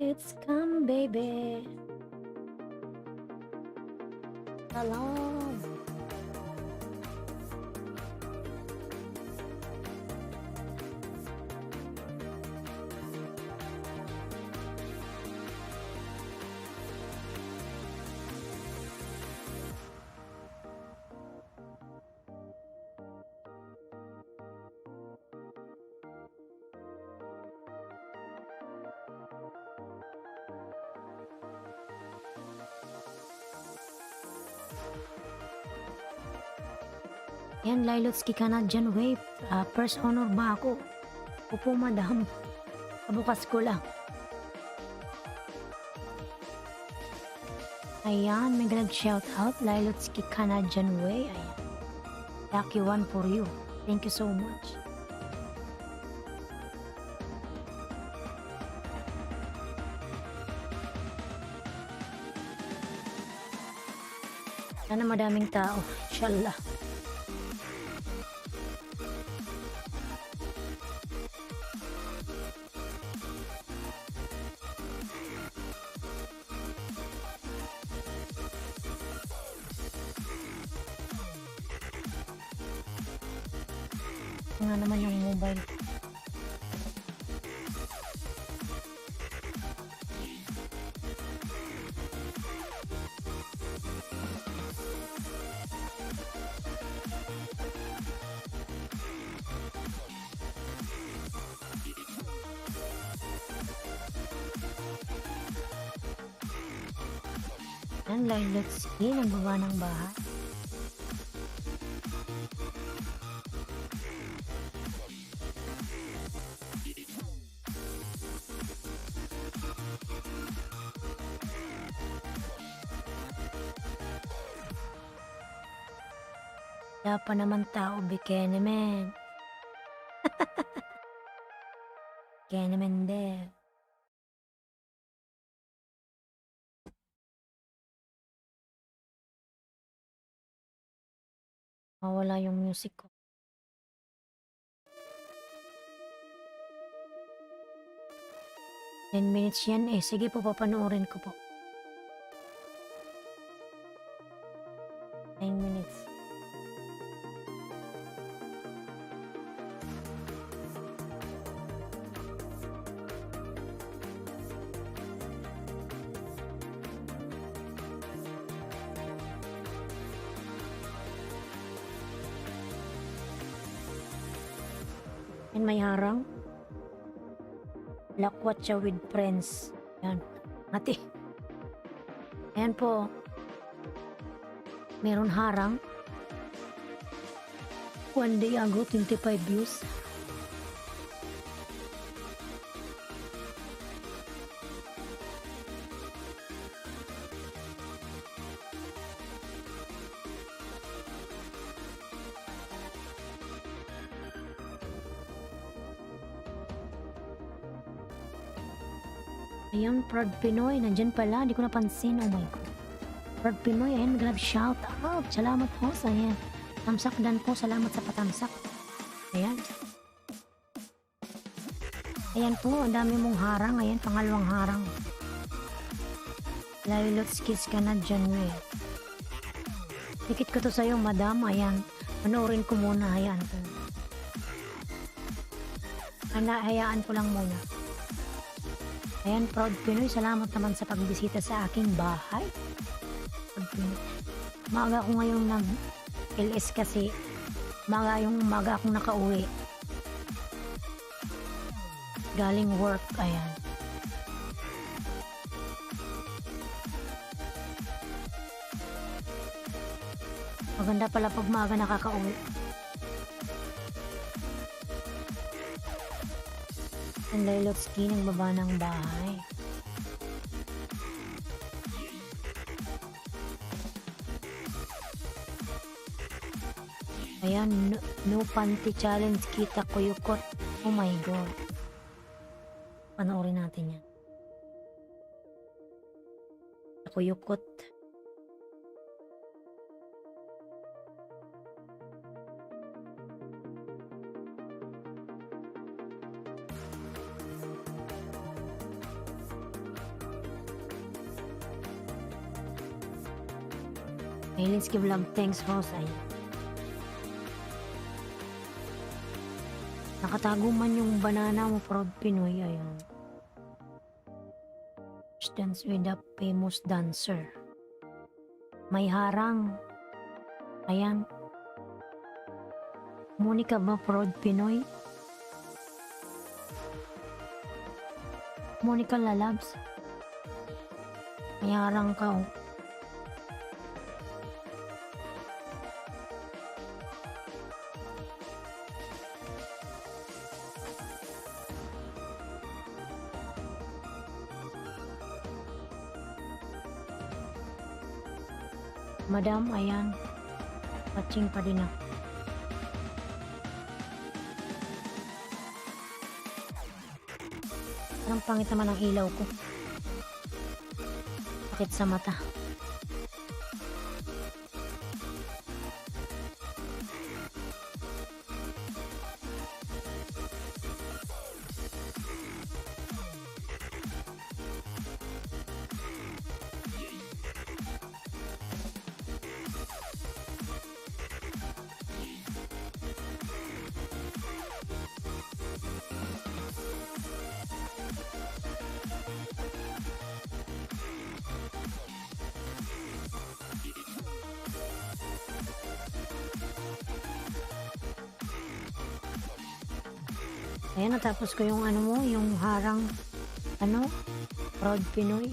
It's come, baby. Salam. Yan, Lilotski ka na dyan, wave. First honor ba ako? Opo, madam. Kabukas ko lang. Ayan, may shout out. Lilotski ka na dyan, way. Ayan. Lucky one for you. Thank you so much. Sana madaming tao. Inshallah. Nga naman yung mobile. Yan, Lilotski, nagbaba ng bahay. Wala pa naman tao, Bikenemen. Bikenemen din. Mawala yung music ko. Ten minutes yan eh. Sige po, papanoorin ko po. 9 minutes. Yan, may harang. Lakwatsa with friends. Yan. Ate. Ayan po. Meron harang. One day ago, 25 views. Ayan, Proud Pinoy. Nandyan pala. Hindi ko napansin. Oh my God. Proud Pinoy. Ayan, grab shout out. Salamat po sa ayan. Tamsak dan po. Salamat sa patamsak. Ayan. Ayan po. Ang dami mong harang. Ayan, pangalawang harang. Lilotskis ka na dyan, eh. Dikit ko to sa'yo, madam. Ayan. Panoorin ko muna. Hayaan ko. Hayaan ko lang muna. Ayan, Proud Pinoy, salamat naman sa pagbisita sa aking bahay. Proud Pinoy. Maaga ako ngayong nag-LS kasi maaga akong nakauwi. Galing work, ayan. Maganda pala pag maaga nakakauwi. Ang Lilotski ng baba ng bahay. Ayan, no panty challenge kita kuyukot. Oh my God. Panoorin natin yan. Kuyukot. Linsky Vlog, thanks Rose. Ayan. Nakatago man yung banana mo, proud Pinoy. Ayan. Dance with a famous dancer. May harang. Ayan. Monica ba, proud Pinoy? Monica Lalabs. May harang ka, oh. Madam, ayan. Watching pa din ako. Parang pangit naman ang ilaw ko. Sakit sa mata. Ayan, natapos ko yung ano mo, yung harang, ano, proud Pinoy.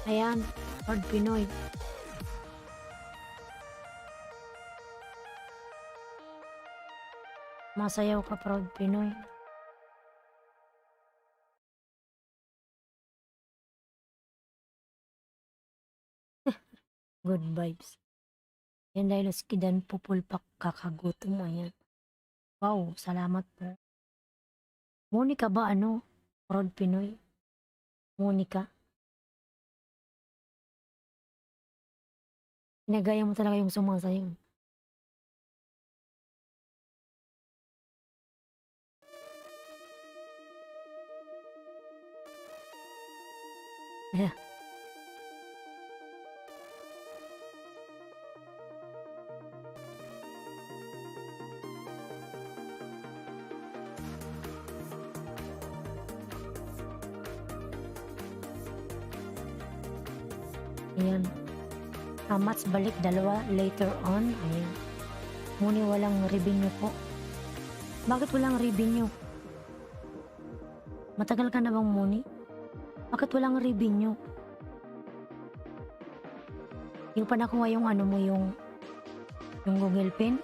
Ayan, proud Pinoy. Masayaw ka, proud Pinoy. Good vibes. Yan dahil skidan pupulpak kakagutom. Ayan. Wow, salamat po. Monica ba ano? Proud Pinoy? Monica? Pinagaya mo talaga yung sumasayaw. Yeah. Ayan. Amats balik dalawa later on. Ayan. Muni walang revenue po. Bakit walang revenue? Matagal ka na bang muni? Bakit walang revenue? Yung pa nakuha yung ano mo yung Google Pen?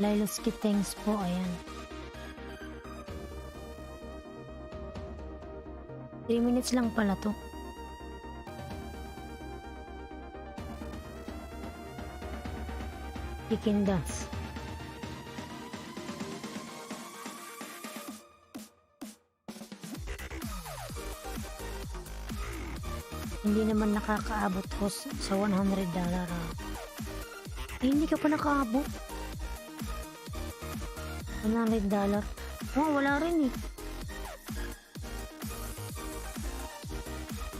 Liloski, thanks po. Ayan. 3 minutes lang pala to. Chicken dance. Hindi naman nakakaabot ko sa $100. Hindi ka pa nakaabot. $100. Oh, wala rin eh.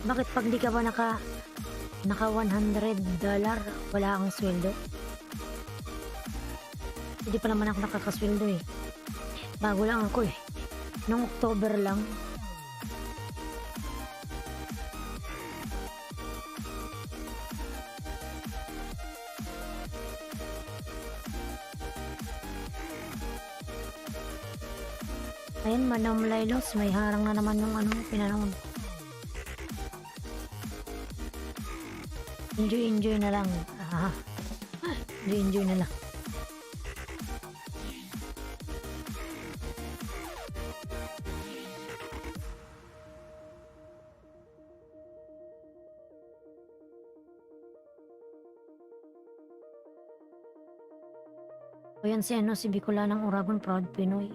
Bakit pag di ka ba naka $100, wala kang sweldo? Hindi pa naman ako nakakasweldo eh. Bago lang ako eh. Noong October lang. Ayan, Madam Lilos, may harang na naman yung ano, pinanood. Enjoy na lang. Enjoy na lang. O yan si ano, si Bicolanang Uragon, proud Pinoy.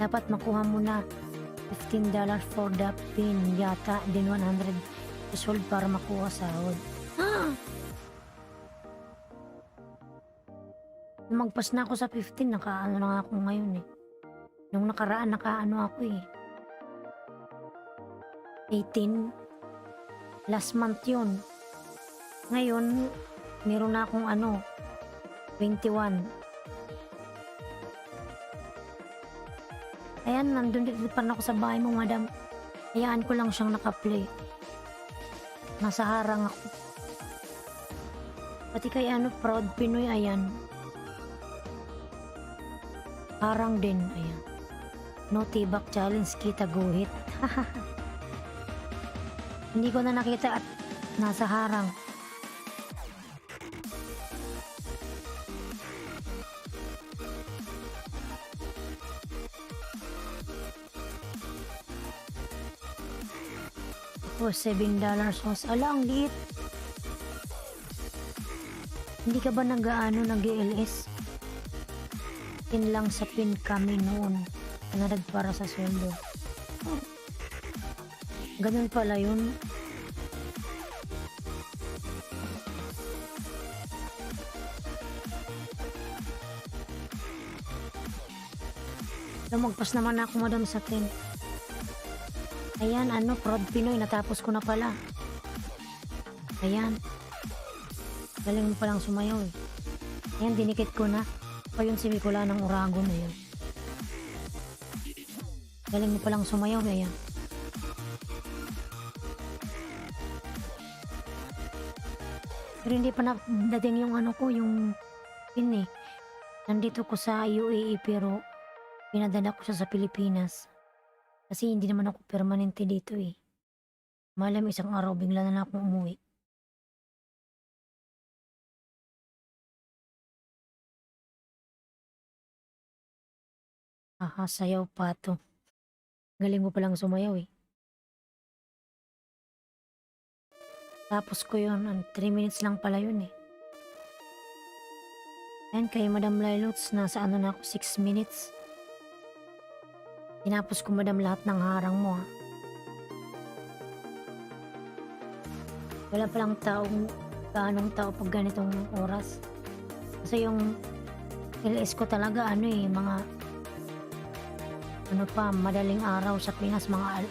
Dapat makuha mo na $15 for the pin yata, then 100 threshold para makuha sahod. Lumagpas na ako sa 15, nakaano na nga ako ngayon eh. Nung nakaraan nakaano ako eh. 18. Last month yun. Ngayon, meron na akong 21. Ayan, nandun dito pa rin ako sa bahay mo, madam. Hayaan ko lang siyang nakaplay. Nasa harang ako. Pati kay Proud Pinoy, ayan. Harang din, ayan. No tibak challenge, kita guhit. Hindi ko na nakita at nasa harang. Tapos $7 was ala ang liit. Hindi ka ba nag-LS? Pin lang sa pin kami noon. Kanarad para sa sweldo. Ganun pala yun. Lumagpas naman ako, madam, sa 10. Ayan, Proud Pinoy, natapos ko na pala. Ayan. Galing mo palang sumayaw eh. Ayan, dinikit ko na. Pa yun si Mikula ng Urago na yun. Galing mo palang sumayaw, ayan. Pero hindi pa dating yung yung pin eh. Nandito ko sa UAE pero pinadala ko siya sa Pilipinas. Kasi hindi naman ako permanente dito eh. Malam isang araw bigla na akong umuwi. Aha, sayaw pa to. Galing mo palang sumayaw eh. Tapos ko yun, 3 minutes lang pala yun eh. Ayan, kay Madam Lilots, nasa na ako, 6 minutes. Tinapos ko, madam, lahat ng harang mo ha. Wala palang gaanong tao pag ganitong oras. Kasi yung LS ko talaga mga madaling araw sa Pinas, mga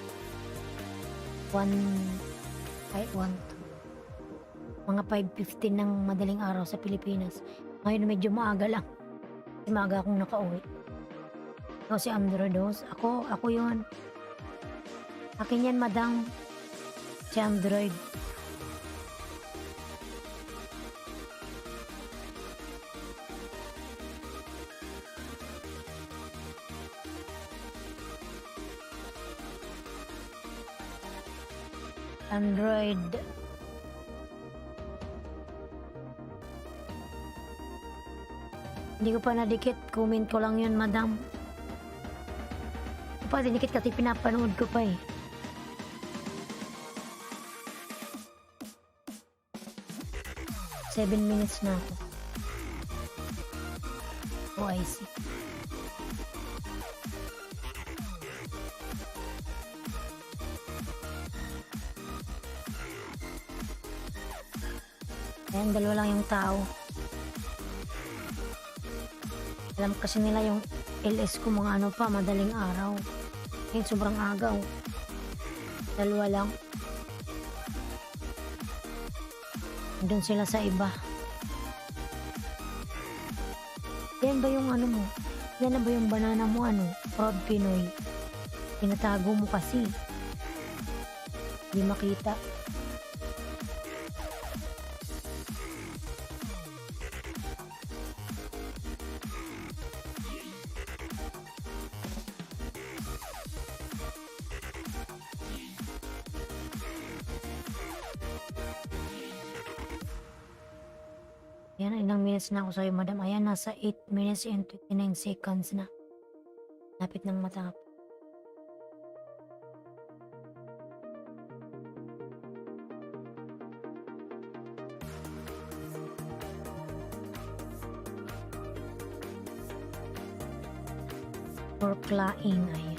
5:15 ng madaling araw sa Pilipinas. Ngayon medyo maaga lang. Kasi maaga akong nakauwi. Ikaw si Androidos. Ako yun. Akin yan, madam. Si Android. Android. Hindi ko pa nadikit. Comment ko lang yun, madam. Pa dinikit kasi pinapanood ko pa eh. Seven minutes na ako. Oh, I see. Ayan, dalawa lang yung tao. Alam kasi nila yung LS ko mga madaling araw. Ngayon sobrang agaw. Dalawa lang. Doon sila sa iba. Yan ba yung mo? Yan na ba yung banana mo Proud Pinoy? Tinatago mo kasi. Hindi makita. Yan, ilang minutes na ako sa'yo, madam. Ayan, nasa 8 minutes and 29 seconds na. Lapit ng matapos. pork laing. Ayan.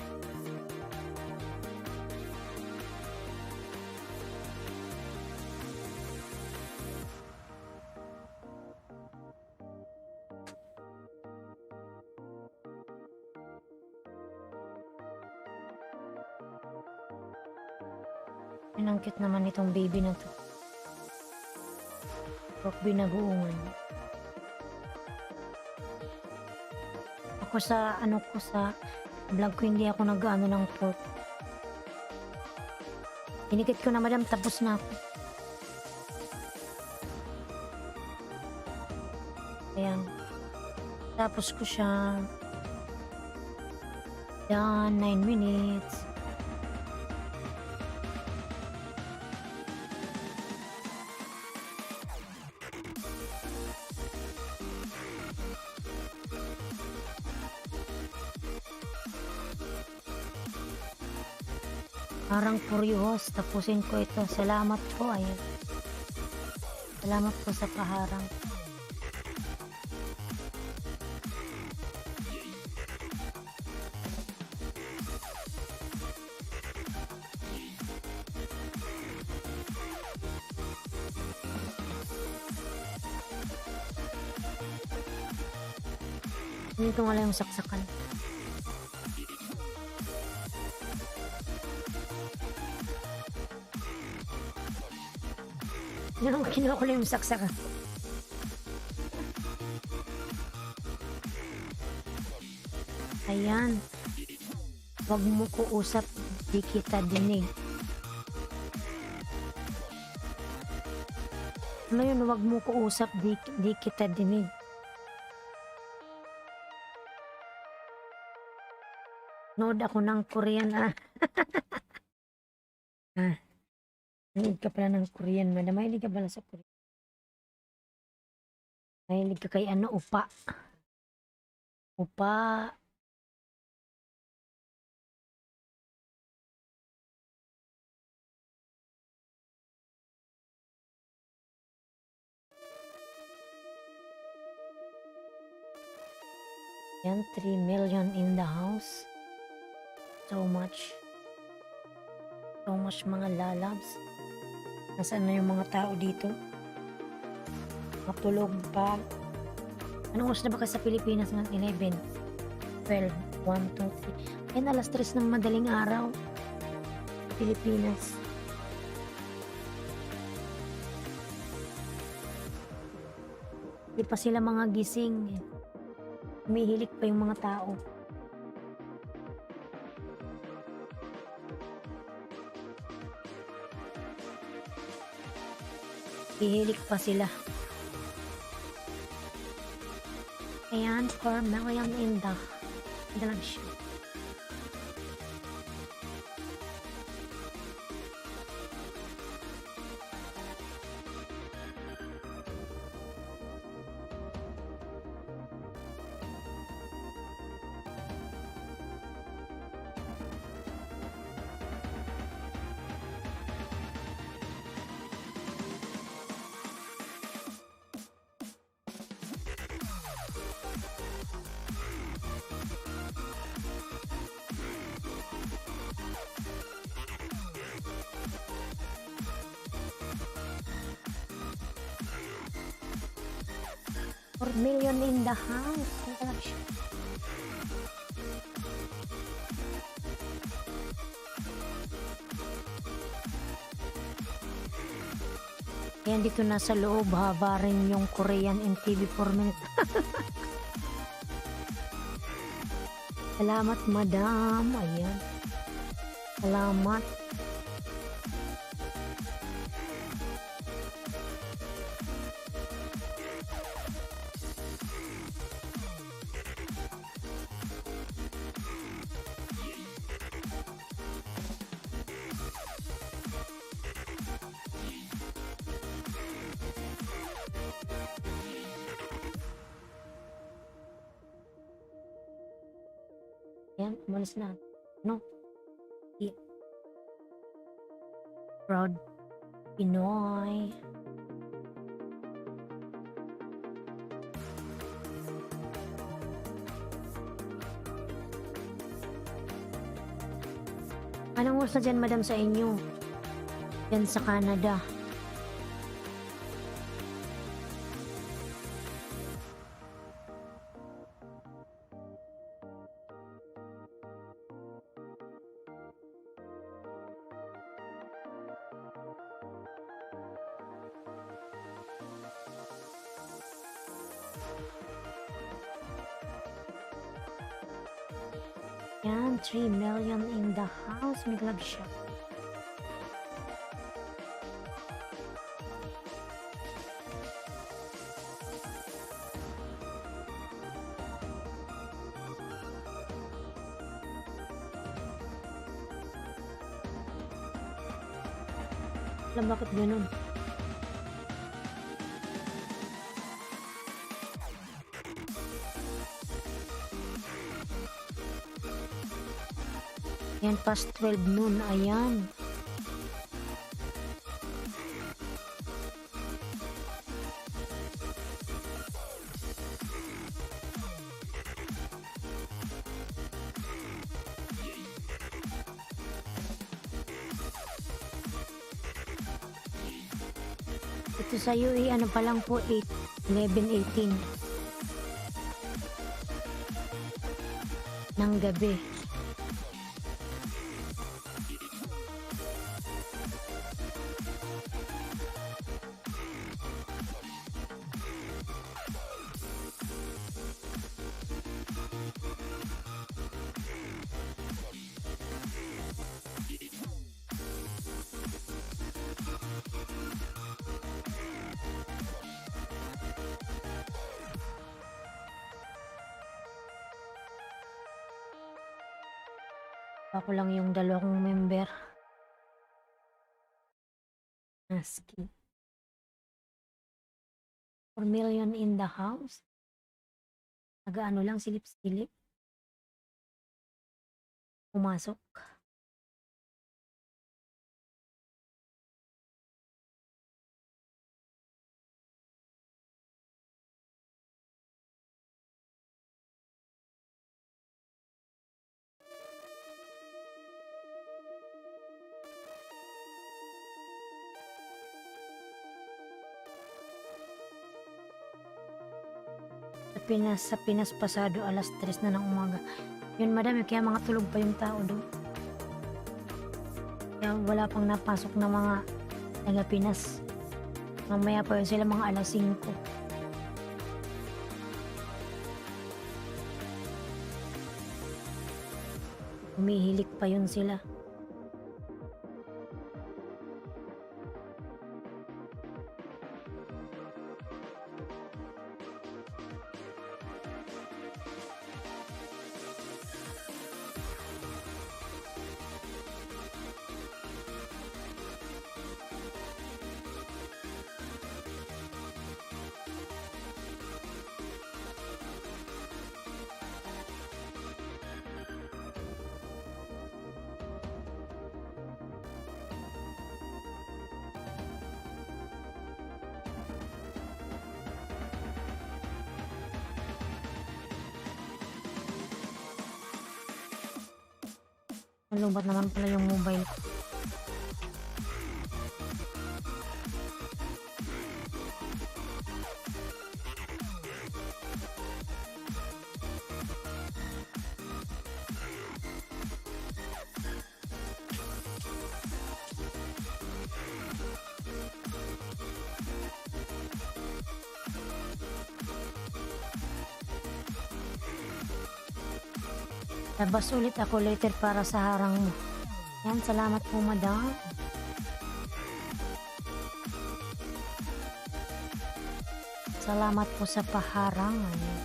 Ang cute naman itong baby na to. Pork binagoongan. Ako sa vlog ko hindi ako nag-ano ng pork. Inikit ko na madam, tapos na ako. Ayan. Tapos ko siya. Yan, 9 minutes. Parang curious, tapusin ko ito. Salamat po, ayan. Salamat po sa paharang. Dito nga lang yung saksakan. Kinuha ko lang yung saksakan. Ayan. Huwag mo ko usap, di kita dinig. Ano yun, huwag mo ko usap, di kita dinig. Nood ako ng Korean, Mahilig ka pala ng Korean, madam. Mahilig ka pala sa Korean. Mahilig ka kay upa. Upa. Yan, 3 million in the house. So much mga lalabs. Nasaan na yung mga tao dito? Matulog pa. Anong oras na ba sa Pilipinas ng 11? 12, 1, 2, 3. Yan, alas 3 ng madaling araw. Pilipinas. Di pa sila mga gising. Humihilik pa yung mga tao. Hihilik pa sila. Ayan, for Marian in the show. For million in the house. Ayan, dito na sa loob, haba rin yung Korean in TV 4 minutes. Salamat, madam. Ayan. Salamat. Yan, umalis na. No? Yeah. Proud Pinoy. Kumusta dyan, madam, sa inyo? Yan sa Canada. Yan, 3 million in the house. May glove shop. Alam bakit ganun? Yan, past 12 noon. Ayan. Ito sa UE, ano pa lang po, 8, 11, 18 ng gabi. Ako lang yung dalawa kong member. ASCII. 4 million in the house. Nag-ano lang, silip-silip. Pumasok. Sa Pinas pasado alas 3 na ng umaga. Yun, madam, kaya mga tulog pa yung tao doon. Kaya wala pang napasok na mga taga Pinas. Mamaya pa yun sila mga alas 5. Umihilik pa yun sila. Lubat naman pala yung mobile ko. Labas ulit ako later para sa harang mo. Yan, salamat po, madam. Salamat po sa paharang. Ayan.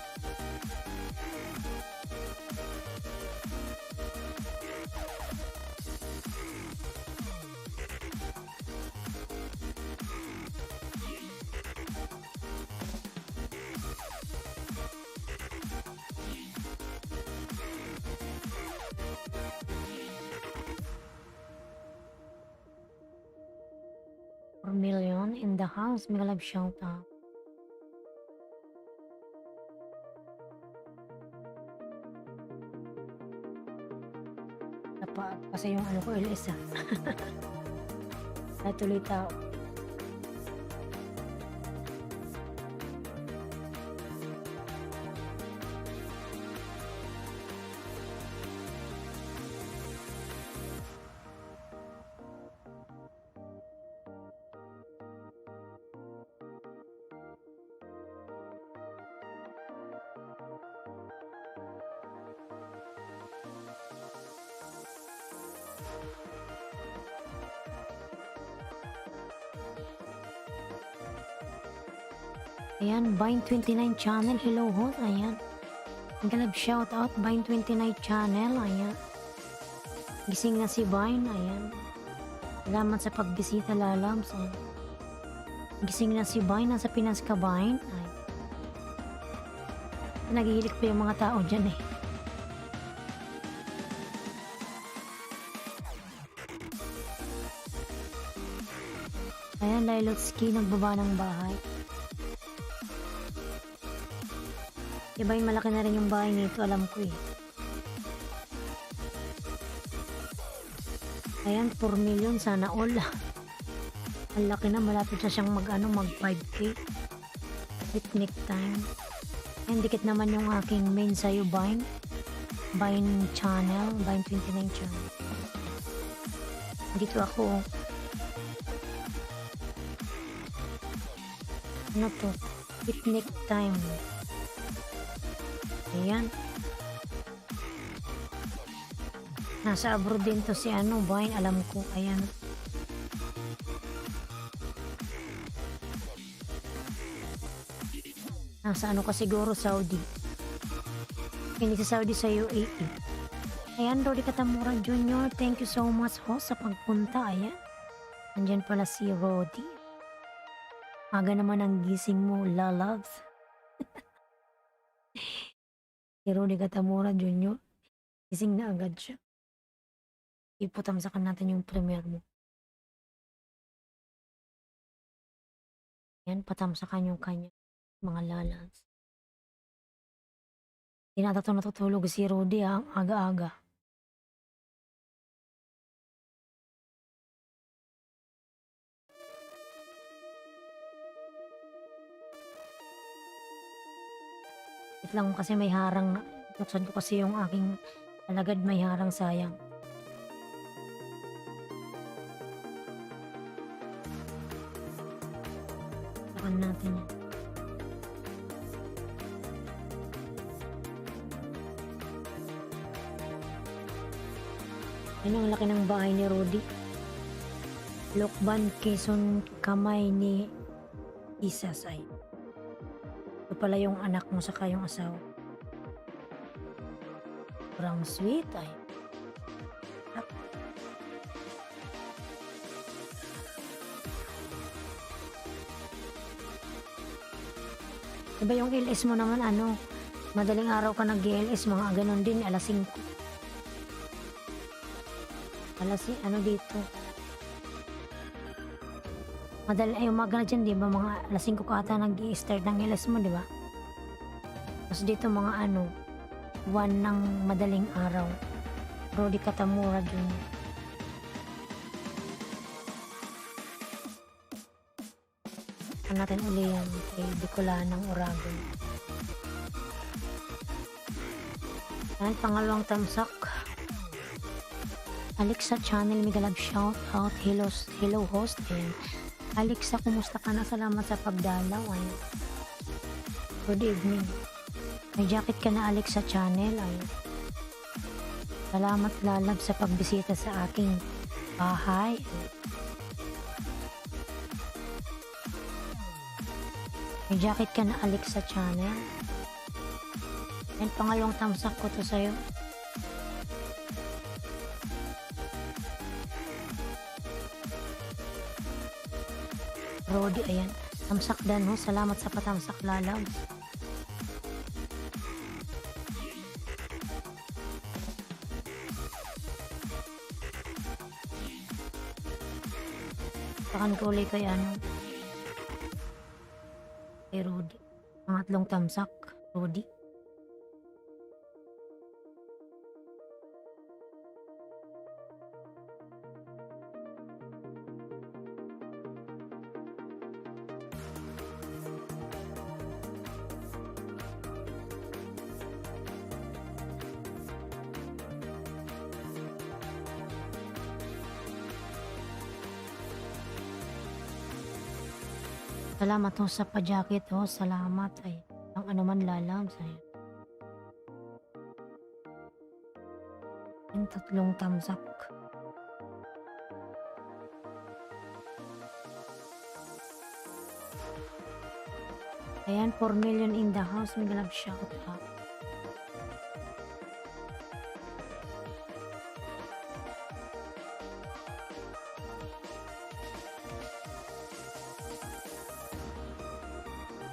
Million in the house. May love shout out. Dapat Kasi yung ano ko LS natuloy tao. Ayan, Vine29 channel, hello host, ayan. Galab shout out, Vine29 channel, ayan. Gising na si Vine, ayan. Salamat sa pagbisita, lalabs, ayan. Gising na si Vine, nasa Pinas ka, Vine, ayan. Nagihilik pa yung mga tao dyan eh. Ayan, Lilotski, nagbaba ng bahay. Diba yung malaki na rin yung bahay nito, alam ko eh. Ayan, 4 million, sana all. Ang laki na, malapit na siyang mag 5K. Picnic time. Ayan, dikit naman yung aking main sa'yo, Vine. Vine channel, Vine29 channel. Dito ako. Ano to? Picnic time. Ayan. Nasa abroad din to si Vine, alam ko. Ayan. Nasa ka siguro, Saudi. Hindi sa Saudi, sa UAE. Ayan, Rodi Katamura Jr. Thank you so much host sa pagpunta. Ayan. Andyan pala si Rodi. Aga naman ang gising mo, lalabs. Si Rodi Katamura Jr. Gising na agad siya. Iputamsakan natin yung premiere mo. Yan, patamsakan yung kanya mga lalabs. Hindi na natutulog si Rodi ang aga-aga. Wait lang kasi may harang na. Buksan ko kasi yung aking alagad, may harang, sayang. Takan natin yan. Yan ang laki ng bahay ni Rodi. Lokban, Quezon, kamay ni Isasay. Ito pala yung anak mo saka yung asawa. Parang sweet ay. Diba yung LS mo naman madaling araw ka nag-LS, mga ganon din, alas 5. Dito. Umaga na dyan, di ba? Mga alas 5 ka ata nag-i-start ng LS mo, di ba? Tapos dito mga 1 ng madaling araw. Rodi Katamura dun. Natin uli yan kay Bicolanang Uragon. Yan, pangalawang tamsak. Alexa channel, Migalab shout out, hello host. And Alexa, kumusta ka na? Salamat sa pagdalaw. Ay. Good evening. May jacket ka na, Alexa channel. Ay. Salamat, lalab, sa pagbisita sa aking bahay. May jacket ka na, Alexa channel. And pangalawang tamsak ko to sa'yo. Rodi, ayan. Tamsak dan ho. Salamat sa patamsak, lalaw. Pakan ko ulit kay kay Rodi. Pangatlong tamsak, Rodi. Salamat ho sa pa-jacket ho, salamat ay ang ano man lalabs ayan. Yung 3 tamsak. Ayan, 4 million in the house, mega love shout out.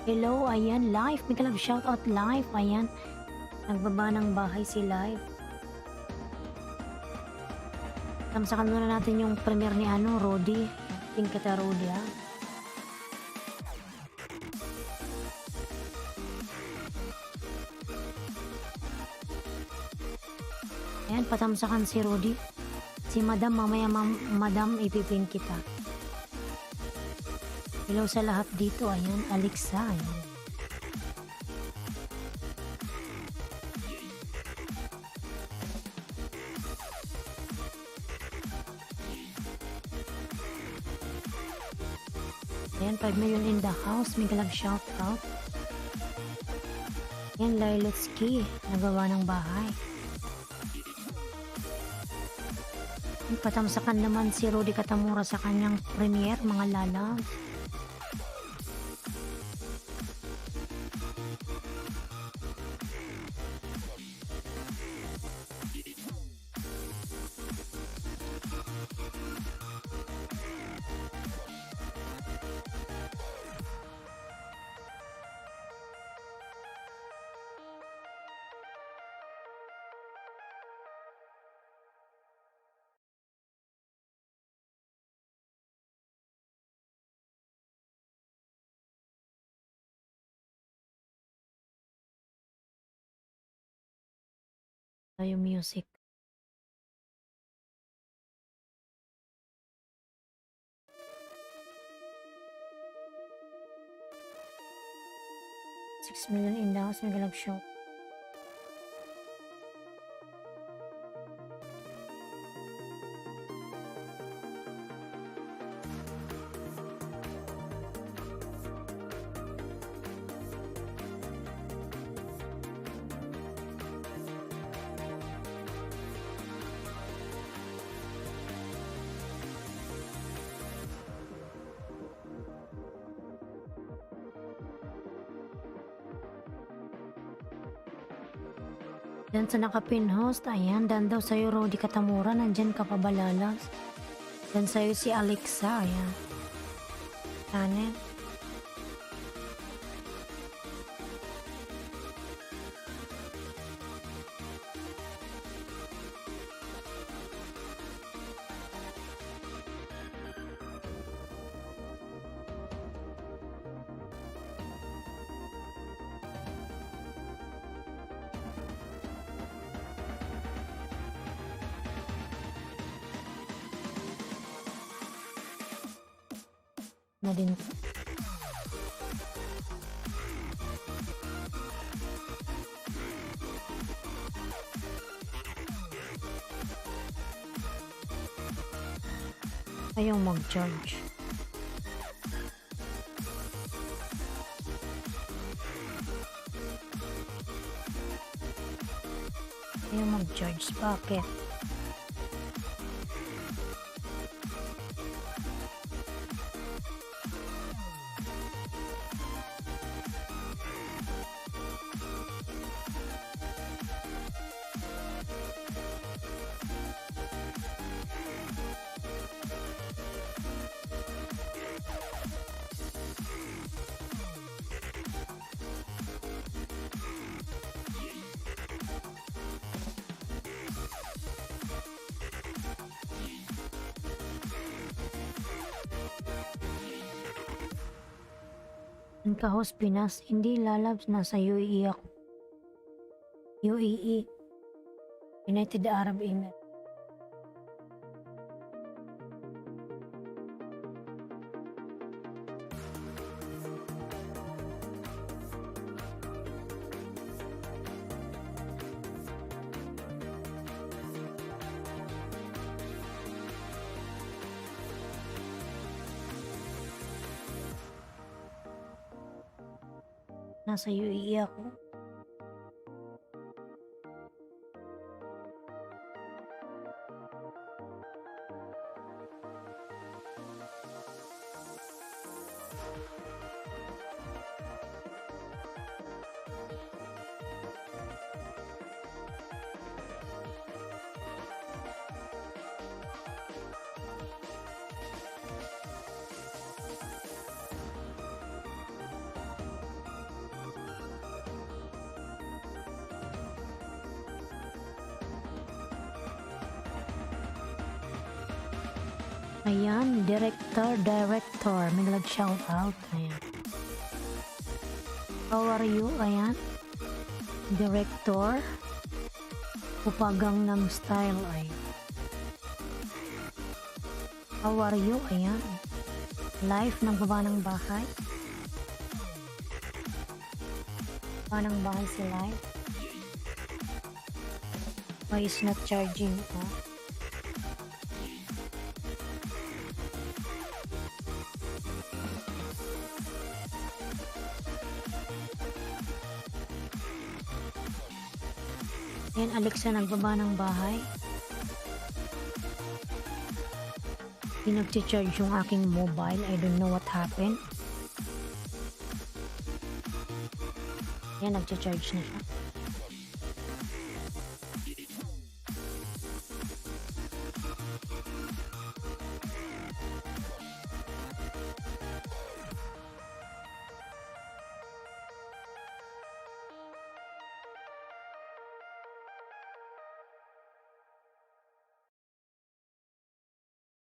Hello, ayan, live, mega love shout out live, ayan. Nagbaba ng bahay si live. Tamsakan muna natin yung premiere ni ano, Rodi. Pink kita Rodi ha. Ayan, patamsakan si Rodi. Si Madam, mamaya Madam, ipipin kita. Hello sa lahat dito, ayan, Alexa, ayan. Ayan, 5 million in the house, mega love shout out. Ayan, Lailotski, nagawa ng bahay. Patamsakan naman si Rudy Katamura sa kanyang premiere, mga lalabs. Yung music. $6 million in the house, mega love shout. Dan sa nakapin host, ayan, dan daw sa'yo Rudy Katamura, nandyan ka pa ba lalas? Dan sa'yo si Alexa, ayan. Ayan. Na din. Ayaw mag-charge. Ayaw mag-charge. Bakit? Ang kahos Pinas, hindi lalabs, nasa UAE ako. UAE, United Arab Emirates. Nasa UAE ako. Ayan, director. May shout out. Ayan. How are you? Ayan. Director. Upagang ng style. Ayan. How are you? Ayan. Live ng baba ng bahay. Baba ng bahay si live. Why is not charging? Oh. Ayan, Alexa, nagbaba ng bahay. Hindi nag-charge yung aking mobile. I don't know what happened. Ayan, nag-charge na siya.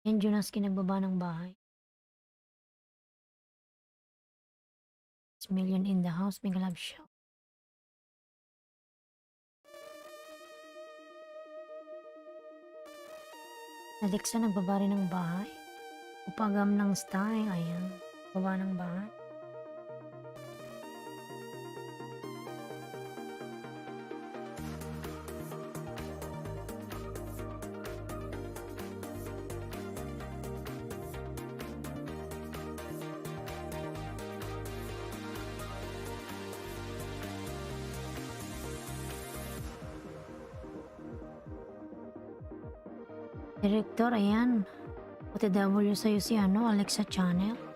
Yan, Jonas, nagbaba ng bahay. Million in the house, may love show. Alexa, nagbaba rin ng bahay. Upagam ng style, ayan. Baba ng bahay. Director, ayan. OTW sa'yo si Alexa Channel.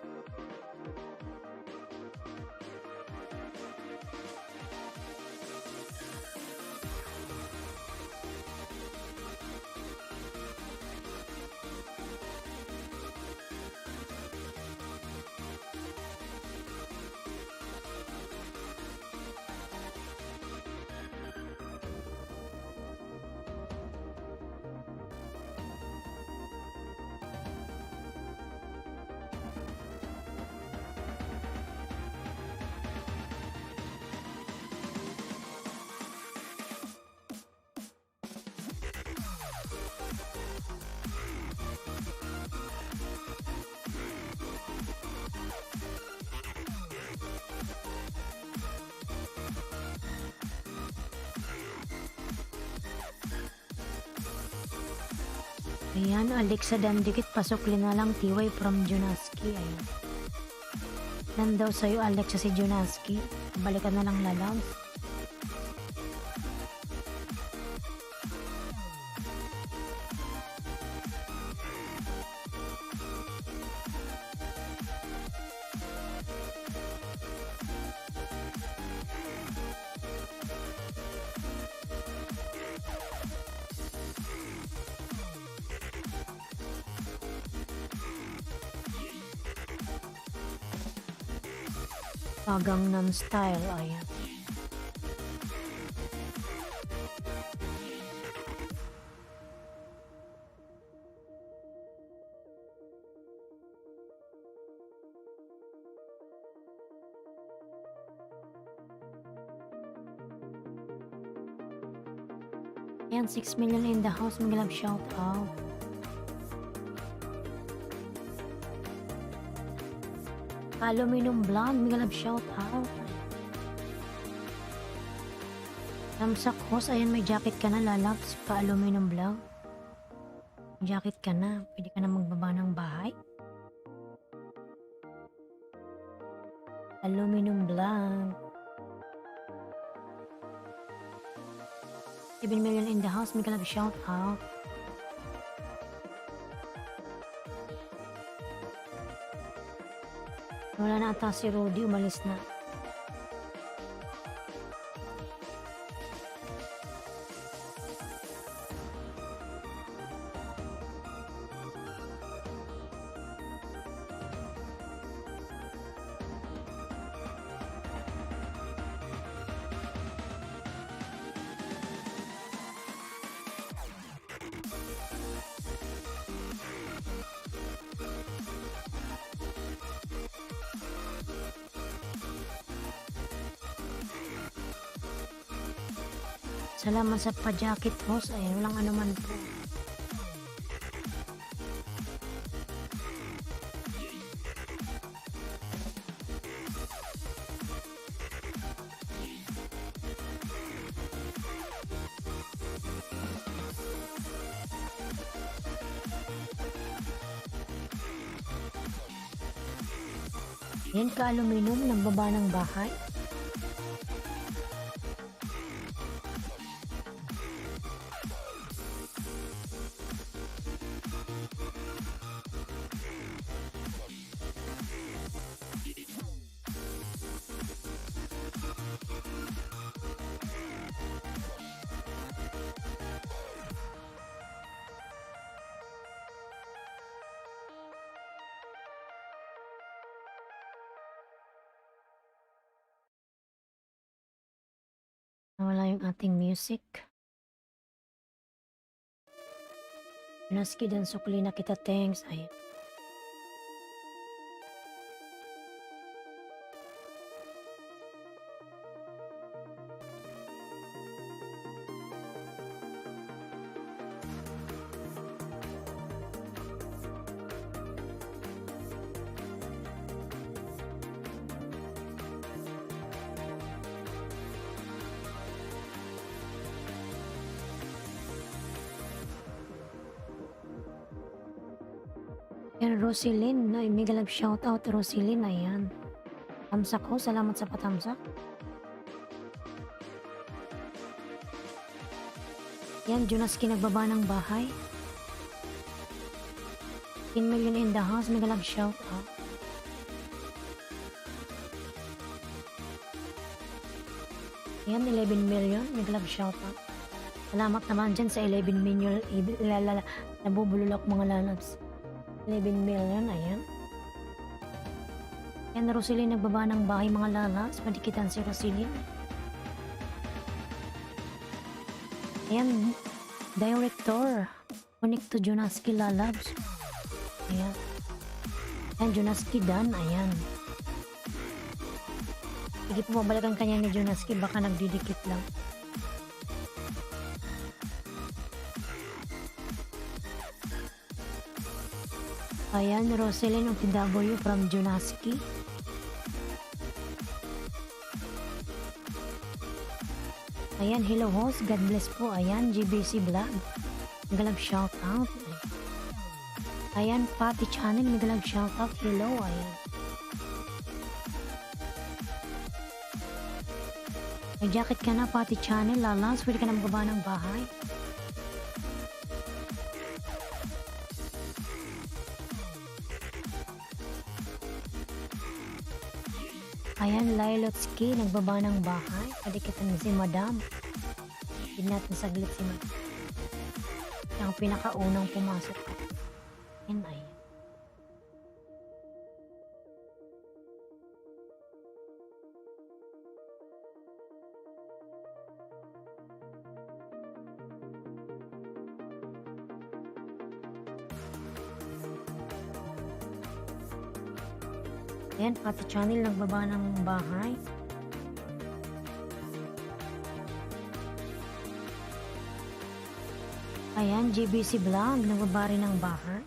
Ayan, Alexa, dandikit pasok linalang tiway from Junaski. Ayan. Nan daw sa'yo, Alexa, si Junaski. Balikan na lang lalaw. Gangnam Style, ayan. Ayan, 6 million in the house, mag-love shout out. Aluminum Vlog, mag-love shout out. Ramsak Host, ayan, may jacket ka na, lalabs, ka-aluminum Vlog. Jacket ka na, pwede ka na magbaba ng bahay. Aluminum Vlog. 7 million in the house, mega love shout out. Wala na ata si Rudy, umalis na. Salamat sa pa-jacket host. Ay, walang ano man po. Yan ka-aluminum ng baba ng bahay. Nawala yung ating music. Naski dan sukli na kita, thanks. Ay. Yan, Rosilyn, no, mega love shout out, Rosilyn, ayan. Tamsak ko, salamat sa patamsak. Yan, Junaski nagbaba ng bahay. 10 million in the house, mega love shout out. Yan, 11 million, mega love shout out. Salamat naman dyan sa 11 million, nabubulol ako mga lalabs. 11 million, ayan. Yan, Rosilyn nagbaba ng bahay mga lalas. Madikitan si Rosilyn. Ayan, director. Connect to Junaski lalabs. Ayan. Ayan, Junaski dan, ayan. Sige po, mabalikan kanya ni Junaski, baka nagdidikit lang. Ayan, Roselyn OTW from Junaski. Ayan, hello host, God bless po. Ayan, GBC Vlog. Magalag shout out. Ayan, Pati Channel, magalag shout out. Hello, ayan. May jacket ka na, Pati Channel. Lalas, pwede ka na magbaba ng bahay. Ayan, Lylotski, nagbaba ng bahay. Padikitan si Madam. Hindi natin saglit si Madam. Ang pinakaunang pumasok. Ayan, ayan. Ayan, Pati Channel nagbaba ng bahay. Ayan, GBC Vlog nagbaba rin ng bahay.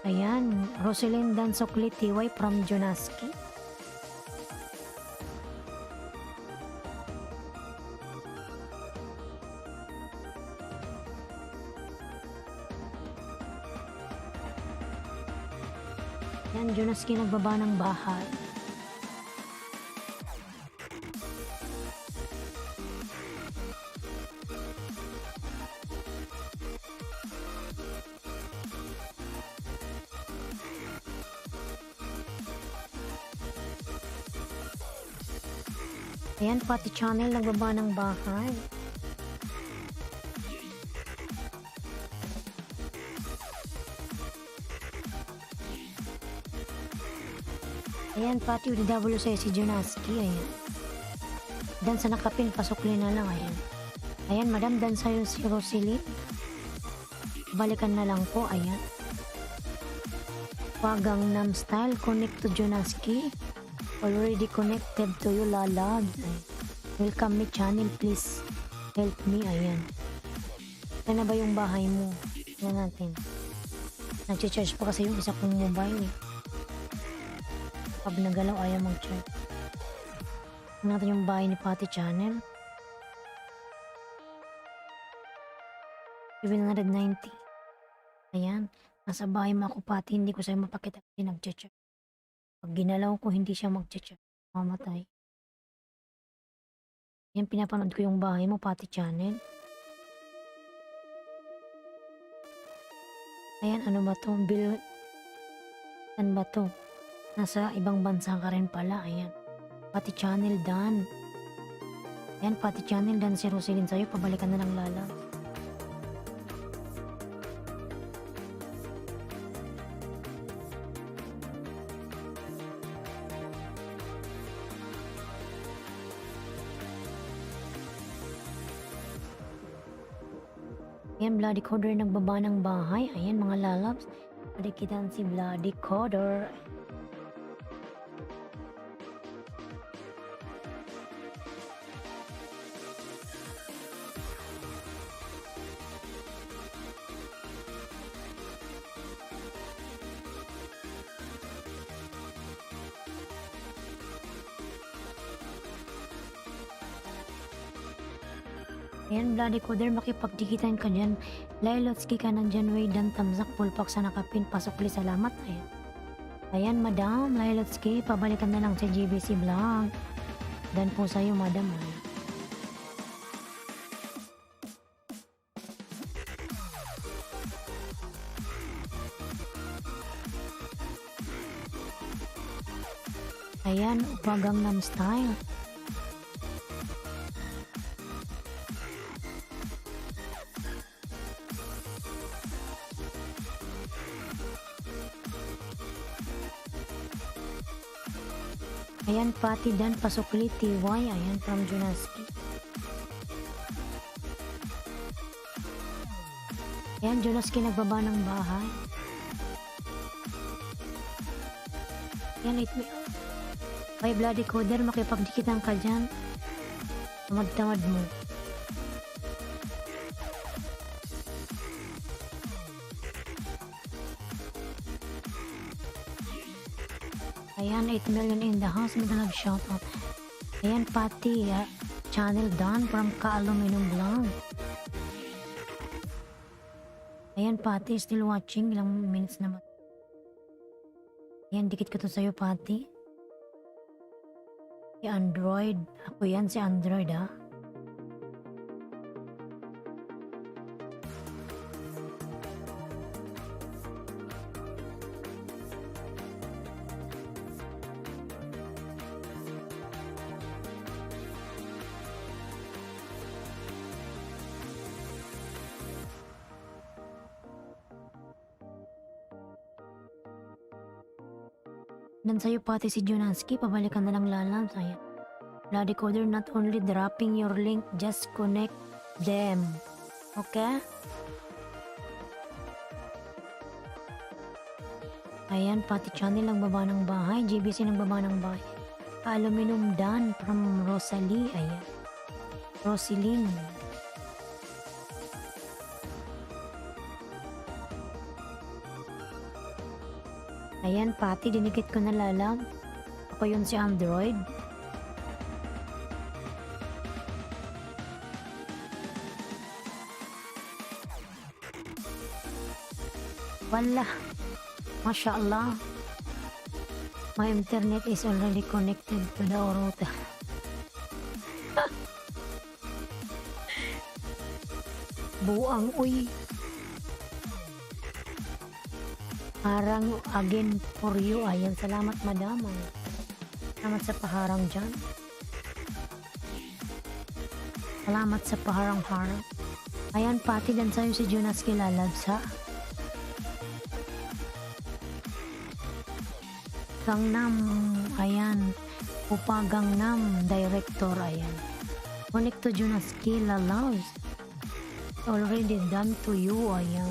Ayan, Roselyn Dansokli TY from Junaski. Ayan, Junaski nagbaba ng bahay. Ayan, pati channel nagbaba ng bahay. Ayan, pati UDW sa si Junaski. Ayan. Dan sa nakapin, pasukli na lang. Ayan. Ayan, madam, dan sa'yo si Roselyn. Balikan na lang po. Ayan. Gangnam Style, connect to Junaski. Already connected to you, Lalag. Welcome me channel, please help me. Ayan. Saan na ba yung bahay mo? Tingnan natin. Nag-charge pa kasi yung isa kong mobile eh. Pag nagalaw ayaw mag-charge. Tingnan natin yung bahay ni Pati Channel. 790. Ayan. Nasa bahay mo ako, Pati. Hindi ko sa'yo mapakita kasi nag-charge. Pag ginalaw ko, hindi siya mag-charge. Mamatay. Yan, pinapanood ko yung bahay mo, Pati Channel. Ayan, ano ba to? Bill. Saan ba to? Nasa ibang bansa ka rin pala. Ayan. Pati Channel Dan. Ayan, Pati Channel Dan si Roselyn sa'yo. Pabalikan na lang, Lala. Ayan, Bloody Coder nagbaba ng bahay. Ayan, mga lalabs. Padikitan si Bloody Coder. Ayan, Bloody Coder, makipagdikitan ka dyan. Lailotski ka nandyan, way dan tamzak, pulpak sa nakapin, pasukli, salamat. Ayan. Ayan, madam, Lailotski, pabalikan na lang sa GBC Vlog. Dan po sa'yo, madam. Ayan, Gangnam Style. Ayan, Pati Dan Pasukli TY. Ayan, from Junaski. Ayan, Junaski nagbaba ng bahay. Ayan, ay, Bloody Coder, makipagdikitan ka dyan. Tamad-tamad mo. Ayan, 8 million in the house. May nag-shoutout. Ayan, Pati Channel Dan from Ka-Aluminum Vlog. Ayan, Pati, still watching. Ilang minutes naman. Ayan, dikit ko to sa'yo, Pati. Si Android. Ako yan, si Android, ha. Dan sa'yo, Pati, si Junaski, pabalikan na lang, Lalam. Ayan. Bloody Coder, not only dropping your link, just connect them. Okay? Ayan, Pati Channel nagbaba ng bahay. GBC nagbaba ng bahay. Aluminum Dan from Rosalie. Ayan. Roselyn. Ayan, pati dinikit ko na lalang. Ako yun si Android. Wala. Masya Allah. My internet is already connected to the router. Buang uy. Harang again for you. Ayan, salamat madam. Salamat sa paharang dyan. Salamat sa paharang-harang. Ayan, pati dan sa'yo si Jonas Kilalabs ha. Gangnam, ayan. Upa Gangnam Director, ayan. Connect to Jonas Kilalabs. Already done to you, ayan.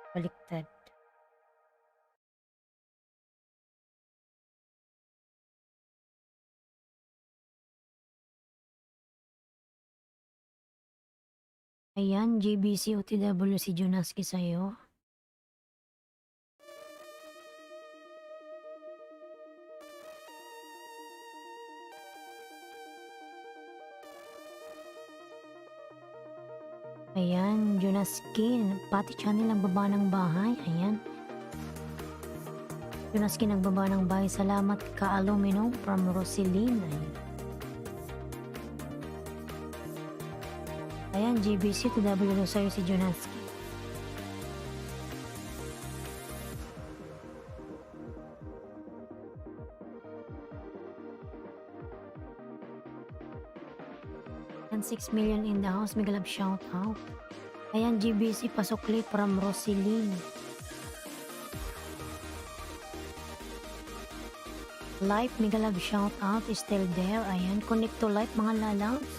Baliktad. Ayan, GBC OTW si Junaski sa'yo. Ayan, Junaski, pati channel ang baba ng bahay. Ayan. Junaski nagbaba ng bahay. Salamat ka Alumino from Roseline. Ayan, GBC OTW sa'yo si Junaski. And 6 million in the house. Mega love shout out. Ayan, GBC Pasukli from Roseline. Life, mega love shout out is still there. Ayan, connect to life mga lalaws.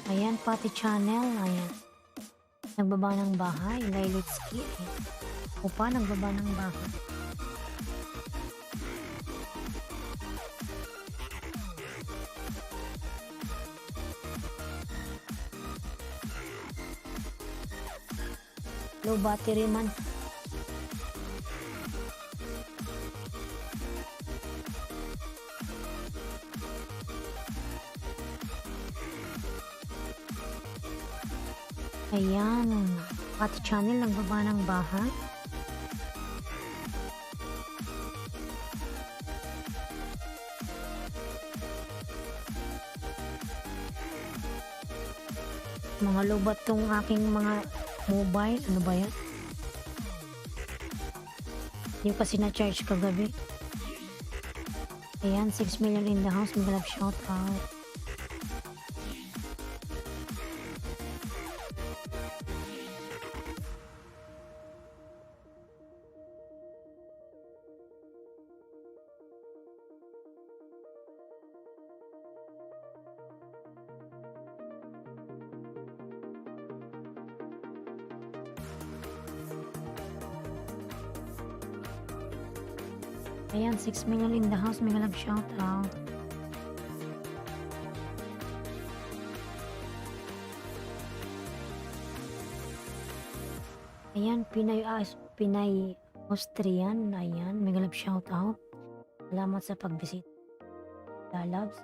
Ayan, pati channel. Ayan. Nagbaba ng bahay. Lailitski. Upa, nagbaba ng bahay. Low battery man. Ayan, pati channel nagbaba ng bahay. Mga lobat tong aking mga mobile. Ano ba yan? Yung kasi na-charge kagabi. Ayan, 6 million in the house. Mag-love shout out. Ayan, 6 million in the house. Mega love shout out. Ayan, Pinay Austrian. Ayan, mega love shout out. Salamat sa pag-visit. Loves.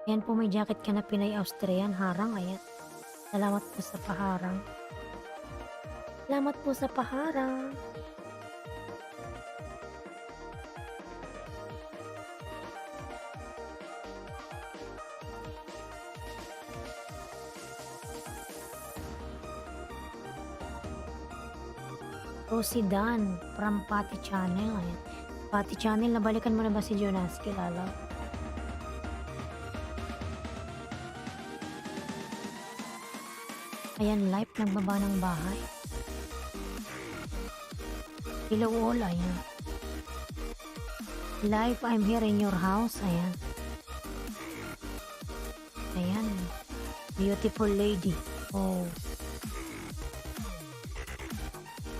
Ayan po, may jacket ka na Pinay Austrian. Harang, ayan. Salamat po sa paharang. Salamat po sa paharang. Rosie Dan from Pati Channel. Ayan. Pati channel, nabalikan mo na ba si Jonas Kilala? Ayan, live, nagbaba ng bahay. Hello all, ayan. Live, I'm here in your house, ayan. Ayan, beautiful lady. Oh.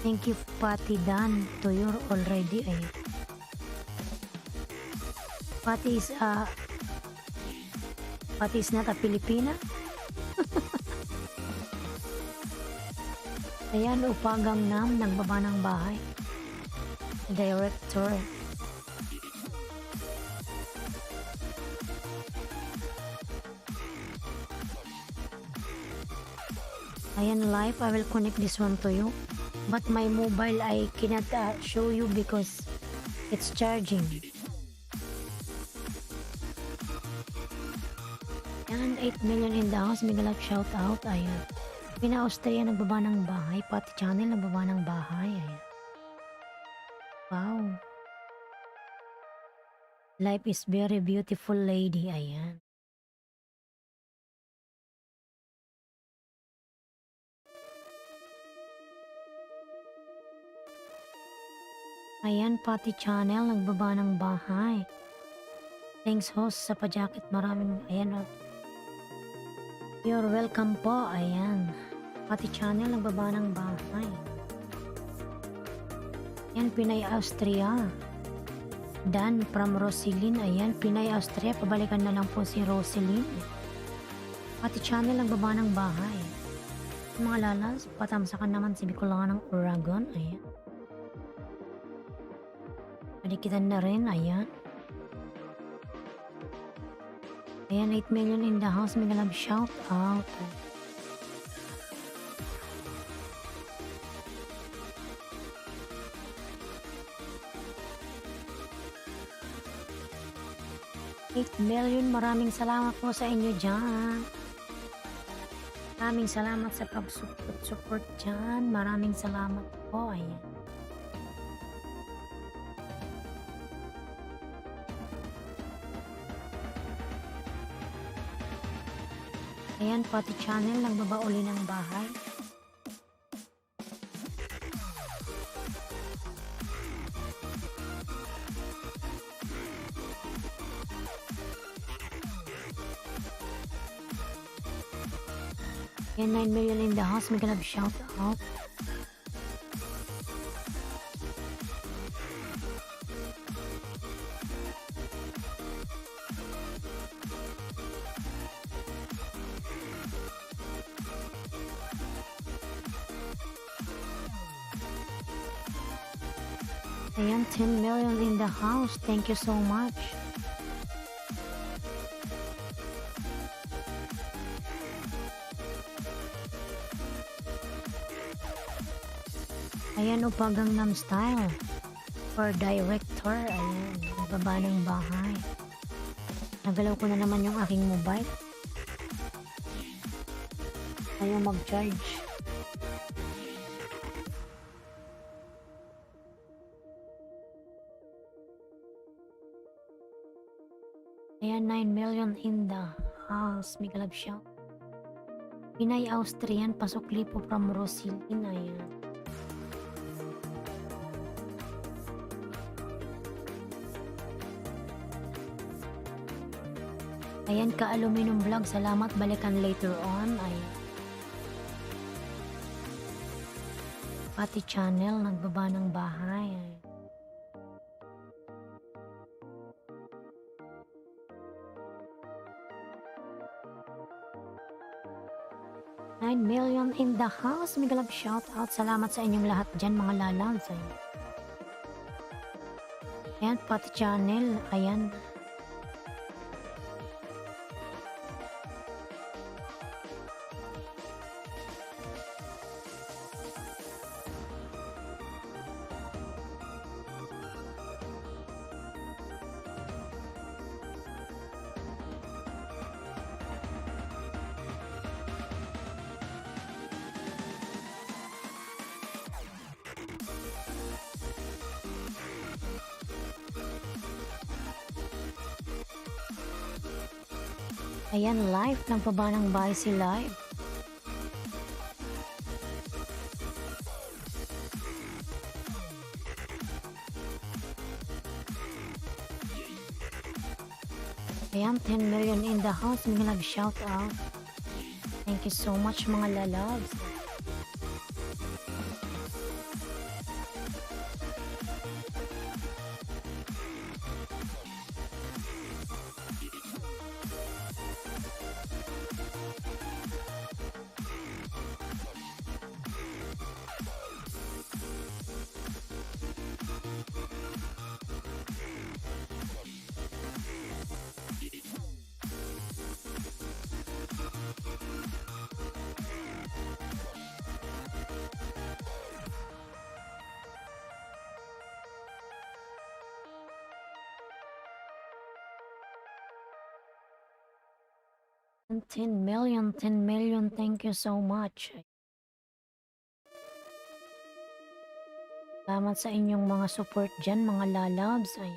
Thank you, Pati Dan, to your already, ayan. Pati is not a Filipina. Ayan, Upagang Nam, nagbaba ng bahay. Director. Ayan, live, I will connect this one to you. But my mobile, I cannot show you because it's charging. Ayan, 8 million in the house. Mega love shout out. Ayan. Pina Austria nagbaba ng bahay. Pati channel nagbaba ng bahay. Ayan. Wow. Life is very beautiful lady. Ayan. Ayan, Pati channel nagbaba ng bahay. Thanks host sa pa-jacket. Maraming, ayan o. You're welcome po. Ayan. Pati channel nagbaba ng bahay. Ayan, Pinay Austria. Dan from Roselyn. Ayan, Pinay Austria. Pabalikan na lang po si Roselyn. Pati channel nagbaba ng bahay. Mga lalas, patamsakan naman si Bicolangan ng Oragon. Ayan. Padikitan na rin. Ayan. Ayan, 8 million in the house. Mega love shout out. $8 million. Maraming salamat po sa inyo dyan. Maraming salamat sa pag-support dyan. Maraming salamat po. Ayan. Ayan, Pati channel, nagbaba uli ng bahay. Ayan, 9 million in the house. May galab shout out. Ayan, 10 million in the house. Thank you so much. Ayan, Upagang Nam style. For director. Ayan, baba ng bahay. Nagalaw ko na naman yung aking mobile. Ayaw mag-charge. Ayan, 9 million in the house. May galab siya. Pinay Austrian, pasok lipo from Roselyn. Ayan. Ayan, ka-aluminum vlog. Salamat, balikan later on. Ayan. Pati channel, nagbaba ng bahay. Ayan. $9 million in the house. May galab shout out. Salamat sa inyong lahat dyan, mga lalabs. Ayan, Pati channel. Ayan. Ayan, live. Nagpaba ng bahay si live. Ayan, 10 million in the house. May nag-shout out. Thank you so much mga lalabs. And 10 million, thank you so much. Salamat sa inyong mga support dyan, mga lalabs. Ay,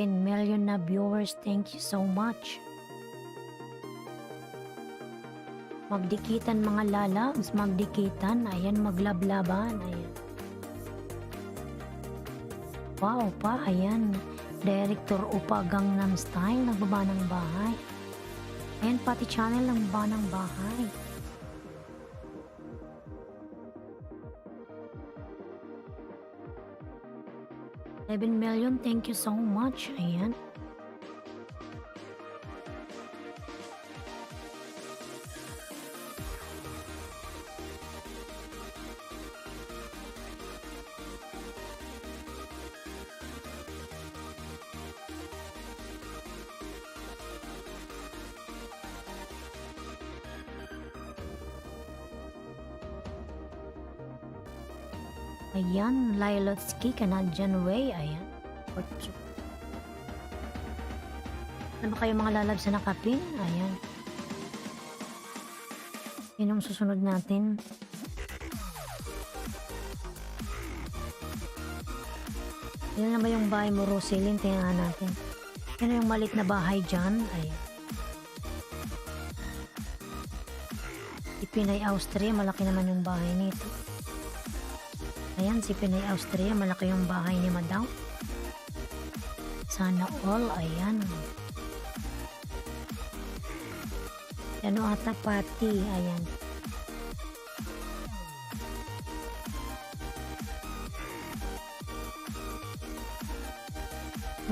10 million na viewers, thank you so much. Magdikitan mga lalabs, magdikitan. Ayan, maglablaban. Ayan. Wow pa, ayan. Director Upa Gangnam Style, nagbaba ng bahay. Ayan, pati channel nagbaba ng bahay. $11 million, thank you so much. Ayan. Ayan, Lilotsky, Canadian Way, ayan. Ano ba kayo mga lalabs na nakapin? Ayan. Yun ang susunod natin. Yan na ba yung bahay mo, Roselyn? Tingnan natin. Yan yung malit na bahay dyan. Ayan. Si Pinay Austria, malaki naman yung bahay nito. Ayan, si Pinay Austria, malaki yung bahay ni Madam. Sana all, ayan. Ano ata pati, ayan.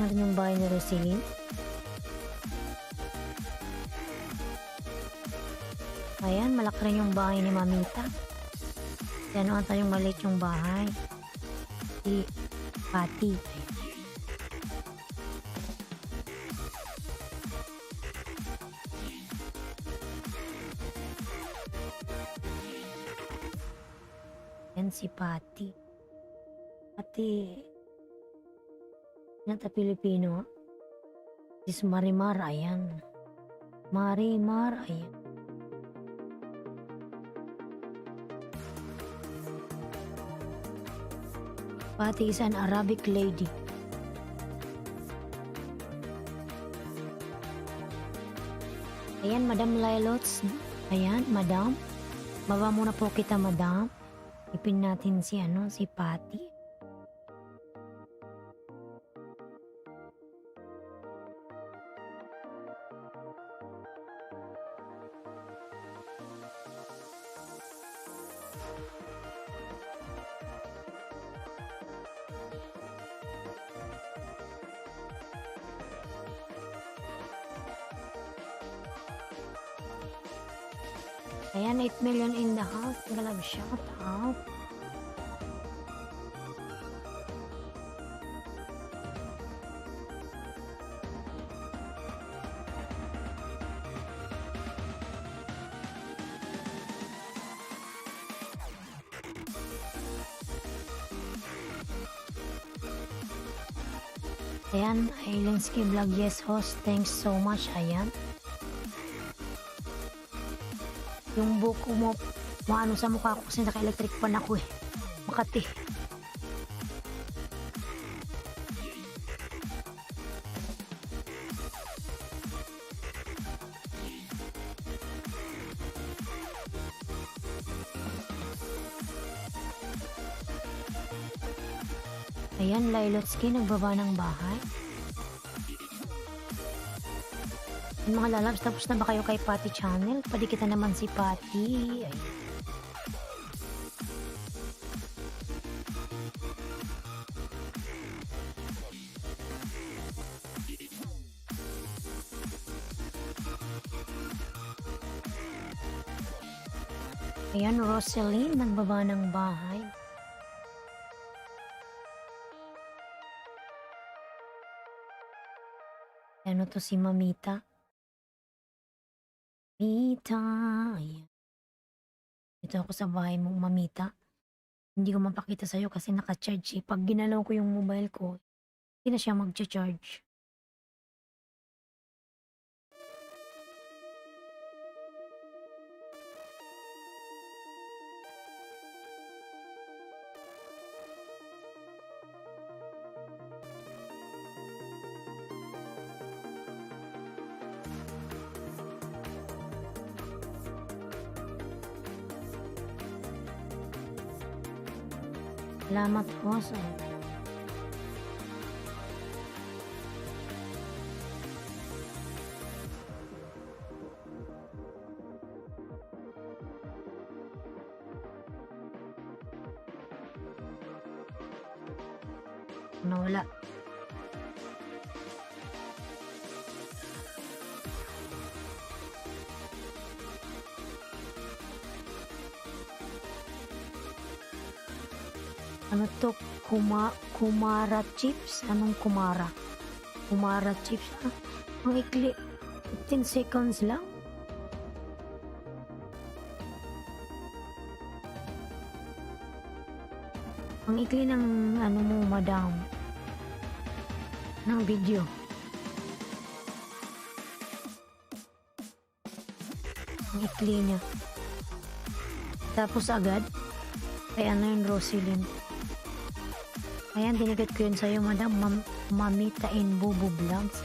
Ano yung bahay ni Roselyn? Ayan, malaki rin yung bahay ni Mamita. Yan ata yung maliit yung bahay. Si Pati. Yan si Pati. Pati. Nata Pilipino. Si Marimar, ayan. Marimar, ayan. Pati is an Arabic lady. Ayan, Madam Lilots. Ayan, Madam. Baba muna po kita, Madam. Ipin natin si si Pati. Ayan, 8 million in the house. Galag shout out. Ayan, Ailenski Vlog, yes host, thanks so much. Ayan. Yung buko mo, maano sa mukha ko kasi naka-electric pan ako eh. Makati. Ayan, Lailotsky nagbaba ng bahay. Yung mga lalabs, tapos na ba kayo kay Patty Channel? Padikita naman si Patty. Ayan. Ayan, Rosaline nagbaba ng bahay. Ano to si Mamita? Mita. Ayan. Ito ako sa bahay mong Mamita. Hindi ko mapakita sa'yo kasi naka-charge eh. Pag ginalaw ko yung mobile ko, hindi na siya mag-charge. Salamat po sa nawala. Ano to? Kumara chips? Anong kumara? Kumara chips? Ah, ang ikli. 15 seconds lang. Ang ikli ng ano mo, madam. Ng video. Ang ikli niya. Tapos agad. Kaya ano yun, Rosaline. Ayan, dinigit ko yun sa'yo, madam. Mamita in Bubu Vlogs.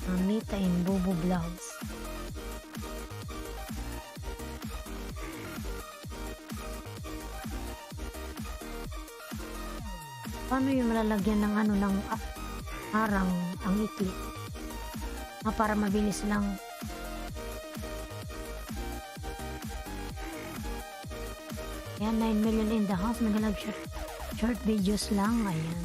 Mamita in Bubu Vlogs. Paano yung malalagyan ng ano ng harang ang ikli? Para mabilis lang. Ayan, 9 million in the house. Nag-live short videos lang. Ayan.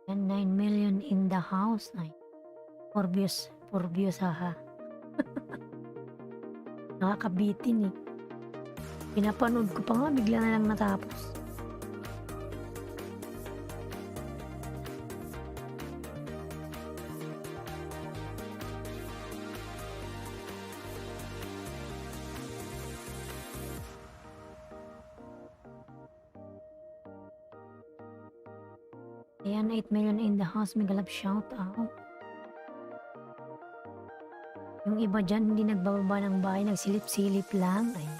Ayan, 9 million in the house. Ay, 4 views, haha. Nakakabitin eh. Pinapanood ko pa nga, bigla na lang natapos. Ayan, 8 million in the house. Megalab shout out. Yung iba dyan, hindi nagbababa ng bahay, nagsilip-silip lang. Ayan.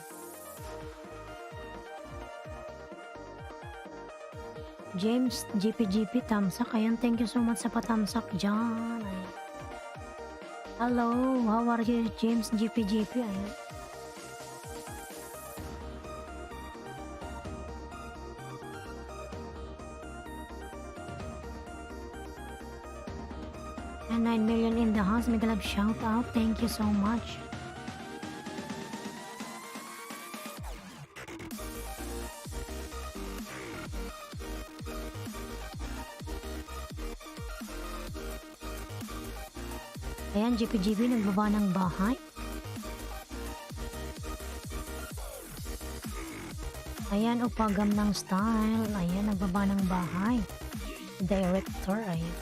James GPGP Tamsak. Ayan, thank you so much sa patamsak dyan. Ayan. Hello, how are you, James GPGP? Ayan. And 9 million in the house. Mega love shout out. Thank you so much. Ayan, GPGB nagbaba ng bahay. Ayan, upagam ng style. Ayan, nagbaba ng bahay. Director, ayan.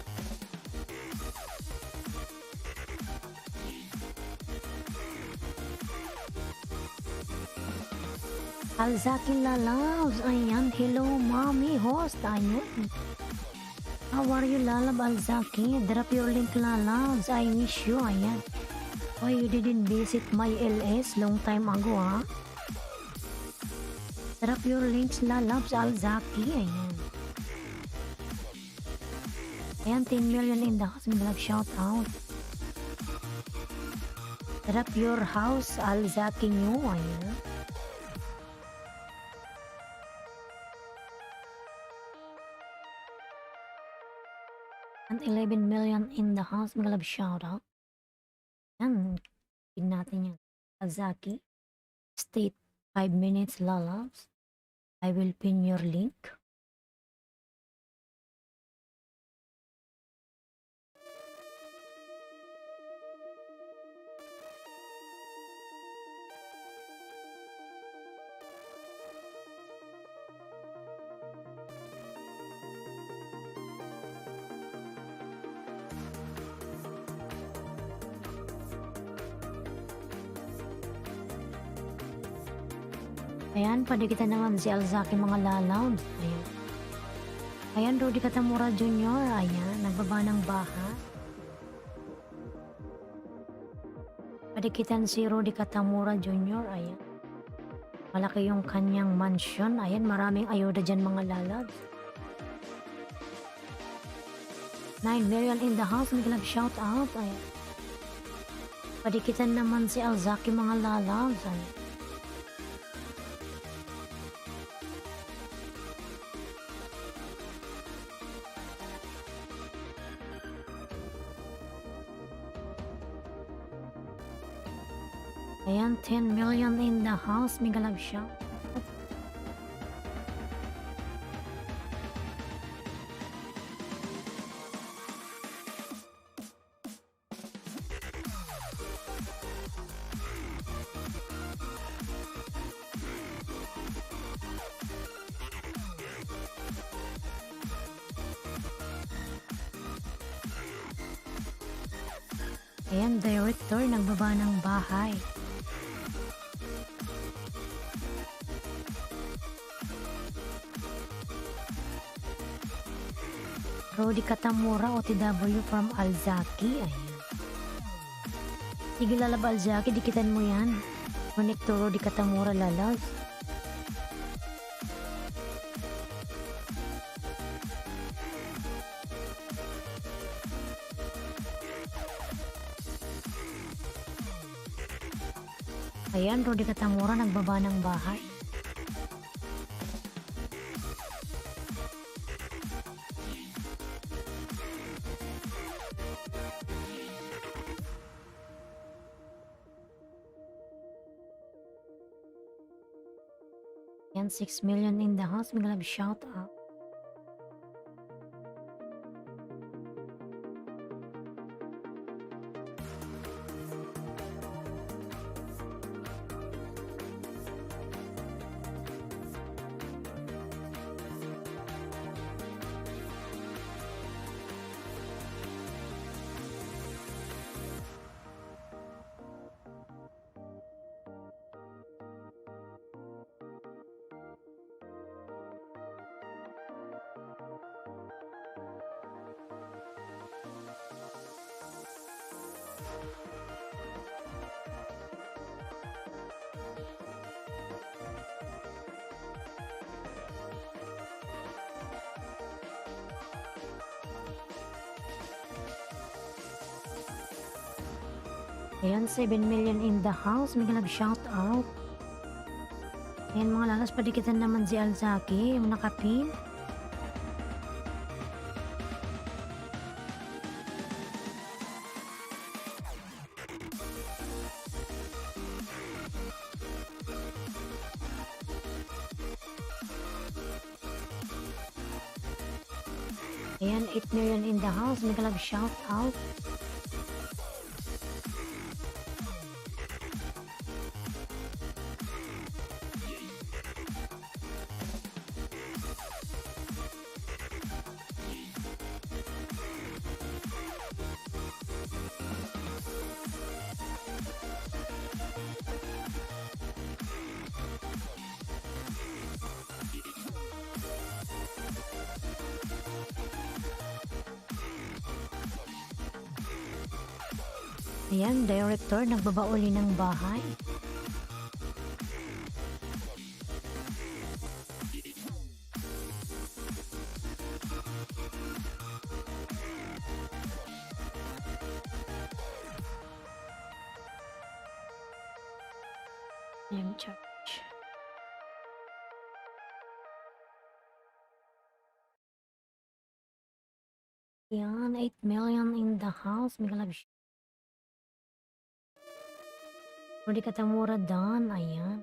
Alzakin Lalaws. Ayan, hello, mommy host. Ayan. How are you, Lalab Alzaki? Drop your link, Lalabs. I miss you. Ayan. Why you didn't visit my LS long time ago, ha? Drop your links, Lalabs Alzaki. Ayan. Ayan, 10 million in the house. Mag-love shout out. Drop your house, Alzaki nyo. Ayan. And 11 million in the house. Mag-love shout out. Ayan. Pin natin yan. Alzaki. Stay 5 minutes, Lalabs. I will pin your link. Ayan, padikitan naman si Alzaki mga Lalabs. Ayan. Ayan, Rudy Katamura Jr. Ayan, nagbaba ng baha. Padikitan si Rudy Katamura Jr. Ayan. Malaki yung kanyang mansion. Ayan, maraming ayuda dyan mga Lalabs. 9 million in the house. May shout out. Ayan. Padikitan naman si Alzaki mga Lalabs. Ayan. Ayan, 10 million in the house. May galab siya. Ayan, director, nagbaba ng bahay. Rudy Katamura, OTW from Alzaki. Ayan. Sige, Lalab Alzaki, dikitan mo yan. Connect to Rudy Katamura, Lalab. Ayan, Rudy Katamura, nagbaba ng bahay. Ayan, 6 million in the house. May galab shout out. Ayan, 7 million in the house. May galab shout out. Ayan mga Lalas, padikitan naman si Alzaki, yung nakapin. Ayan, 8 million in the house. May galab shout out. Ayan, director, nagbabauli ng bahay. Ayan, church. Ayan, 8 million in the house. May kalab siya. Hindi katamura dan. Ayan.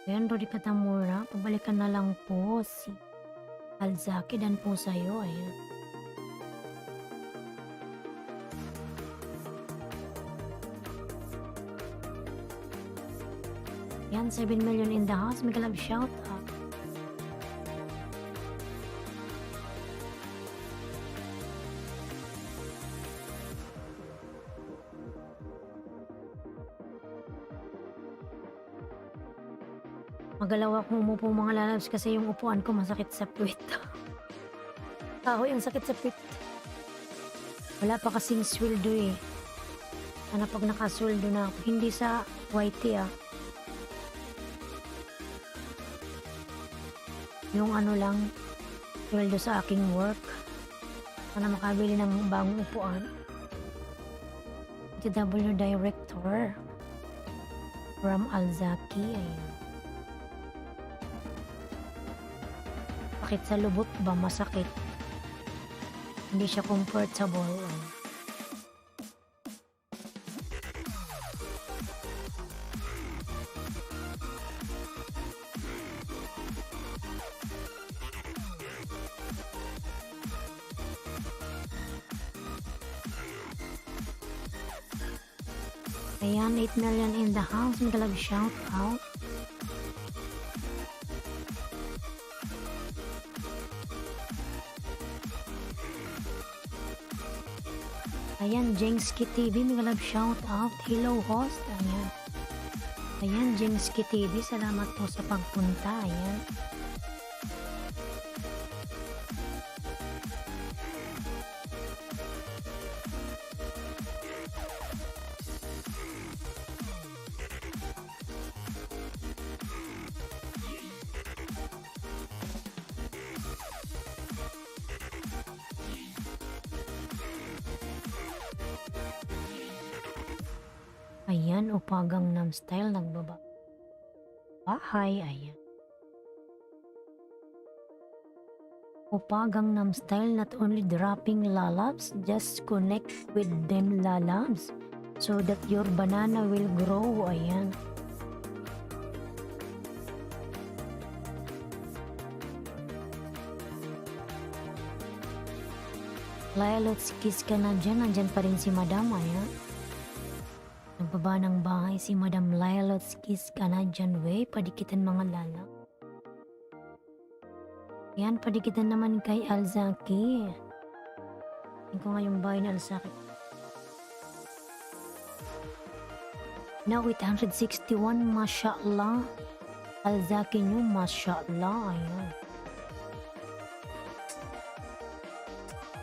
Ayan, Rudy Katamura. Pabalikan na lang po si Alzaki dan po sa'yo. Ayan. Ayan, 7 million in the house. May kalab shout out. Magalaw ako umupo mga lalabs kasi yung upuan ko masakit sa puwit. Kahoy ang sakit sa puwit. Wala pa kasing sweldo eh. Sana pag nakasweldo na ako. Hindi sa YT ah. Yung ano lang, sweldo sa aking work. Sana makabili ng bagong upuan. TW Director from Alzaki. Ayan. Sakit sa lubot ba? Masakit. Hindi siya comfortable. Ayan, 8 million in the house. May kalag shout out. Ayan, Jengski TV, may kalab shout out. Hello host. Ayan. Ayan, Jengski TV, salamat po sa pagpunta. Ayan. Ayan, upagang nam style nagbaba. Bahay, ayan. Upagang nam style not only dropping lalabs, just connect with them lalabs so that your banana will grow, ayan. Laya, let's kiss ka na dyan. Nandyan pa rin si madam, ayan. Nagbaba ng bahay si Madam Lila's Kiss Canadian Way. Padikitan mga lala. Yan, padikitan naman kay Alzaki. Tingin ko nga yung bahay ni Alzaki. Now 861, mashallah. Alzaki nyo, mashallah. Ayan.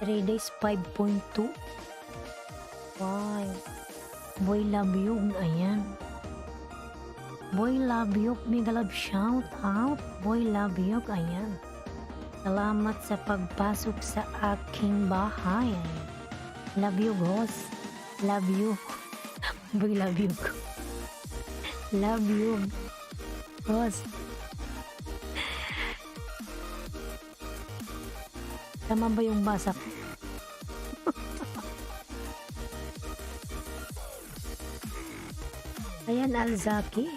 3 days, 5.2. Wow. Boy Love Yug, ayan. Boy Love Yug, may galab shout out. Boy Love Yug, ayan. Salamat sa pagpasok sa aking bahay. Ayan. Love you, host. Love you. Boy Love Yug. Love you, host. Tama ba yung basa ko? Ayan, Alzaki.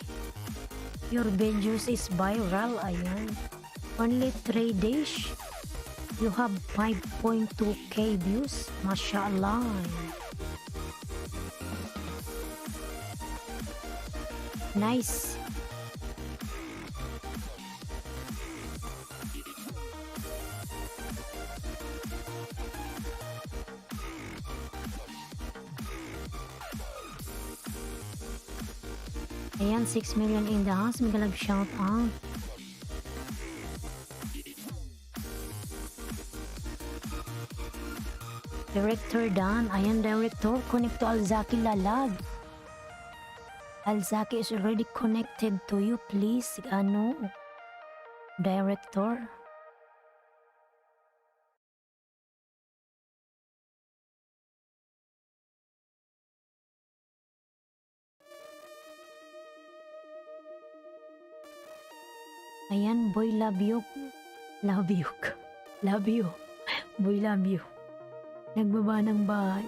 Your videos is viral. Ayan. Only 3 days. You have 5.2k views. Mashallah. Ayan. Nice. Ayan, 6 million in the house. May galag shout out. Director Dan. Ayan, Director. Connect to Alzaki Lalag. Alzaki is already connected to you. Please, Director. Ayan, boy, love you. Love you. Love you. Boy, love you. Nagbaba ng bahay.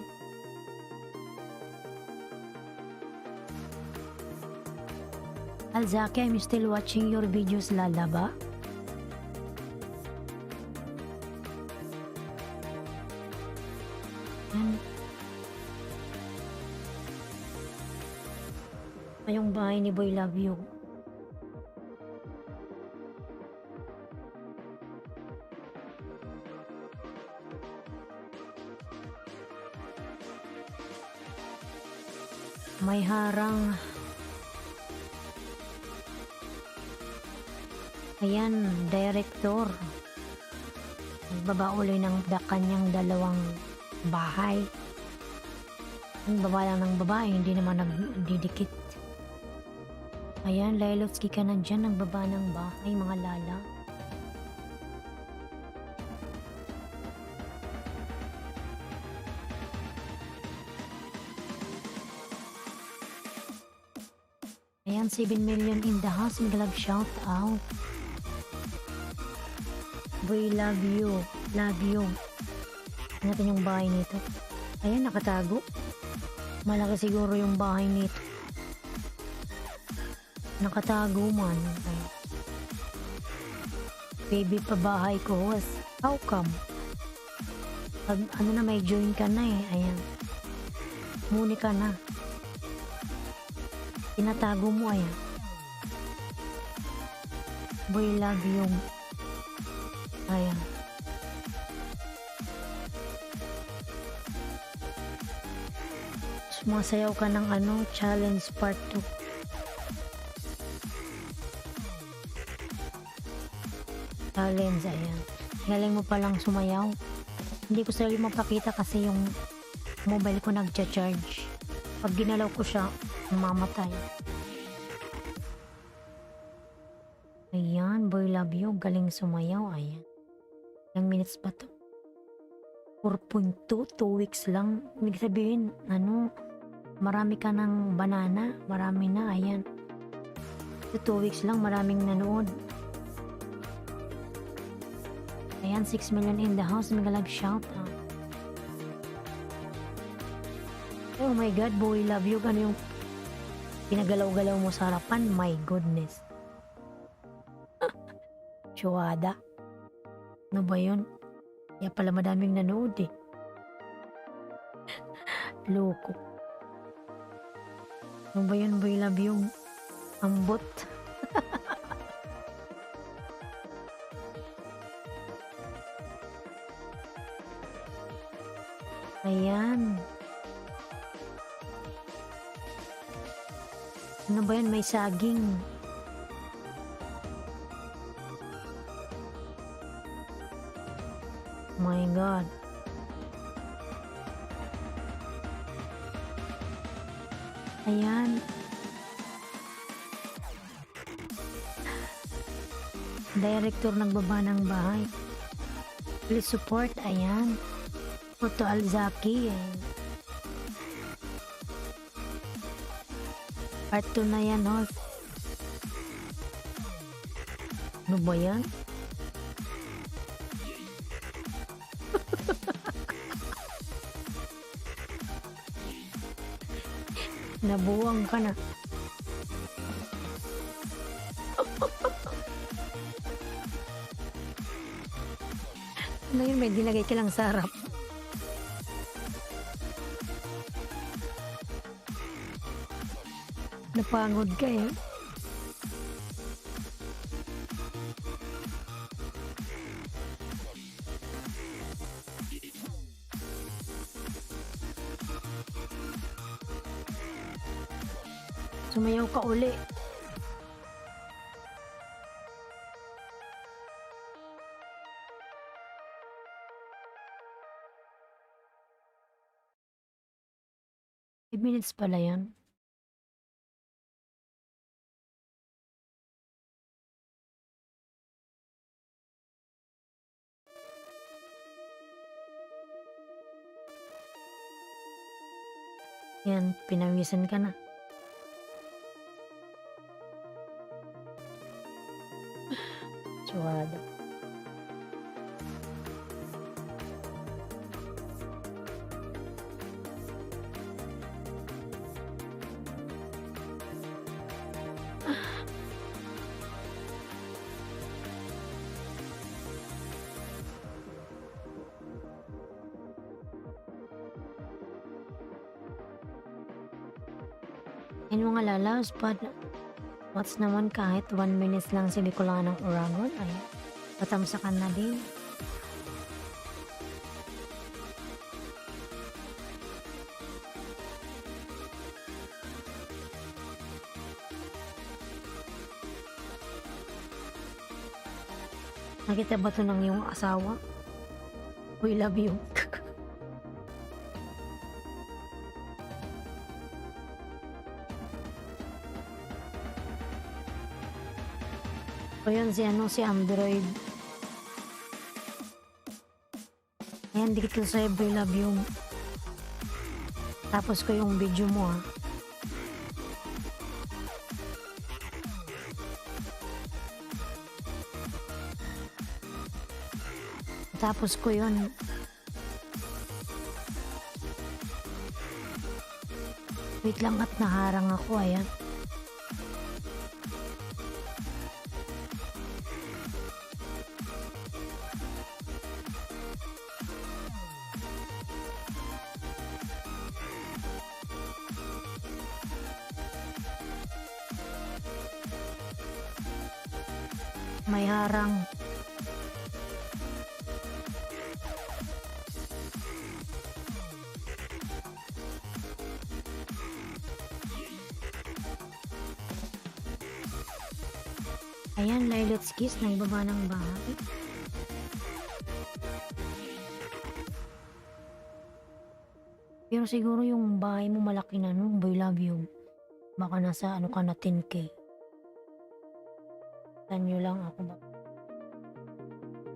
Alzaki, I'm still watching your videos, lalaba. Yan. Yung bahay ni Boy Love You. May harang. Ayan, Director. Nagbaba uli ng kanyang dalawang bahay. Ang baba lang ng babae, hindi naman nagdidikit. Ayan, Lailovsky ka na dyan, nagbaba ng bahay, mga lala. Ayan, 7 million in the house. Maglag shout out. Boy, love you. Love you. Natin yung bahay nito. Ayan, nakatago. Malaki siguro yung bahay nito. Nakatago man. Ayan. Baby pa bahay ko. How come? Pag ano na, may join ka na eh. Ayan. Muni ka na. Tinatago mo, ayan. Boy, love you. Ayan. Sumasayaw ka ng challenge part 2. Challenge, ayan. Galing mo palang sumayaw. Hindi ko sa'yo mapakita kasi yung mobile ko nagcha-charge. Pag ginalaw ko siya, mamatay. Ayan, Boy Love You, galing sumayaw. Ayan. Ilang minutes ba to? 4.2, 2 weeks lang. Ibig sabihin, marami ka ng banana. Marami na, ayan. 2 weeks lang, maraming nanood. Ayan, 6 million in the house. Magalag shout out. Oh my God, Boy Love You. Ano yung pinagalaw-galaw mo sa harapan? My goodness. Chuwada. Ano ba yun? Kaya pala madaming nanood eh. Loko. Ano ba yun, Boy Love You? Ambot. Ayan. Ano ba yan? May saging. My God. Ayan. Director nagbaba ng bahay. Please support. Ayan. Photo Alzaki. Part 2 na yan, ho. Ano ba yan? Nabuwang ka na. Ano yun? May dinagay ka lang sa harap. Napangod ka eh. Sumayaw ka uli. 5 minutes pala yan. Yan, pinawisan ka na. Suwada. Yan mga lalabs, what's naman kahit 1 minutes lang si Bicolanong Uragon ay patamsakan na din. Nakita ba ito ng iyong asawa? We love you. O yun si Android. Ayan, dikit ko sa'yo, we love you. Tapos ko yung video mo ha. Tapos ko yun. Wait lang at naharang ako, ayan. May harang. Ayan, Lila's Kiss, nagbaba ng bahay. Pero siguro yung bahay mo malaki na, no? Boy, love you. Baka nasa ano ka na 10K. Saan nyo lang ako ba?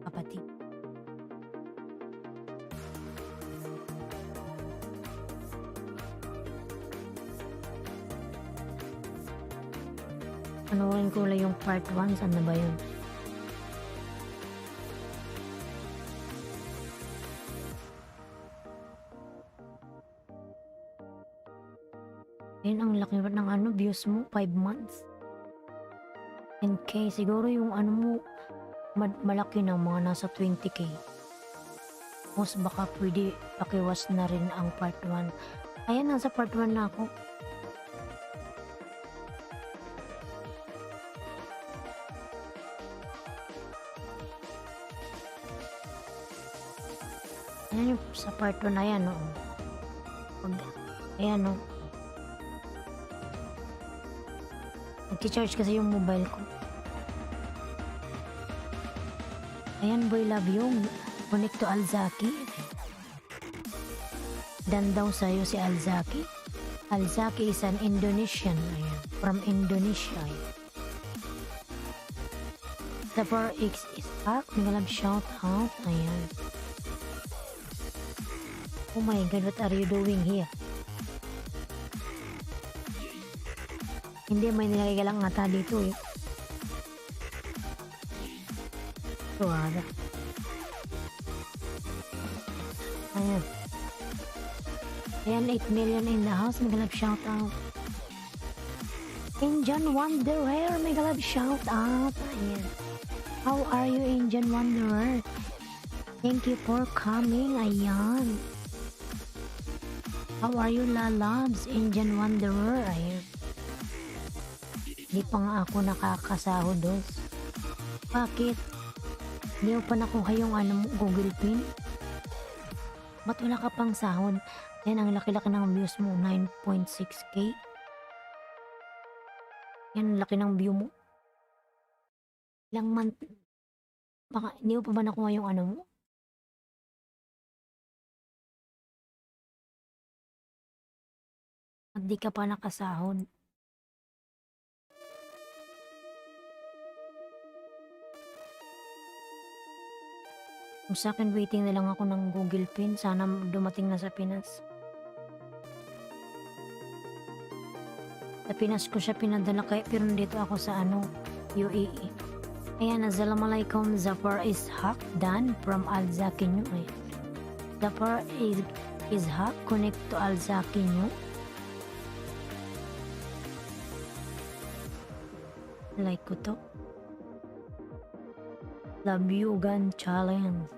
Kapatid. Panoorin ko lang yung part 1. Saan na ba yun? Ayun, ang laki ng ano, views mo. 5 months. 10K. Siguro yung ano mo, malaki na, mga nasa 20K. Mas baka pwede pakiwas na rin ang part 1. Ayan, nasa part 1 na ako. Ayan yung sa part 1 na yan, oo. Ayan, oo. Nag-charge kasi yung mobile ko. Ayan, boy, love you. Connect to Alzaki. Dan daw sa'yo si Alzaki. Alzaki is an Indonesian. Ayan, from Indonesia. Ayan. The 4X is up. Mga love, shout out. Ayan. Oh my God, what are you doing here? Hindi, may nilagay ka lang ata dito eh. Suwada. Ayan. Ayan, 8 million in the house. Mga love, shout out. Indian Wanderer. Mga love, shout out. Ayan. How are you, Indian Wanderer? Thank you for coming. Ayan. How are you, lalabs? Indian Wanderer. Ayan. Hindi pa nga ako nakakasahod dos. Bakit? Hindi mo pa nakuha yung ano mo, Google Pin? Ba't wala ka pang sahod? Yan, ang laki-laki ng views mo, 9.6K. Yan, laki ng view mo. Ilang month? Baka, hindi mo pa ba nakuha yung ano mo? At di ka pa nakasahod. Kung sa'kin waiting na lang ako ng Google Pin, sana dumating na sa Pinas. Sa Pinas ko siya pinadala pero nandito ako sa UAE. Ayan, assalamualaikum, Zafar Ishaq Dan from Al Zaki New. Zafar Ishaq connect to Al Zaki New. Like ko to. Labyugan Challenge.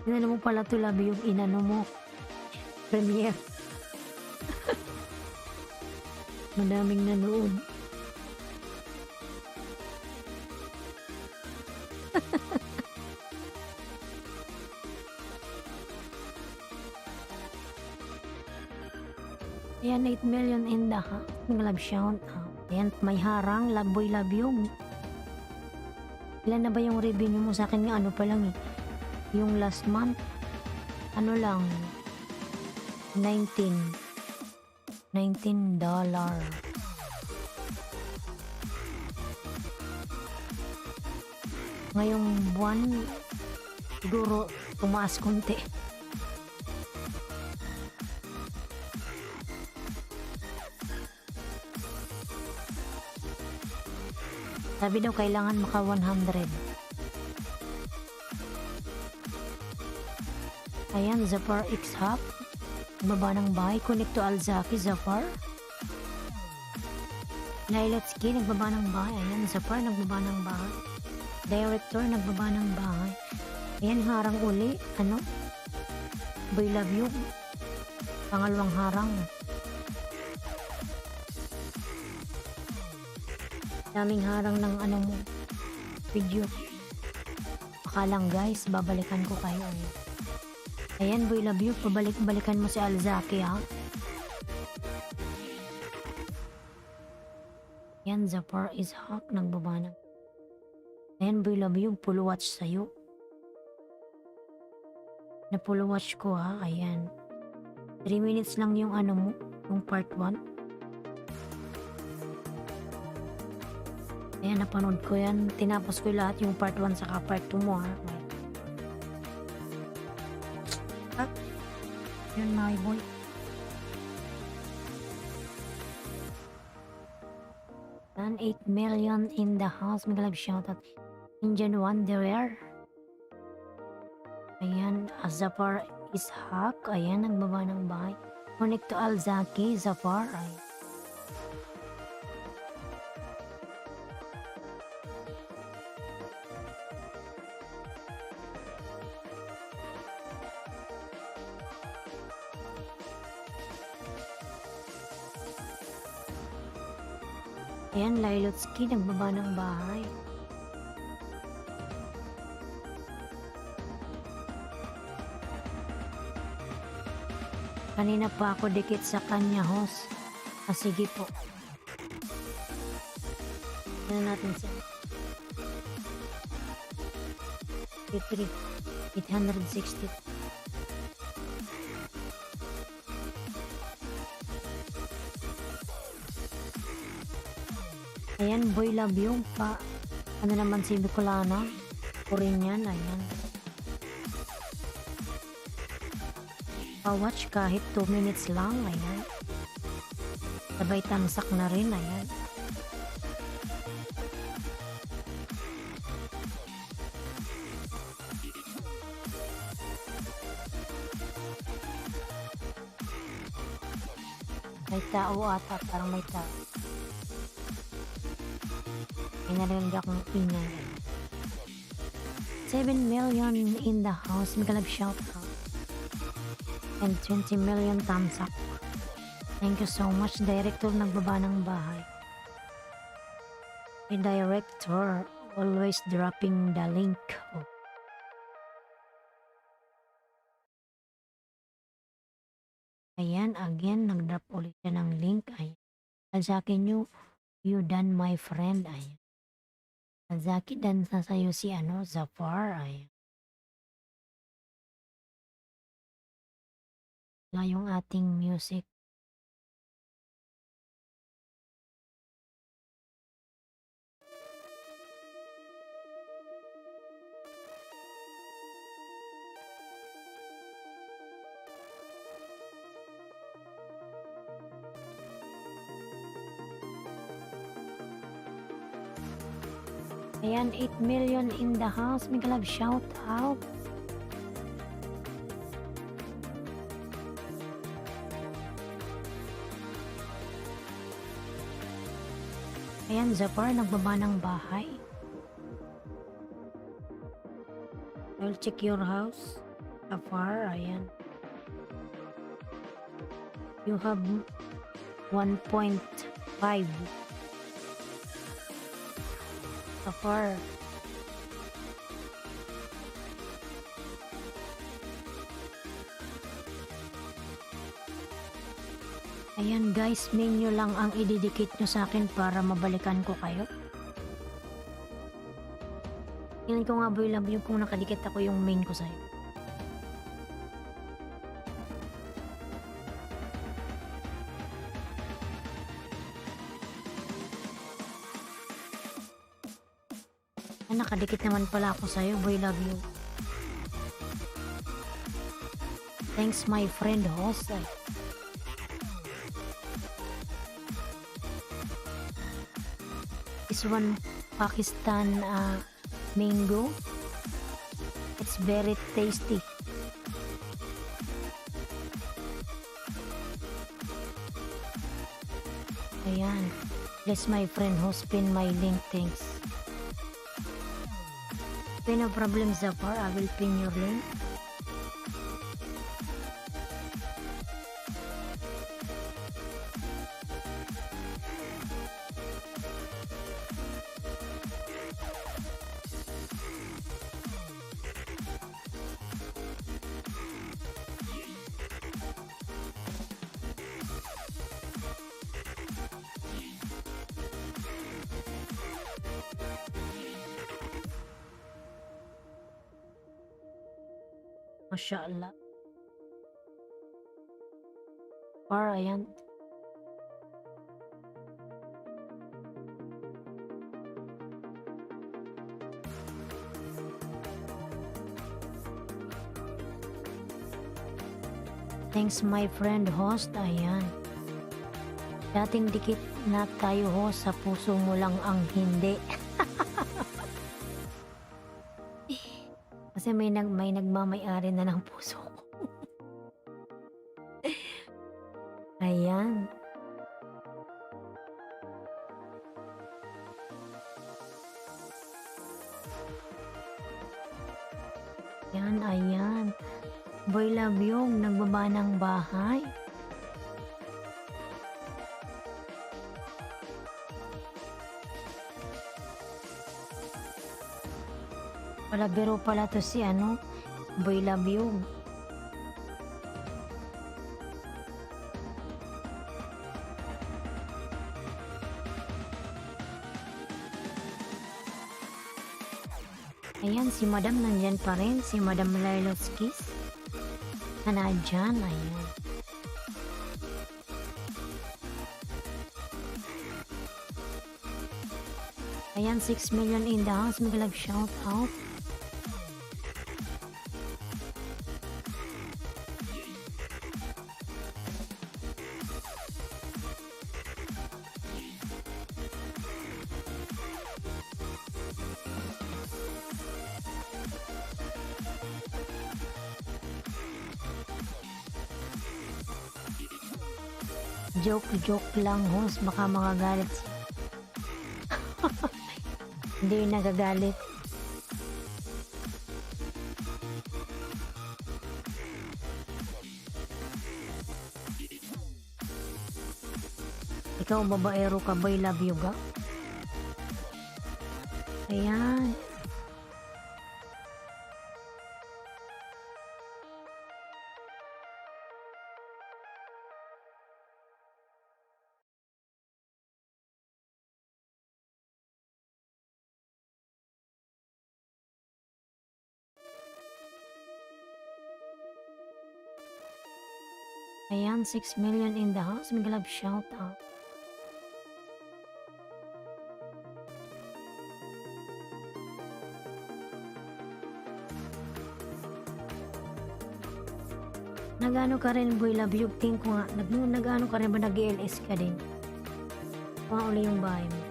Inano mo pala to, Labyug, inano mo. Premiere. Madaming nanood. Ayan, 8 million in the house. Love shout out. Ayan, may harang. Love boy, love you. Ilan na ba yung revenue mo? Sa akin nga, ano pa lang eh. Yung last month, ano lang, $19. Ngayong buwan, siguro tumaas konti. Sabi daw kailangan maka 100. Ayan, Zafar Ishaq. Baba ng bahay. Connect to Al Zaki, Zafar. Lailatski, nagbaba ng bahay. Ayan, Zafar, nagbaba ng bahay. Director, nagbaba ng bahay. Ayan, harang uli. Ano? Boy, love you. Pangalawang harang. Daming harang ng mo. Video. Baka lang guys, babalikan ko kayo. Ayan, boy, love you. Pabalik-balikan mo si Al Zaki, ha? Ayan, Zafar Ishaq, nagbaba ng. Ayan, boy, love you. Full watch sa'yo. Na full watch ko, ha? Ayan. 3 minutes lang yung mo, yung part 1. Ayan, napanood ko yan. Tinapos ko lahat yung part 1 saka part 2 mo, ha? Yun, my boy. And 8 million in the house. Magalab shoutout. Indian Wanderer. Ayan, Zafar Ishaq. Ayan, nagbaba ng bahay. Connect to Al Zaki, Zafar. Ayan. Ayan, Lailotski, nagbaba ng bahay. Kanina pa ako dikit sa kanya, host. Sige po. Tignan natin siya. 860. Ayan, boy, love you pa. Ano naman si Bicolana? Purin yan, ayan. Pa-watch kahit 2 minutes lang, ayan. Sabay tamsak na rin, ayan. May tao ata, parang may tao. May narinig akong ingay. 7 million in the house. Magalab shout out. And 20 million thumbs up. Thank you so much. Director, nagbaba ng bahay. A director, always dropping the link. Oh. Ayan, again, nag-drop ulit siya ng link. Ayan. Sa akin you done my friend. Ayan. Zaki dan sa sayo si Zafar. Ayan. na yung ating music. Ayan, 8 million in the house. Mega love shout out. Ayan, Zapar, nagbaba ng bahay. I'll check your house. Zapar, ayan. You have 1.5. Zapar. Ayan guys, menu lang ang ididikit nyo sa akin para mabalikan ko kayo. Tingnan ko nga boy love yung kung nakadikit ako yung main ko sa'yo. Nakadikit naman pala ako sa'yo, boy love you. Thanks my friend host. This one Pakistan mango. It's very tasty. Ayan. Bless my friend host, pin my link, thanks. Okay, no problem Zapar, I will pin your link. Masya Allah. Or ayan. Thanks my friend host. Ayan. Dating dikit na tayo host, sa puso mo lang ang hindi. Kasi may nagmamay-ari na ng puso ko. Ayan. Ayan. Boy love yung nagbaba ng bahay. Biro pala to si Boy love yung. Ayan, si Madam nandyan pa rin. Si Madam Lailoskis. Nandyan, ayan. Ayan, 6 million in the house. Mag-love shout out. Joke lang host, baka makagalit siya. Hindi nagagalit. Ikaw babaero ka ba, love you ga? Ayan. Ayan, 6 million in the house. Mega love shout out. Nag-ano ka rin, boy love you. Think ko nga, nag-ano ka rin ba, nag-LS ka din? Mga uli yung bahay mo.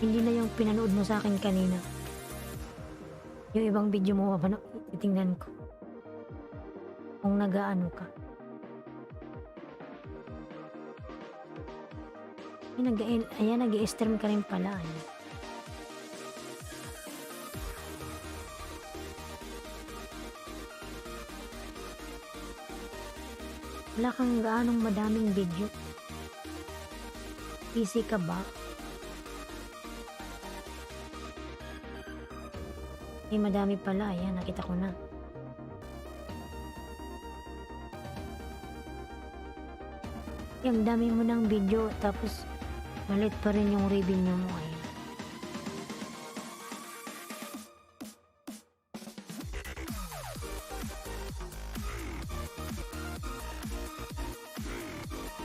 Hindi na yung pinanood mo sa akin kanina. Yung ibang video mo, titingnan ko. Kung nag-ano ka. Ayan, nag-i-stream ka rin pala. Ayan. Wala kang gaanong madaming video. Busy ka ba? Madami pala. Ayan, nakita ko na. Yung dami mo ng video, tapos malit pa rin yung revenue mo. Ayan.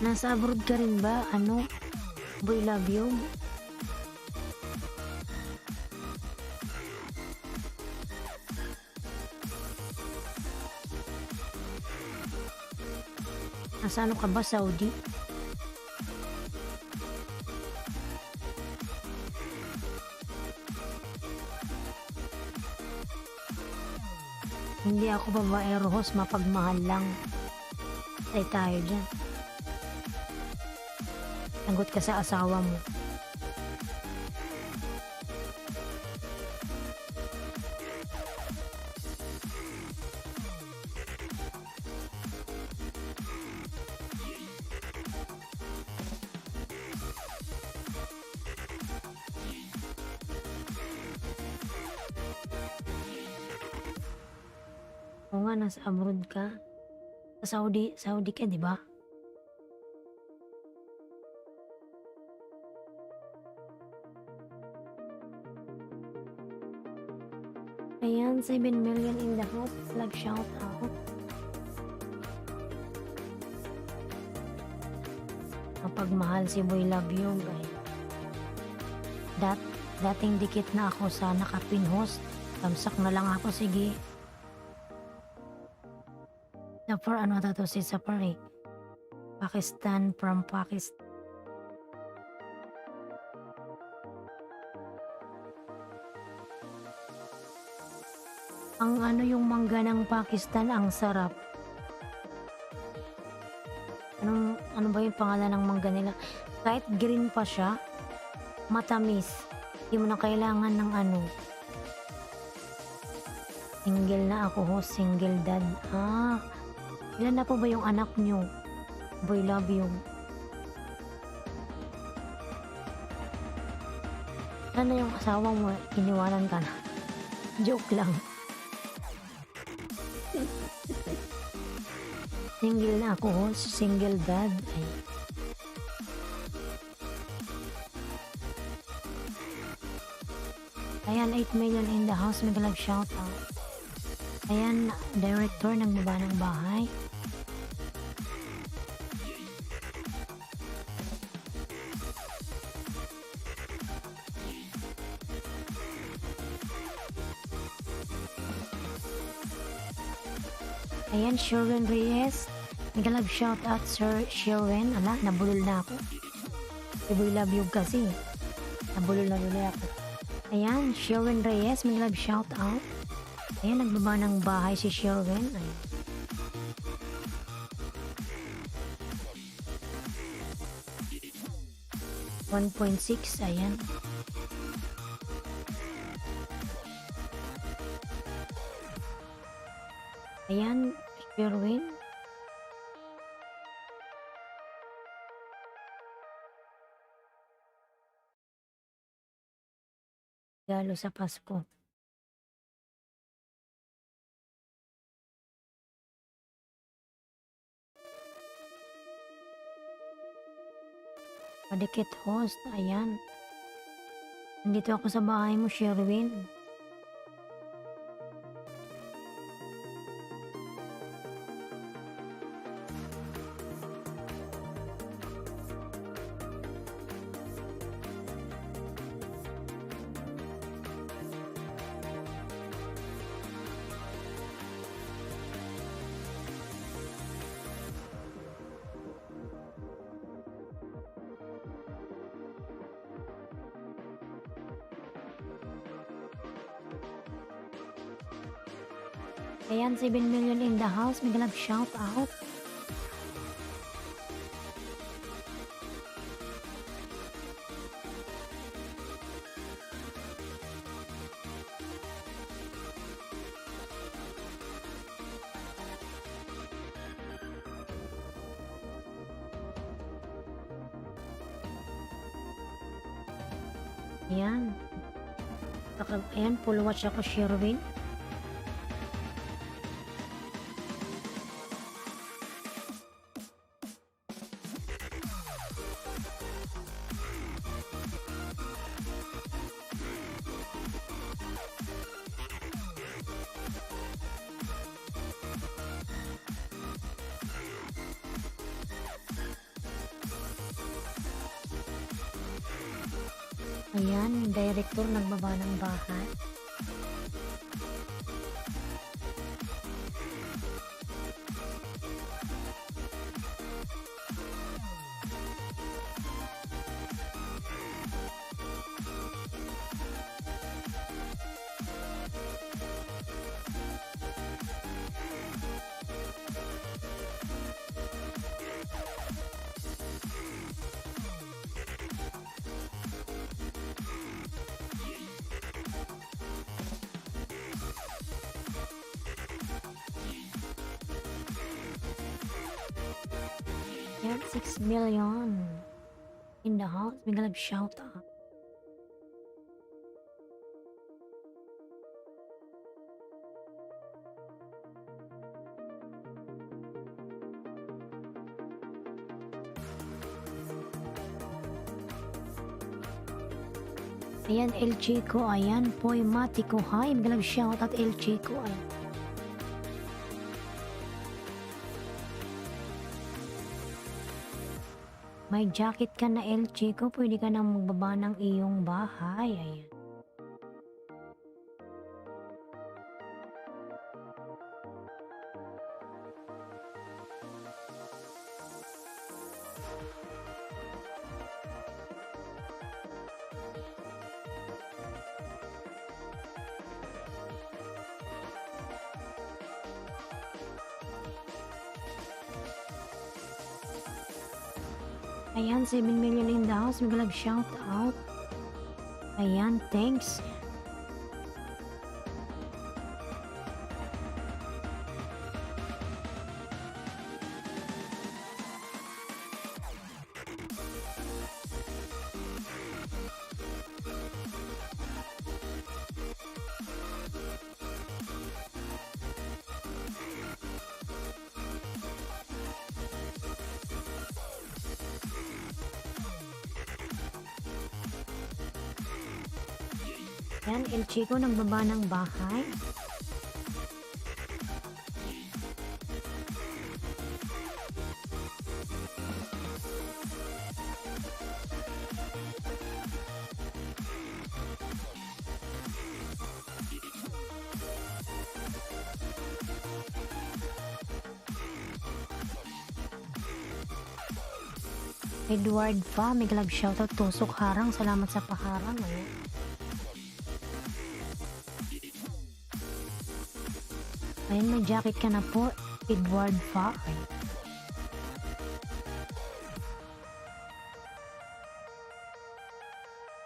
Nasa abroad ka rin ba? Ano? Boy love you? Nasa ano ka ba? Saudi? Hindi ako babaero host, mapagmahal lang. Tay tayo dyan. Sagot ka sa asawa mo. Oo nga, nasa abroad ka. Sa Saudi ka, di ba? Ayan, 7 million in the house. Love shout out. Mapagmahal si Boy Love You, guys. Dating dikit na ako sa nakapin host. Tamsak na lang ako, sige. Sapar, ano to si Sapar eh. Pakistan, from Pakistan. Ang ano yung mangga ng Pakistan, ang sarap. Ano ba yung pangalan ng mangga nila? Kahit green pa siya, matamis. Hindi mo na kailangan ng ano. Single na ako ho, single dad. Ilan na po ba yung anak nyo? Boy love you. Ano yung asawa mo? Iniwanan ka na. Joke lang. Single na ako ho, single dad. Ayan, 8 million in the house. Mag-love shout out. Ayan, director ng baba ng bahay. Ayan, Sherwin Reyes. Nag-love shout out, Sir Sherwin. Ala, nabulol na ako. I love you kasi. Nabulol na ulit ako. Ayan, Sherwin Reyes. Nag-love shout out. Ayan, nagbaba ng bahay si Sherwin. Ayan. $1.6, ayan. Ayan, Sherwin. Regalo sa Pasko. Padikit host, ayan. Nandito ako sa bahay mo, Sherwin. Ayan, 7 million in the house. Mega love shout out. Ayan. Ayan, full watch ako, Sherwin. Ayan, yung director nagbaba ng bahay. Ayan, 6 million in the house. Mega love shout out. Ayan, El Chico. Ayan, Poy Matico. Hi, mega love shout out, El Chico. Ayan. May jacket ka na, El Chico. Pwede ka nang magbaba ng iyong bahay. Ayan. Ayan, 7 million in the house. Mega love shout out. Ayan, thanks. Yan, El Chico nagbaba ng bahay. Edward pa, may glove shoutout, tusok harang, salamat sa paharang. Ayun, may jacket ka na po, Edward pa.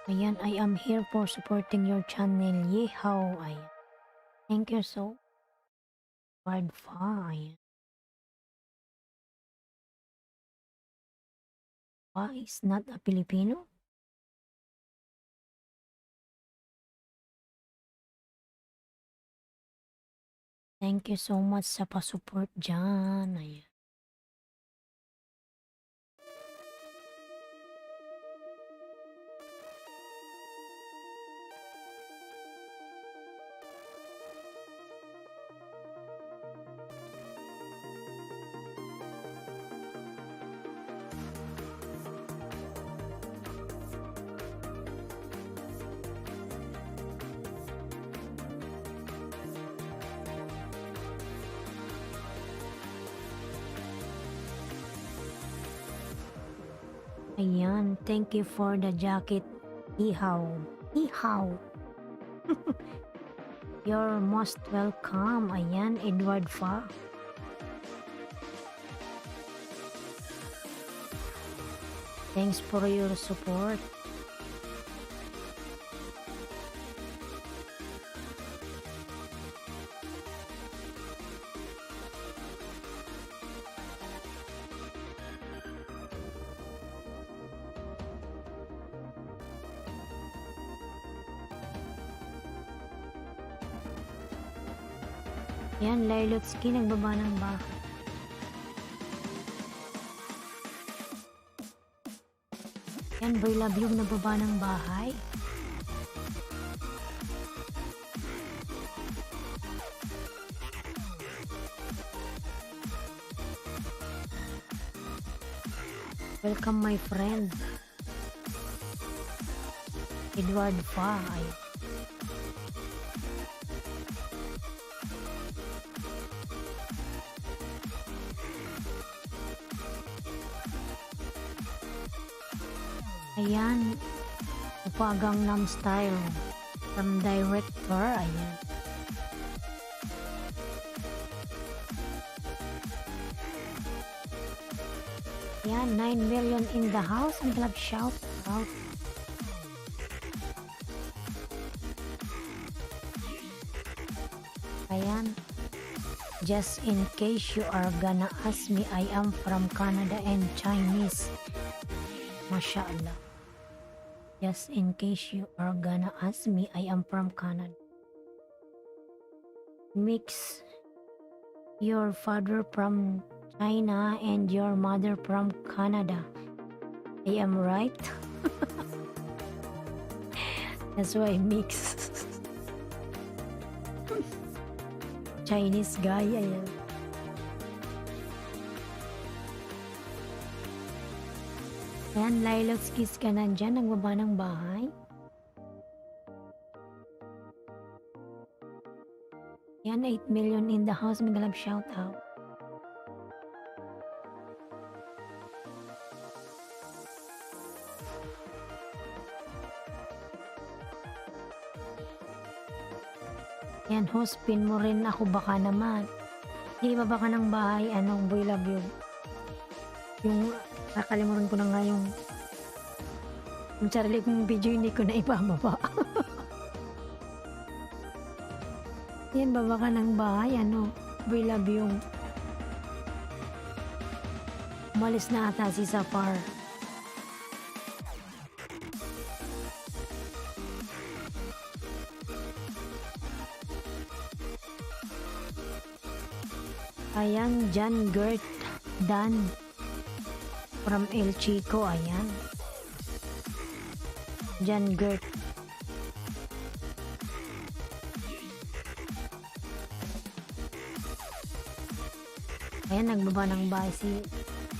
Ayan, I am here for supporting your channel. Yeehaw, ayan. Thank you so Edward pa, ayan. Pa is not a Filipino? Thank you so much sa pa-support dyan. Ayan. Ayan, thank you for the jacket. Ihaw. Ihaw. You're most welcome. Ayan, Edward Fa. Thanks for your support. Yan, Lailotski nagbaba ng bahay. Yan, Boy Love You nagbaba ng bahay. Welcome my friend. Edward Fa. Ay. Ayan, Gangnam Style from director. Ayan. Ayan, 9 million in the house. Ang club shout out. Ayan. Just in case you are gonna ask me, I am from Canada and Chinese. Mashallah. Just in case you are gonna ask me, I am from Canada. Mix your father from China and your mother from Canada. I am right? That's why I mix. Chinese guy, ayan. Ayan, Lilacs Kiss ka nandyan, nagbaba ng bahay. Ayan, 8 million in the house, Migalab shout out. Ayan, host, pin mo rin ako baka naman. Hindi ba baka ng bahay, anong Boy Love You? Yung nakalimutan ko na nga yung sarili kong video, hindi ko na ipababa. Yan, baba ka ng bahay, ano, Boy Love You. Umalis na ata si Safar. Ayan, John Gert Dan from El Chico, ayan. John Gert. Ayan, nagbaba ng bahay si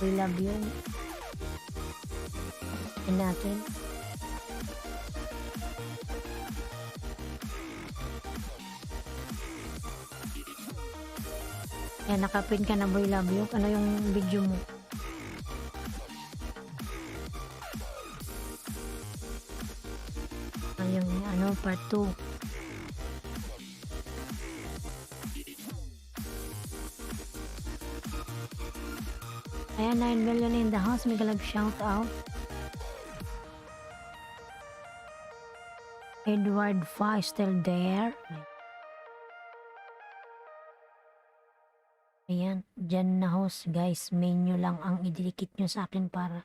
We Love You. Ayan natin. Ayan, nakapin ka na Boy Love You. Ano yung video mo? Yung ano, part 2. Ayan, 9 million in the house. Migalab shout out. Edward Fa still there. Ayan, dyan na host guys. Menu lang ang ididikit nyo sa akin para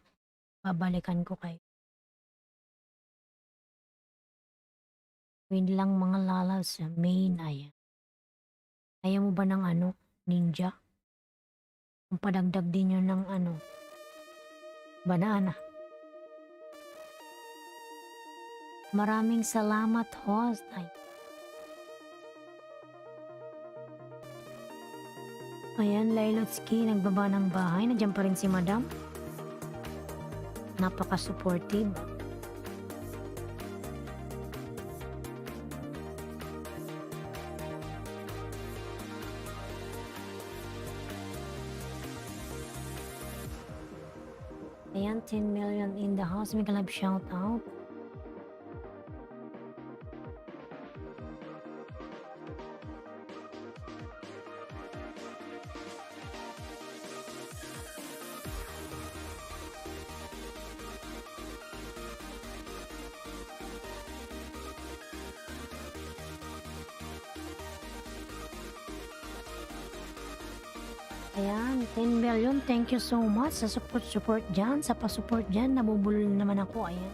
babalikan ko kayo. Wait lang mga lalas, main, ayan. Ayaw mo ba ng ano, ninja? Kung padagdag din nyo ng ano, banana. Maraming salamat host. Ay. Ayan, Lailotski, nagbaba ng bahay. Nandiyan pa rin si Madam. Napaka-supportive. Ayan, 10 million in the house. May kalab shout out. Ayan, 10 million. Thank you so much sa support dyan, sa pa-support dyan. Nabubulol naman ako. Ayan.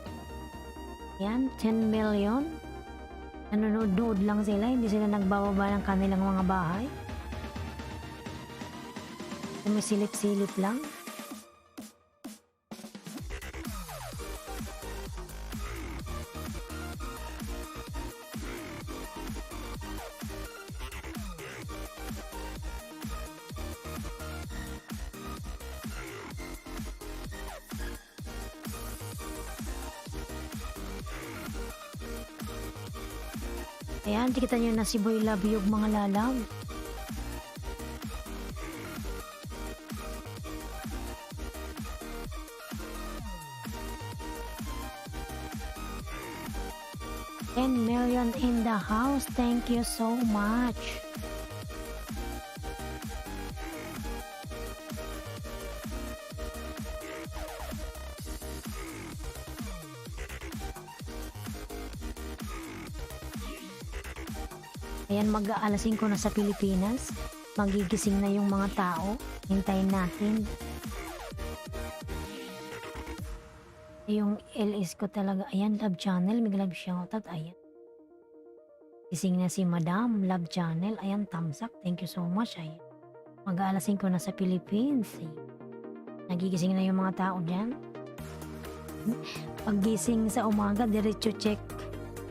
Ayan, 10 million. Nanonood lang sila, hindi sila nagbababa ng kanilang mga bahay. Sumisilip-silip lang. Ayan, kita nyo na si Boy Love yung mga lalaw. $10 million in the house. Thank you so much. Ayan, mag-aalas 5 na sa Pilipinas. Magigising na yung mga tao. Hintayin natin. Yung LS ko talaga. Ayan, Love Channel. May love shoutout. Ayan. Gising na si Madam. Love Channel. Ayan, thumbs up. Thank you so much. Ayan. Mag-aalas 5 na sa Philippines. Nagigising na yung mga tao dyan. Paggising sa umaga, diretso check.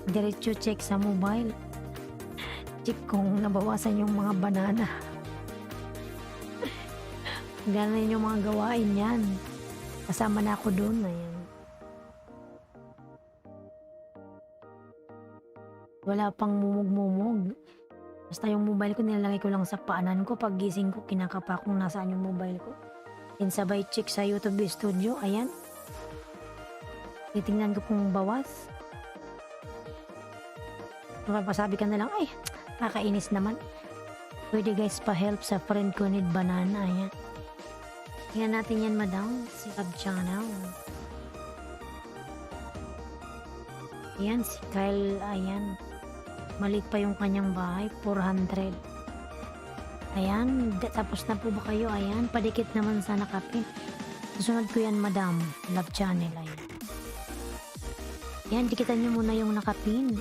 Diretso check sa mobile. Check kung nabawasan yung mga banana. Ganun yung mga gawain yan. Kasama na ako doon. Ayan. Wala pang mumug-mumug. Basta yung mobile ko nilalagay ko lang sa paanan ko. Pag gising ko, kinakapa kung nasaan yung mobile ko. Then sabay check sa YouTube Studio. Ayan. Titingnan ko kung bawas. Mapapasabi ka na lang, ay, kakainis naman. Pwede guys pa-help sa friend ko need banana. Ayan. Tingnan natin yan, Madam. Si Love Channel. Ayan, si Kyle. Ayan. Maliit pa yung kanyang bahay. 400. Ayan. Tapos na po ba kayo? Ayan. Padikit naman sa nakapin. Susunod ko yan, Madam. Love Channel. Ayan. Ayan, dikitan nyo muna yung nakapin.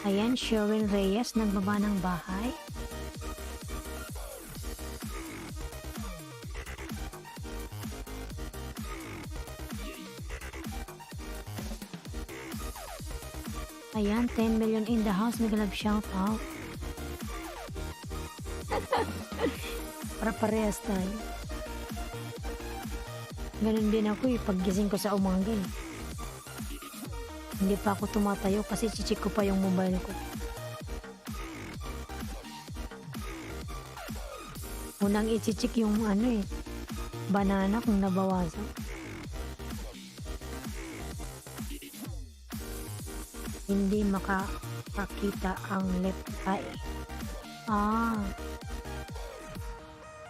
Ayan, Sherwin Reyes, nagbaba ng bahay. Ayan, 10 million in the house. Nag-love shout out. Para parehas tayo. Ganun din ako eh, paggising ko sa umaga eh. Hindi pa ako tumatayo kasi chichik ko pa yung mobile ko. Unang ichichik yung ano eh, banana kung nabawasan. Hindi makakita ang left eye.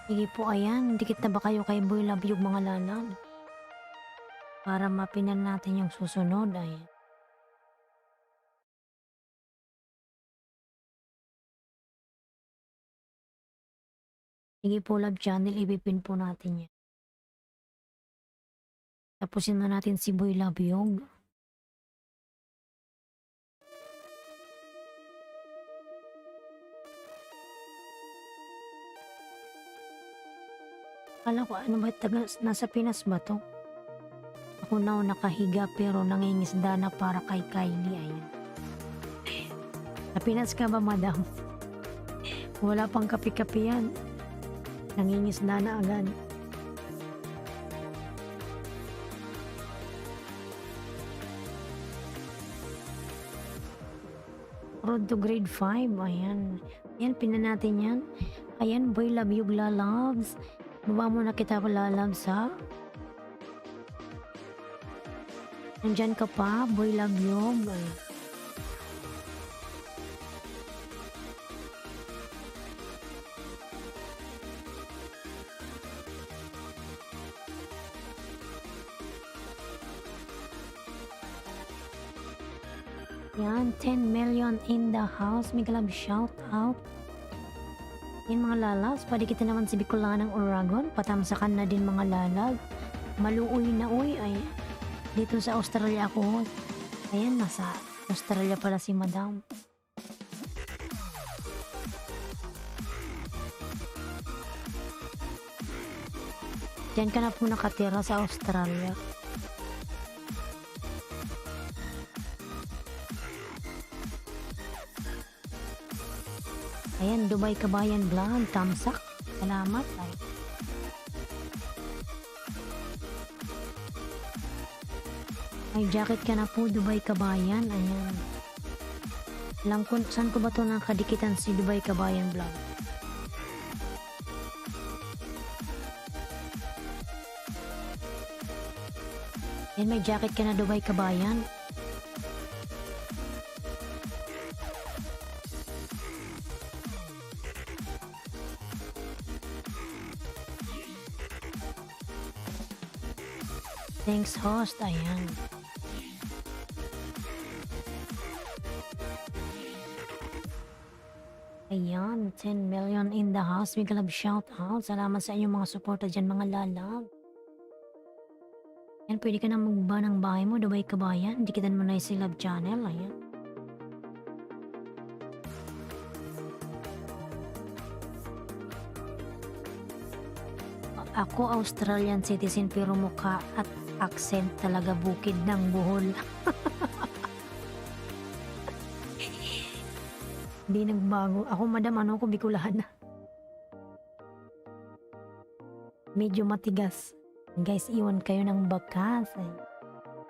Sige po, ayan. Dikit na ba kayo kay Boy Love yung mga lalaw? Para mapinan natin yung susunod. Ayan. Sige po, Love Channel, ipipin po natin yan. Tapusin na natin si Boy Love yung. Kala ko, ano ba, nasa Pinas ba to? Ako na nakahiga pero nangingisda na para kay Kylie. Ayan. Sa Pinas ka ba, Madam? Wala pang kapi-kapi yan. Nangingisda na agad. Road to grade 5. Ayan. Ayan, pinan natin yan. Ayan, Boy Love you, lalabs. Baba mo na kita lalabs, ha? Nandyan ka pa, Boy Love you. Ayan. Yan, 10 million in the house. Mega love shout out. Yan mga lalas, pwede kita naman si Bicolanang Oragon. Patamsakan na din mga lalag. Maluoy na uy. Ay, dito sa Australia ako. Ayan, nasa Australia pala si Madam. Diyan ka na po nakatira sa Australia. Ayan, Dubai Kabayan Vlog, tamsak. Salamat. Ay. May jacket ka na po, Dubai Kabayan. Ayan. Alam ko, saan ko ba ito nakadikitan si Dubai Kabayan Vlog? Ayan, may jacket ka na, Dubai Kabayan. Thanks host, ayan. Ayan, 10 million in the house. Big love shout out. Salamat sa inyong mga suporta dyan mga lalag. Ayan, pwede ka na magba ng bahay mo, Dubai Kabayan. Dikitan mo na yung Love Channel, ayan. Ako Australian citizen pero mukha at accent talaga bukid ng Bohol. Hindi nagbago. Ako madam, ano ko, Bicolana. Medyo matigas. Guys, iwan kayo ng bakas.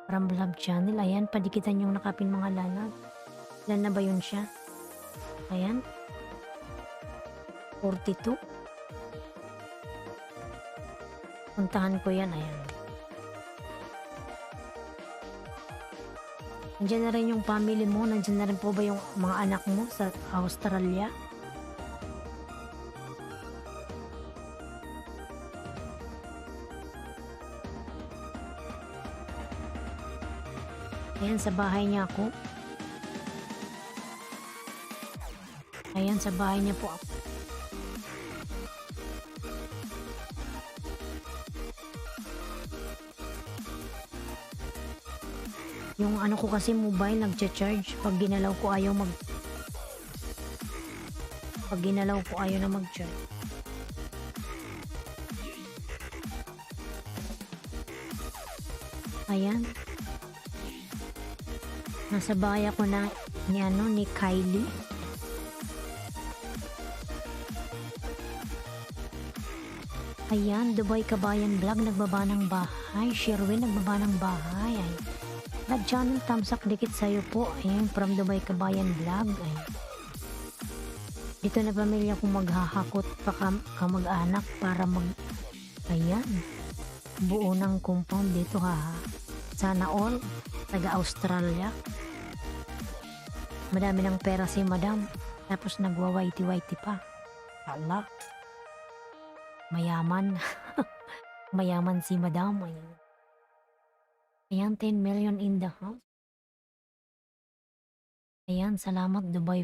From Love Channel. Ayan, padikitan yung nakapin mga lalag. Ilan na ba yun siya? Ayan. 42. Puntahan ko yan, ayan. Nandiyan na rin yung family mo, nandiyan na rin po ba yung mga anak mo sa Australia? Ayan, sa bahay niya ako. Ayan, sa bahay niya po ako. Yung ano ko kasi mobile nagcha-charge. Pag ginalaw ko ayaw na mag-charge. Ayan. Nasa bahay ako na ni Kylie. Ayan, Dubai Kabayan Vlog nagbaba ng bahay. Sherwin nagbaba ng bahay. Ay. Love Channel, tamsak dikit sa'yo po. Ayan, from Dubai Kabayan Vlog. Ayan. Dito na pamilya kong maghahakot pa kamag-anak para ayan, buo ng compound dito ha. Sana all, taga Australia. Madami ng pera si madam. Tapos nagwa-whitey-whitey pa. Hala. Mayaman. Mayaman si madam. Ayan. Ayan, 10 million in the house. Ayan, salamat Dubai.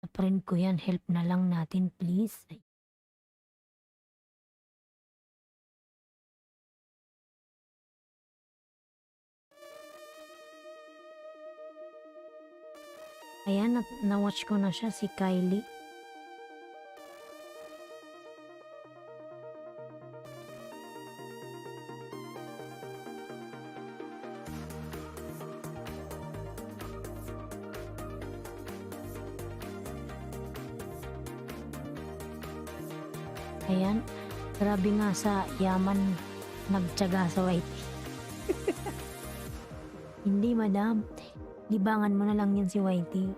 Sa friend ko yan, help na lang natin please. Ayan, na-watch ko na siya, si Kylie. Ayan, grabe nga sa yaman nagtyaga sa white. Hindi madam, libangan mo na lang yan si Whitey.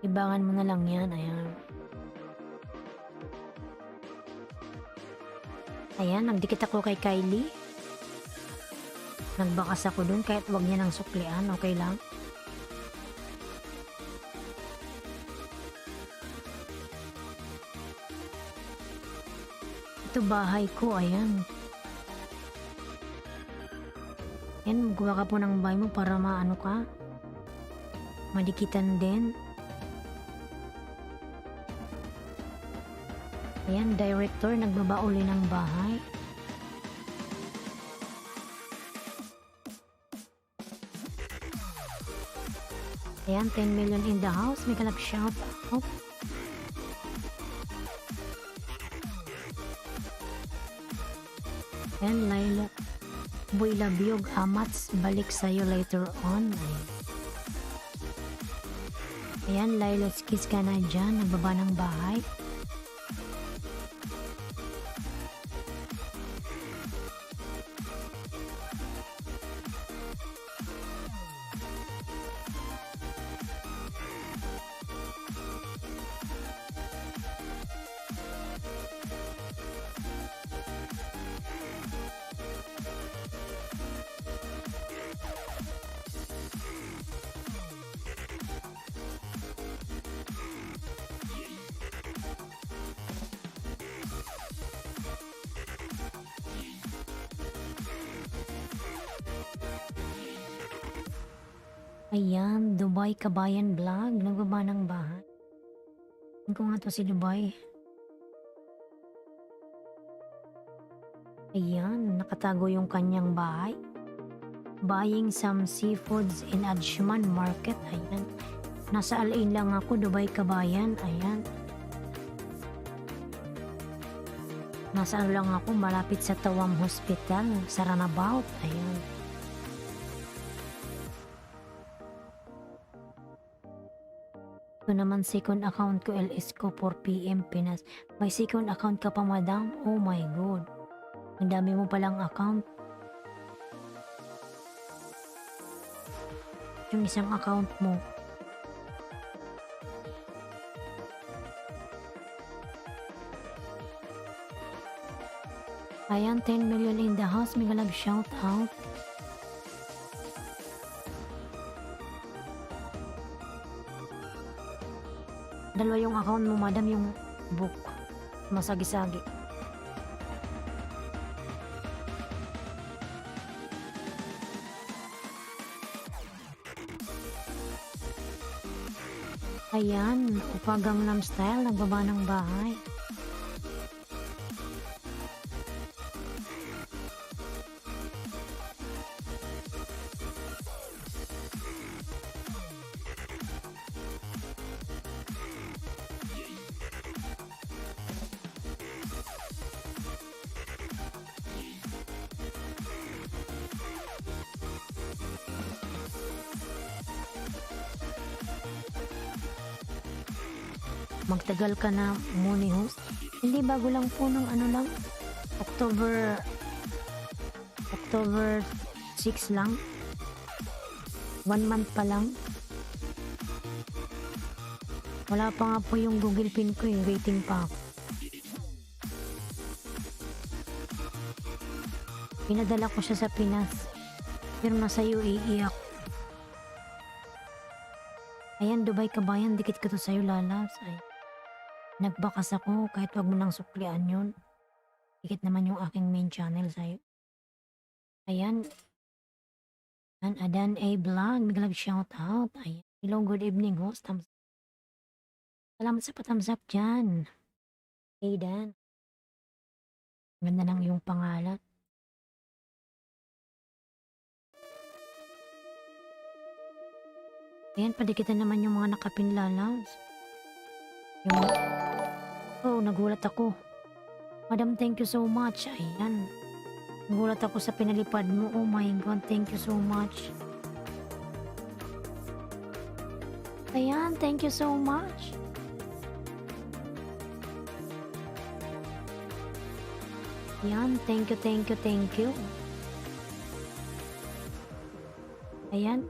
Libangan mo na lang yan, ayan. Ayan, nagdikit ako kay Kylie. Nagbakas ako dun kahit wag niya ng suklian, okay lang. Ito bahay ko, ayan. Yan, magawa ka po ng bahay mo para maano ka, madikitan din. Ayan, director, nagbabauli ng bahay. Ayan, 10 million in the house. May kalap shout out. Ayan, Laila. Boy Labiog, Amats, balik sa'yo later on. Ayan, Laila, kiss ka na dyan. Nagbaba ng bahay. Ayan, Dubai Kabayan Vlog. Nagbaba ng bahay. Ano ko nga to si Dubai? Ayan, nakatago yung kanyang bahay. Buying some seafoods in Adshman Market. Ayan. Nasa Alain lang ako, Dubai Kabayan. Ayan. Nasa ano lang ako, malapit sa Tawam Hospital, sa Runabout. Ayan. Ito naman second account ko, LS ko 4PM Pinas. May second account ka pa, madam? Oh my god. Ang dami mo palang account. Yung isang account mo. Ayan, 10 million in the house. May galab shout out. Dalawa yung account mo, madam, yung book. Masagi-sagi. Ayan, Gangnam Style, nagbaba ng bahay. Magtagal ka na, Muni host. Hindi, bago lang po nung ano lang, October 6 lang. 1 month pa lang. Wala pa nga po yung Google Pin ko, waiting pa ako. Pinadala ko siya sa Pinas, pero nasa UAE ako. Ayan, Dubai Kabayan, dikit ko to sa'yo, lalabs. Ay, nagbakas ako, kahit wag mo nang suklian yun. Dikit naman yung aking main channel sa'yo. Ayan. Adan A Vlog, big love shout out. Ayan. Hello, good evening host. Salamat sa pa-thumbs up dyan. Aidan. Ganda ng iyong pangalan. Ayan, padikitan naman yung mga nakapinlalabs. Oh, nagulat ako. Madam, thank you so much. Ayan. Nagulat ako sa pinalipad mo. Oh my god, thank you so much. Ayan, thank you so much. Ayan, thank you, thank you, thank you. Ayan.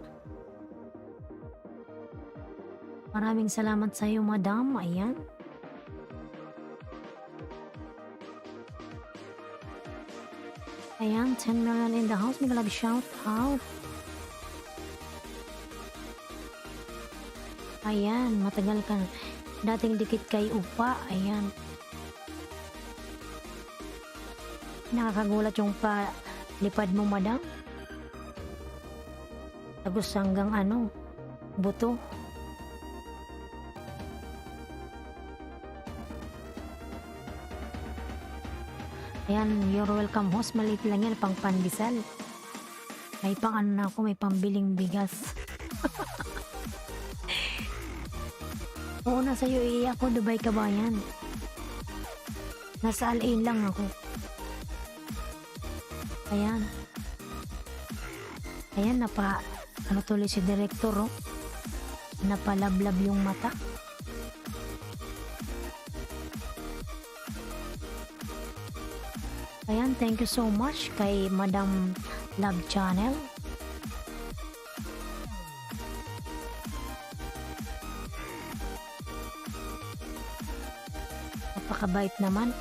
Maraming salamat sa iyo, madam. Ayan. Ayan, 10 million in the house. May love shout out. Ayan, matagal ka na. Dating dikit kay Upa. Ayan. Nakakagulat yung palipad mo, madam. tagos hanggang ano, buto. Ayan, you're welcome host. Maliit lang yan, pang pandesal. May pang ano na ako, may pambiling bigas. Oo, nasa UAE ako, Dubai Kabayan. Nasa Al Ain lang ako. Ayan. Ayan, ano tuloy si director, oh. Napalablab yung mata. Ayan, thank you so much kay Madam Love Channel. Napakabait naman.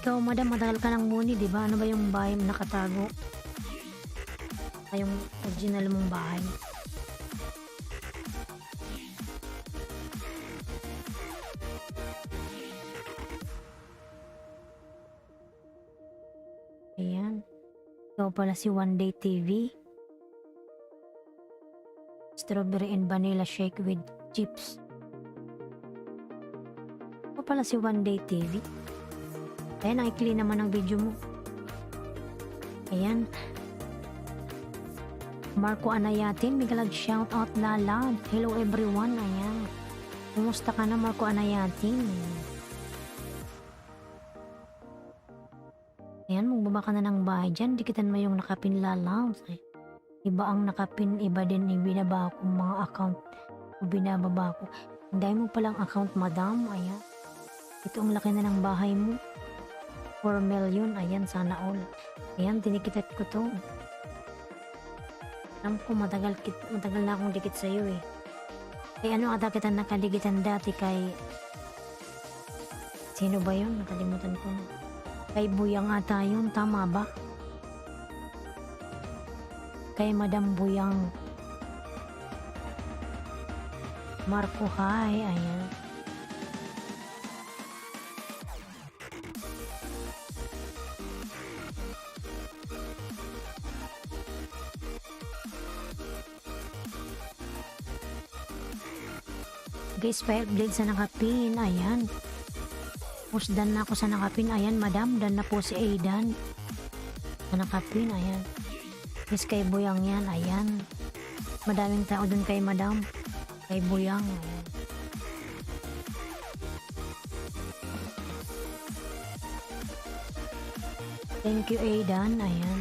Ikaw, madam, matagal ka nang muni, di ba? Ano ba yung bahay mo nakatago? Ay, yung original mong bahay. Ayan. Ikaw pala si One Day TV. Strawberry and vanilla shake with chips. Ikaw pala si One Day TV. Ayan, nakikli naman ang video mo. Ayan. Marco Anayatin, Migalag shout out Lala. Hello everyone. Ayan. Kumusta ka na, Marco Anayatin? Ayan, magbaba ka na ng bahay dyan. Dikitan mo yung nakapin Lala. Iba ang nakapin, iba din yung binaba ko mga account. O binababa ko. Hindi mo palang account, madam. Ayan. Ito ang laki na ng bahay mo. 4 million, ayan, sana all. Ayan, tinikitat ko to. Alam ko, matagal na akong dikit sa'yo eh. Kaya ano ata kita nakaligitan dati kay... Sino ba yun? Nakalimutan ko na. Kay Buyang ata yun, tama ba? Kay Madam Buyang. Marco, hi, ayan. Guys, fire blade sa nakapin. Ayan. Push dan na ako sa nakapin. Ayan, madam. Dan na po si Aidan. Sa nakapin. Ayan. Guys, kay Buyang yan. Ayan. Madaming tao dun kay madam. Kay Buyang. Ayan. Thank you, Aidan. Ayan.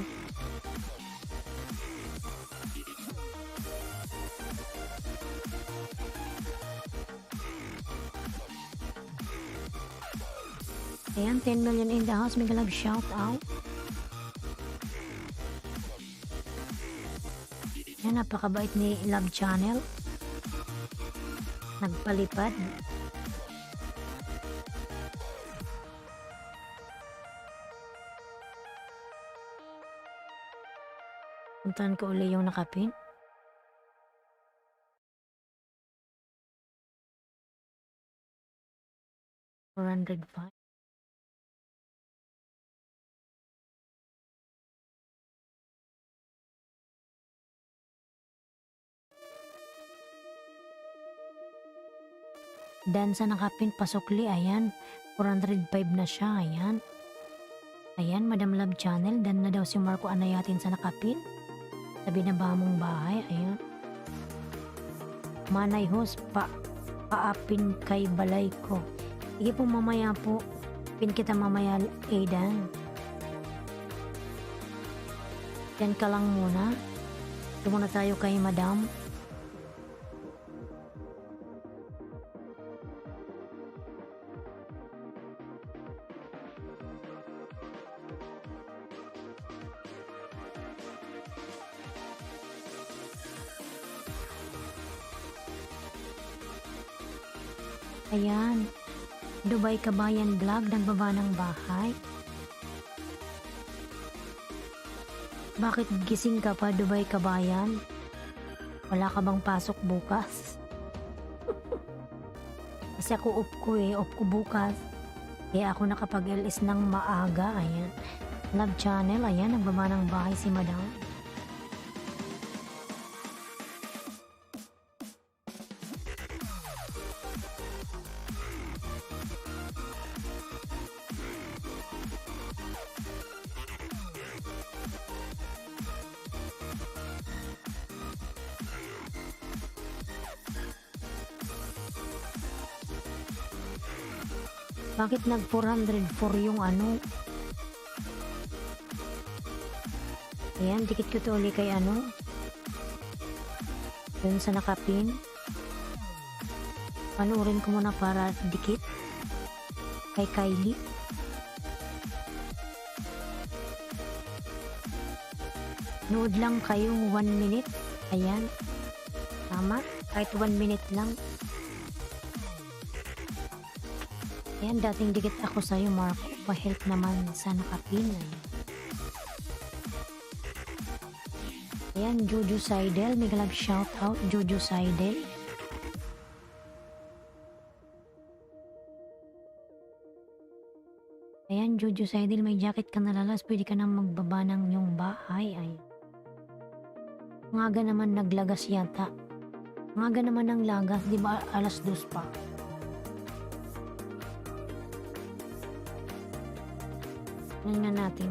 Ayan, 10 million in the house. Migalag shout out. Ayan, napakabait ni Love Channel. Nagpalipad. Puntahan ko uli yung nakapin. $405. Dan sa nakapin pasukli, ayan. 405 na siya, ayan. Ayan, Madam Love Channel. Dan na daw si Marco Anayatin sa nakapin. Sa binaba mong bahay, ayan. Manay host, paapin kay balay ko. Sige po mamaya po. Pin kita mamaya, Aidan. Yan ka lang muna. Ito muna tayo kay Madam. Ayan. Dubai Kabayan Vlog, nagbaba ng bahay. Bakit gising ka pa, Dubai Kabayan? Wala ka bang pasok bukas? Kasi ako off ko bukas. Kaya ako nakapag-LS ng maaga, ayan. Love channel, ayan, nagbaba ng bahay si madam. Bakit nag 404 yung ano? Ayan, dikit ko to uli kay ano? Dun sa nakapin. Panuorin ko muna para dikit. Kay Kylie. Nood lang kayong 1 minute. Ayan. Tama. Kahit 1 minute lang. Ayan, dating dikit ako sa'yo, Marco. Pa-help naman sa nakapin. Ayan, Jojo Seidel. May galag shout out, Jojo Seidel. Ayan, Jojo Seidel. May jacket ka nalalas. Pwede ka nang magbaba ng yung bahay. Ayan. Ngaga naman naglagas yata. Ngaga naman ng lagas. Di ba alas 2 pa? Tingnan natin.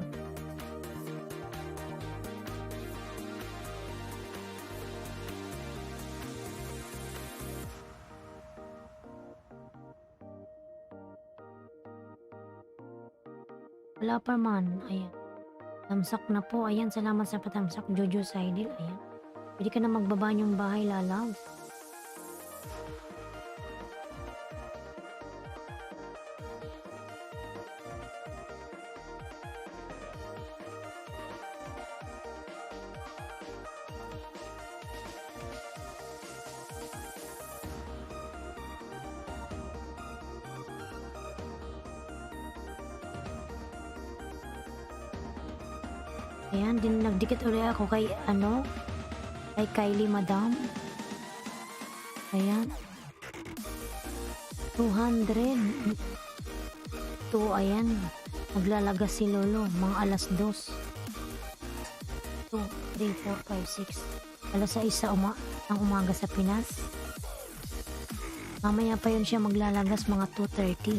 Wala pa man. Ayan. Tamsak na po. Ayan, salamat sa patamsak, Jojo Seidel. Ayan. Pwede ka na magbaba yung bahay, lalaw. Ayan, din nagdikit ulit ako kay ano, kay Kylie madam. Ayan. 200. To, ayan. Maglalagas si Lolo, mga alas 2. 2, 3, 4, 5, 6. Alas 6 ang umaga sa Pinas. Mamaya pa yun siya maglalagas mga 2:30.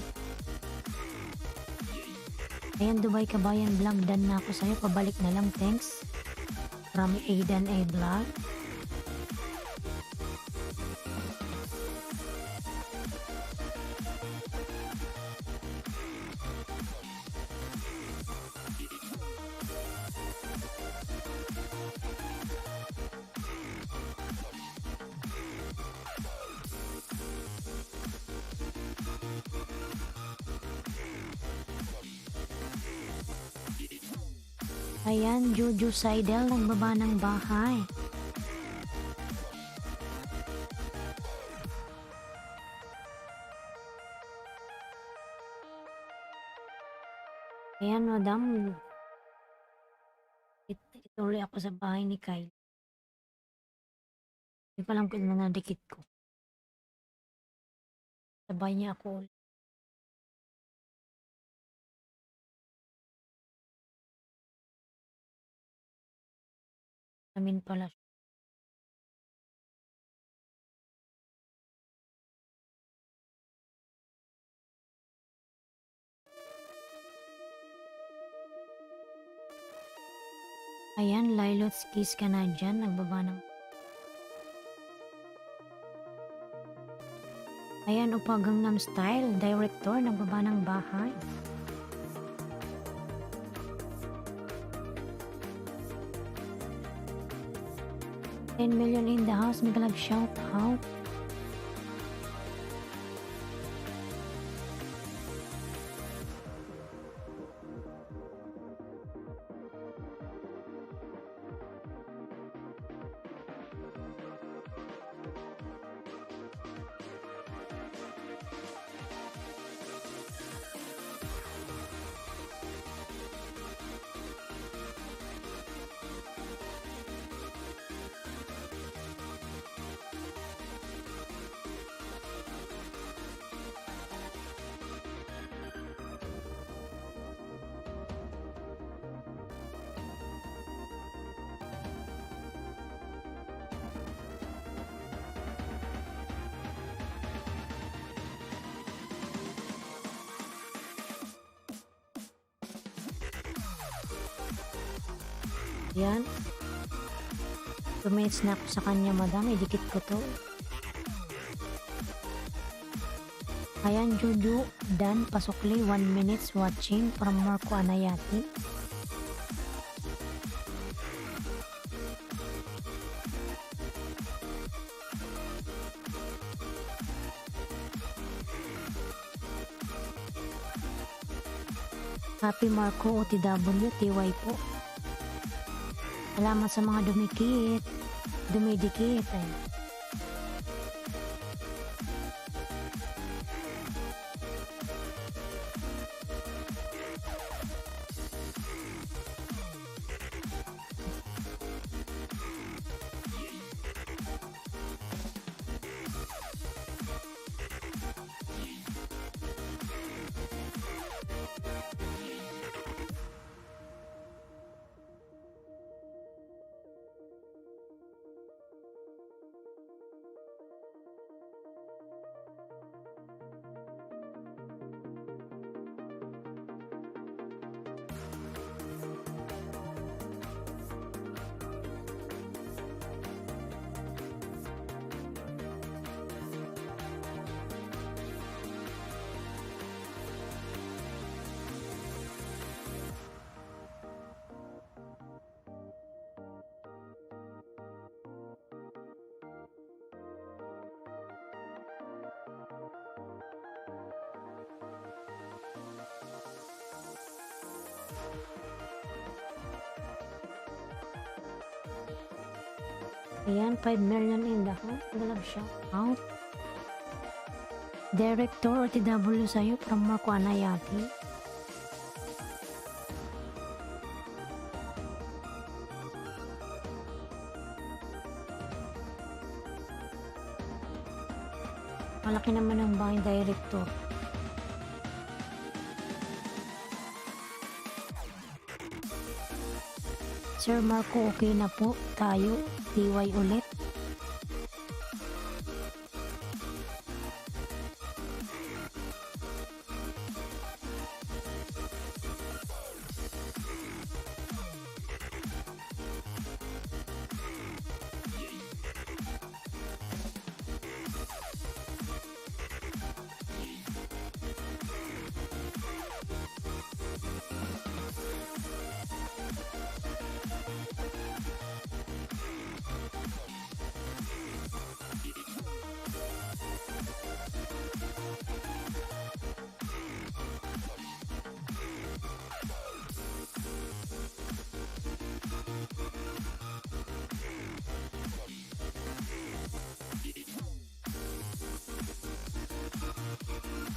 Ayan, Dubai Kabayan Vlog, done na ako sa'yo. Pabalik na lang, thanks. From Aidan A. Vlog. Ayan, Jojo Seidel, nagbaba ng bahay. Ayan, madam. Ituloy ako sa bahay ni Kyle. Hindi pa lang kung nadikit ko. Sabay niya ako ulit. Amin pala. Ayan, Lilots Kiss ka na dyan. Nagbaba ng... Ayan, Upa Gangnam Style. Director, nagbaba ng bahay. $10 million in the house. May galag shout out. Yan. 2 minutes na ako sa kanya, madam. Idikit ko to. Ayan, Juju. Dan Pasukli. 1 minutes watching from Marco Anayati. Happy Marco OTW TY po. Salamat sa mga dumidikit. Ay. Ayan, 5 million in the house. Galab shout out. Director OTW sa'yo from Marco Anayati. Malaki naman ang bahay director. Sir Marco, okay na po tayo. TY ulit.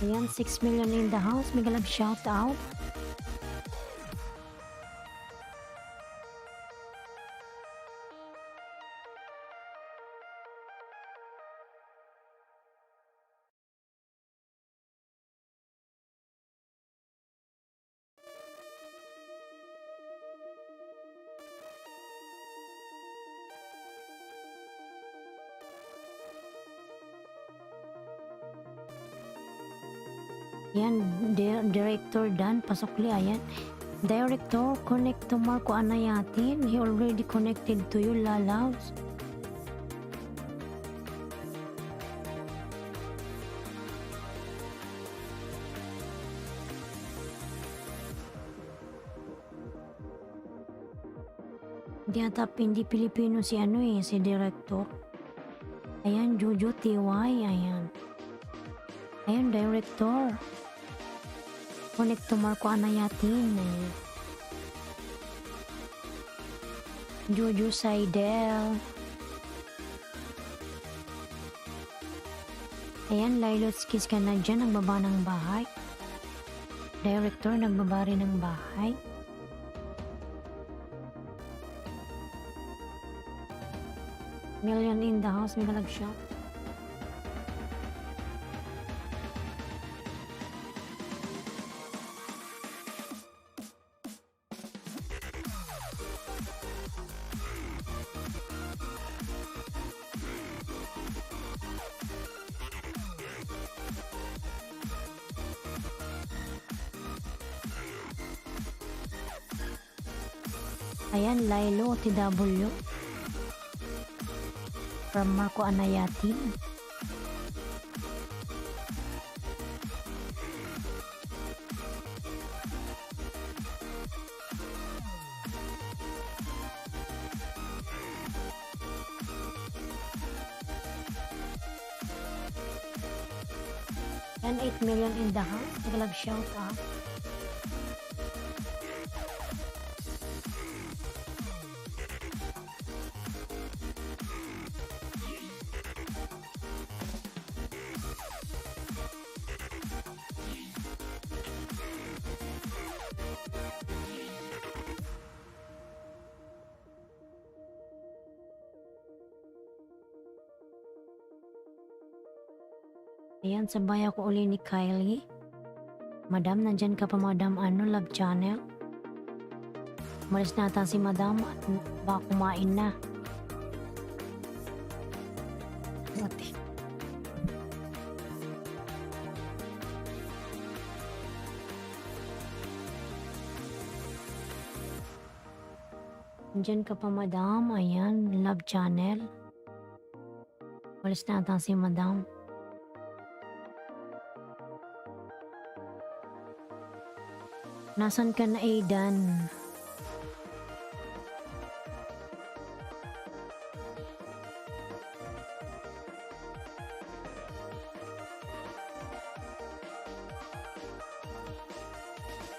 Ayan, 6 million in the house. Mega love shout out. Yan, Director Dan Pasukli. Ayan, Director, connect to Marco Anayatin. He already connected to you, Lalaws. Hindi Pilipino si si Director. Ayan, Jojo TY. Ayan. Ayan, Director. Connect to Marco Anayatin. Jojo Saidel. Ayan, Lilotskis ka na dyan. Nagbaba ng bahay. Director, nagbaba rin ng bahay. Million in the house. Mega love shop. Ayan, Lilo TW from Marco Anayatin. And 8 million in the house. Nag-love shout out. Ayan, sabay ako uli ni Kylie. Madam, nandyan ka pa madam, love channel. Malis na ata si madam at baka kumain na. Ate. Nandyan ka pa madam, ayan, love channel. Malis na ata si madam. Nasaan ka na, Aidan?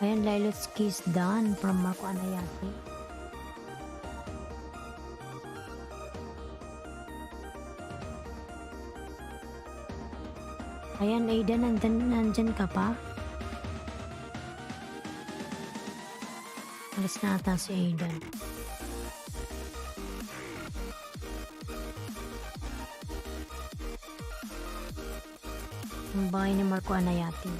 Ayan, Lila's Kiss done from Marco Anayati. Ayan, Aidan, nandyan ka pa? Alis na ata si Aidan. Ang bahay ni Marco Anayati.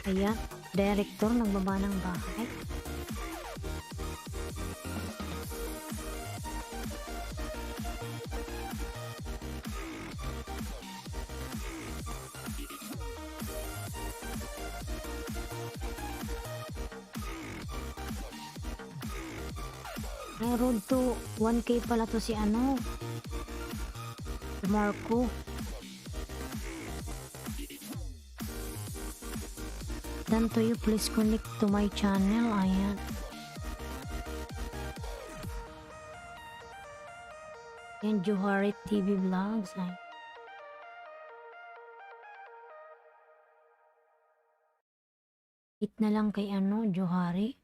Ayan, director nagbaba ng bahay. Ay, road to 1K pala to si Marco. Done to you, please connect to my channel. Ayan. And Johari TV Vlogs. Ay. Hit na lang kay Johari.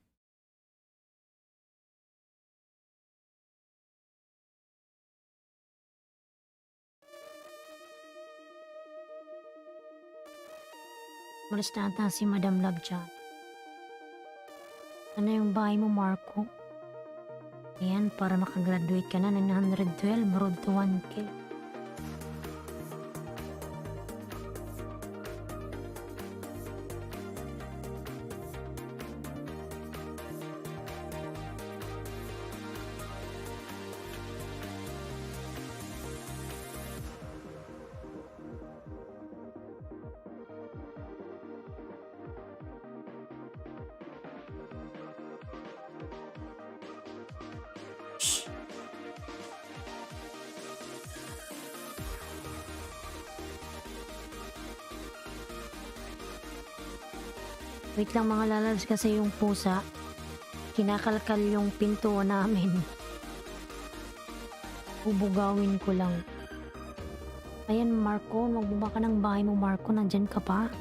Malis na ata si Madam Labjan. Ano yung bahay mo, Marco? Ayan, para makagraduate ka na, 912, road to 1K. Wait lang mga lalabs, kasi yung pusa kinakalkal yung pinto namin. Bubugawin ko lang. Ayan, Marco, magbaba ka ng bahay mo, Marco. Nandyan ka pa?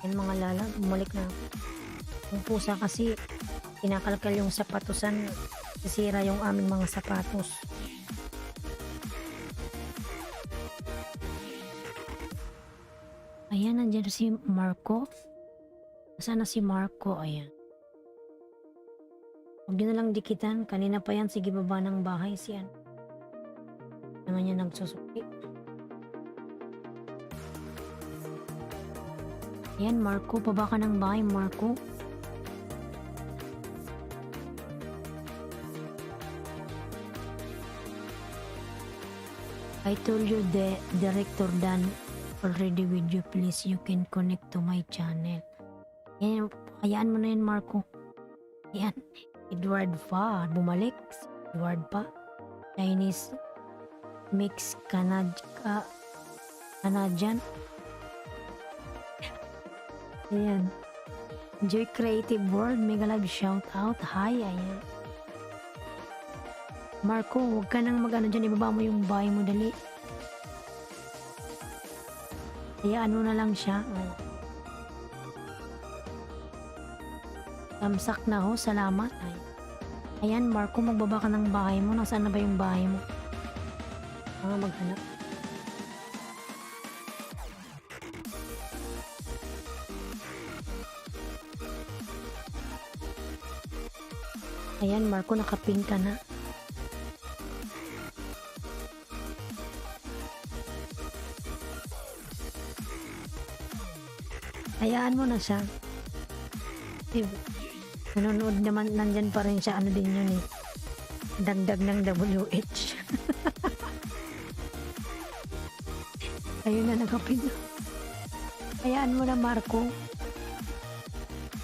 Yan mga lala, bumalik na ako. Yung pusa kasi kinakalkal yung sapatusan, sisira yung aming mga sapatos. Ayan, nandiyan si Marco. Nasaan na si Marco? Ayan. Huwag nyo na lang dikitan. Kanina pa yan, sige baba ng bahay siyan. Naman niya nagsusuki. Ayan, Marco. Baba ka ng bahay, Marco. I told you the Director Dan already with you. Please, you can connect to my channel. Ayan, hayaan mo na yan, Marco. Ayan. Edward pa. Bumalik. Edward pa. Chinese mix Canadian. Ayan. Enjoy Creative World. Mega live shout out. Hi. Ayan. Marco, huwag ka nang mag-ano dyan. Ibaba mo yung bahay mo dali. Hayaan mo na lang siya. Tamsak na ho. Salamat. Ayan, Marco, magbaba ka ng bahay mo. Nasaan na ba yung bahay mo? Maghanap. Ayan, Marco, nakapin ka na. Hayaan mo na siya. Nanonood naman, nandyan pa rin siya. Ano din yun eh. Dagdag ng WH. Ayun na, nakapin na. Hayaan mo na, Marco.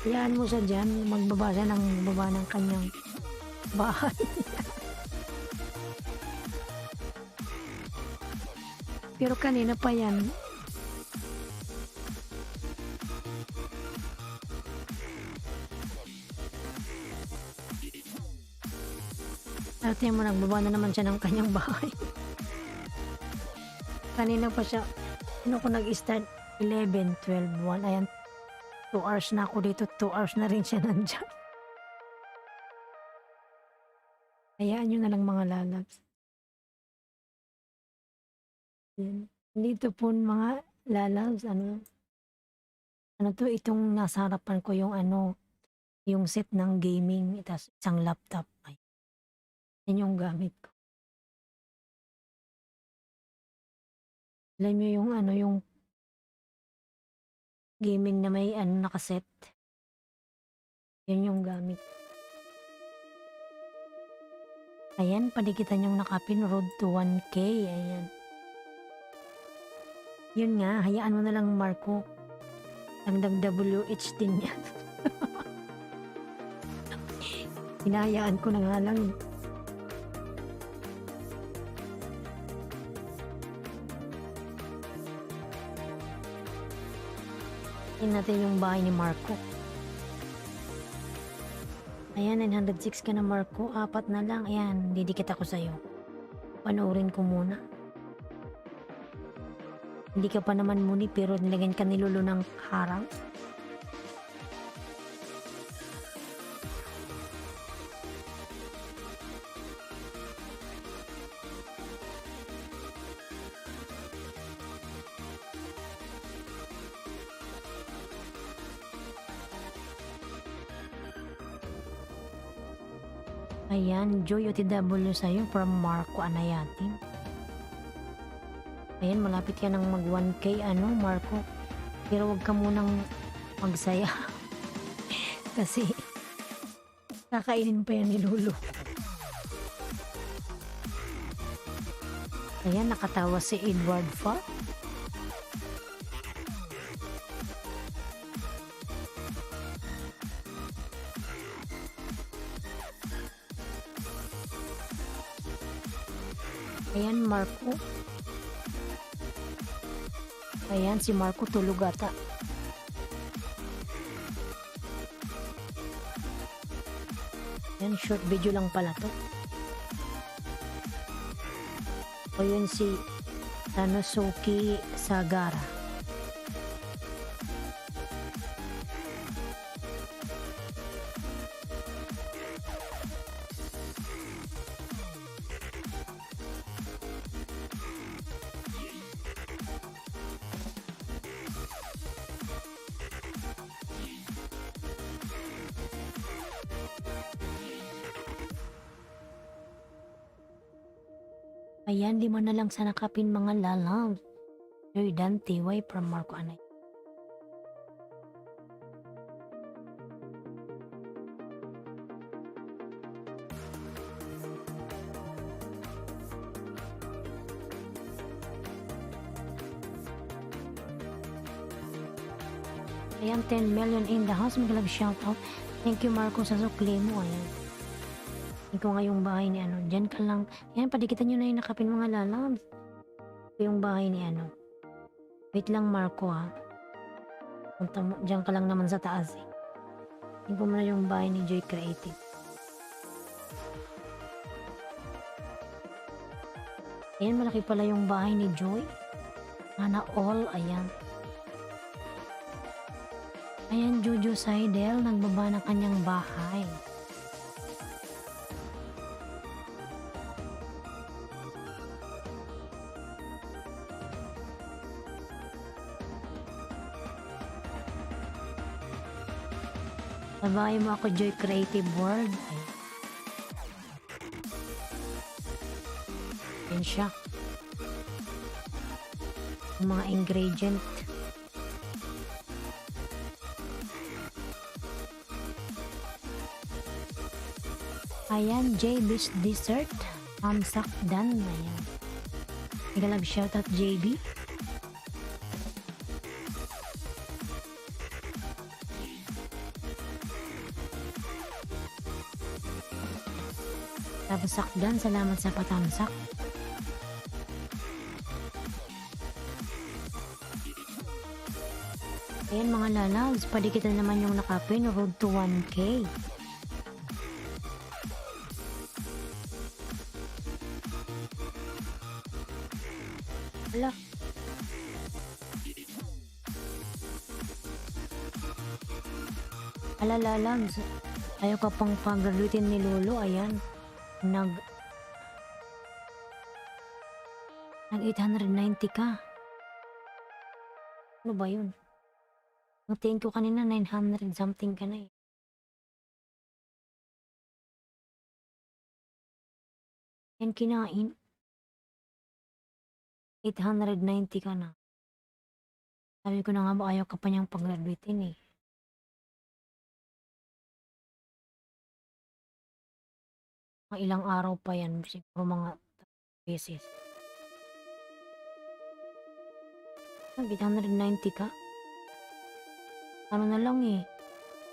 Hayaan mo siya dyan. Magbaba siya ng baba ng kanyang bahay. Pero kanina pa yan. Ate mo, nagbaba na naman siya ng kanyang bahay. Kanina pa siya, ko nag-start 11, 12, 1. Ayan, 2 hours na ako dito. 2 hours na rin siya nandyan. Hayaan nyo na lang mga lalabs. Ayan. Dito po mga lalabs, ano to, itong nasa harapan ko yung yung set ng gaming, tapos isang laptop. Ay. Yan yung gamit ko. Alam nyo yung yung gaming na may nakaset. Yan yung gamit. Ayan, padikitan yung nakapin, road to 1K. Ayan. Yun nga, hayaan mo na lang, Marco. Dagdag WH din yan. Hinahayaan ko na nga lang. Natin yung bahay ni Marco. Ayan, 906 ka na, Marco. 4 na lang. Ayan, didikit ako sa'yo. Panoorin ko muna. Hindi ka pa naman muni pero nilagyan ka ni Lolo ng harang. Ayan, Joy OTW sa'yo from Marco Anayatin. Ayan, malapit ka nang mag 1K, Marco. Pero wag ka munang magsaya. Kasi, kakainin pa yan ni Lolo. Ayan, nakatawa si Edward fa. Ayan, Marco. Ayan, si Marco tulog ata. Ayan, short video lang pala to. O yun si Tanosuke Sagara. Ayan, 5 na lang sa nakapin mga lalabs. Joy Dante, Y from Marco Anay. Ayan, 10 million in the house. Mag-love shoutout. Thank you Marco sa sukli mo. Ayan. Ikaw nga yung bahay ni ano. Diyan ka lang. Ayan, padikitan nyo na yung nakapin mga lalabs. Ito yung bahay ni ano. Wait lang Marco ha. Punta mo, diyan ka lang naman sa taas eh. Tingnan mo na yung bahay ni Joy Creative. Ayan, malaki pala yung bahay ni Joy. Sana all, ayan. Ayan, Jojo Seidel, nagbaba ng kanyang bahay. Sabahin mo ako, Joy Creative World. Ayan. Ayan siya. Yung mga ingredient. Ayan, JB's Dessert. Amsak Dan. Ayan. Nagalag shoutout JB. Tamsak Dan, salamat sa patamsak. Ayan mga lalags, padikitan naman yung nakapin, road to 1K. Wala. Ala lalags, ayaw ka pang pag-graduatin ni Lolo, ayan. Nag 890 ka. Ano ba yun? Nagtingin ko kanina 900 something ka na eh. Yan kinain. 890 ka na. Sabi ko na nga ba ayaw ka pa niyang pag-graduatin eh. Mga ilang araw pa yan. Siguro mga beses. 890 ka? Ano na lang eh.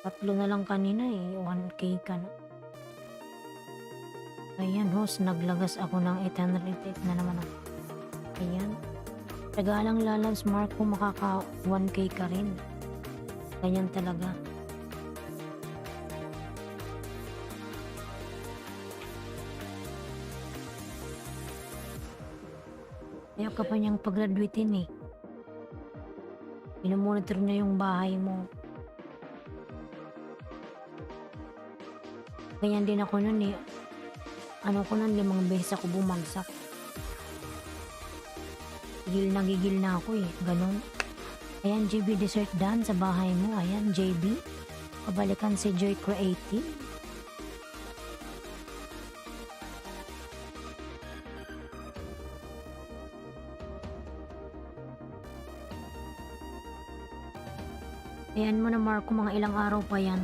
3 na lang kanina eh. 1K ka na. Ayan host, naglagas ako ng 808 na naman ako. Ayan. Tagalang lalabs Marco, makaka 1K ka rin. Ganyan talaga. Ayaw ka pa niyang pag-graduatin eh. Minumonitor niya yung bahay mo. Ganyan din ako nun eh. Ano ko nun, 5 beses ako bumagsak. Gigil na ako eh. Ganun. Ayan, JB Dessert Dan sa bahay mo. Ayan, JB. Pabalikan si Joy Creative. Ayan mo na Marco, mga ilang araw pa yan.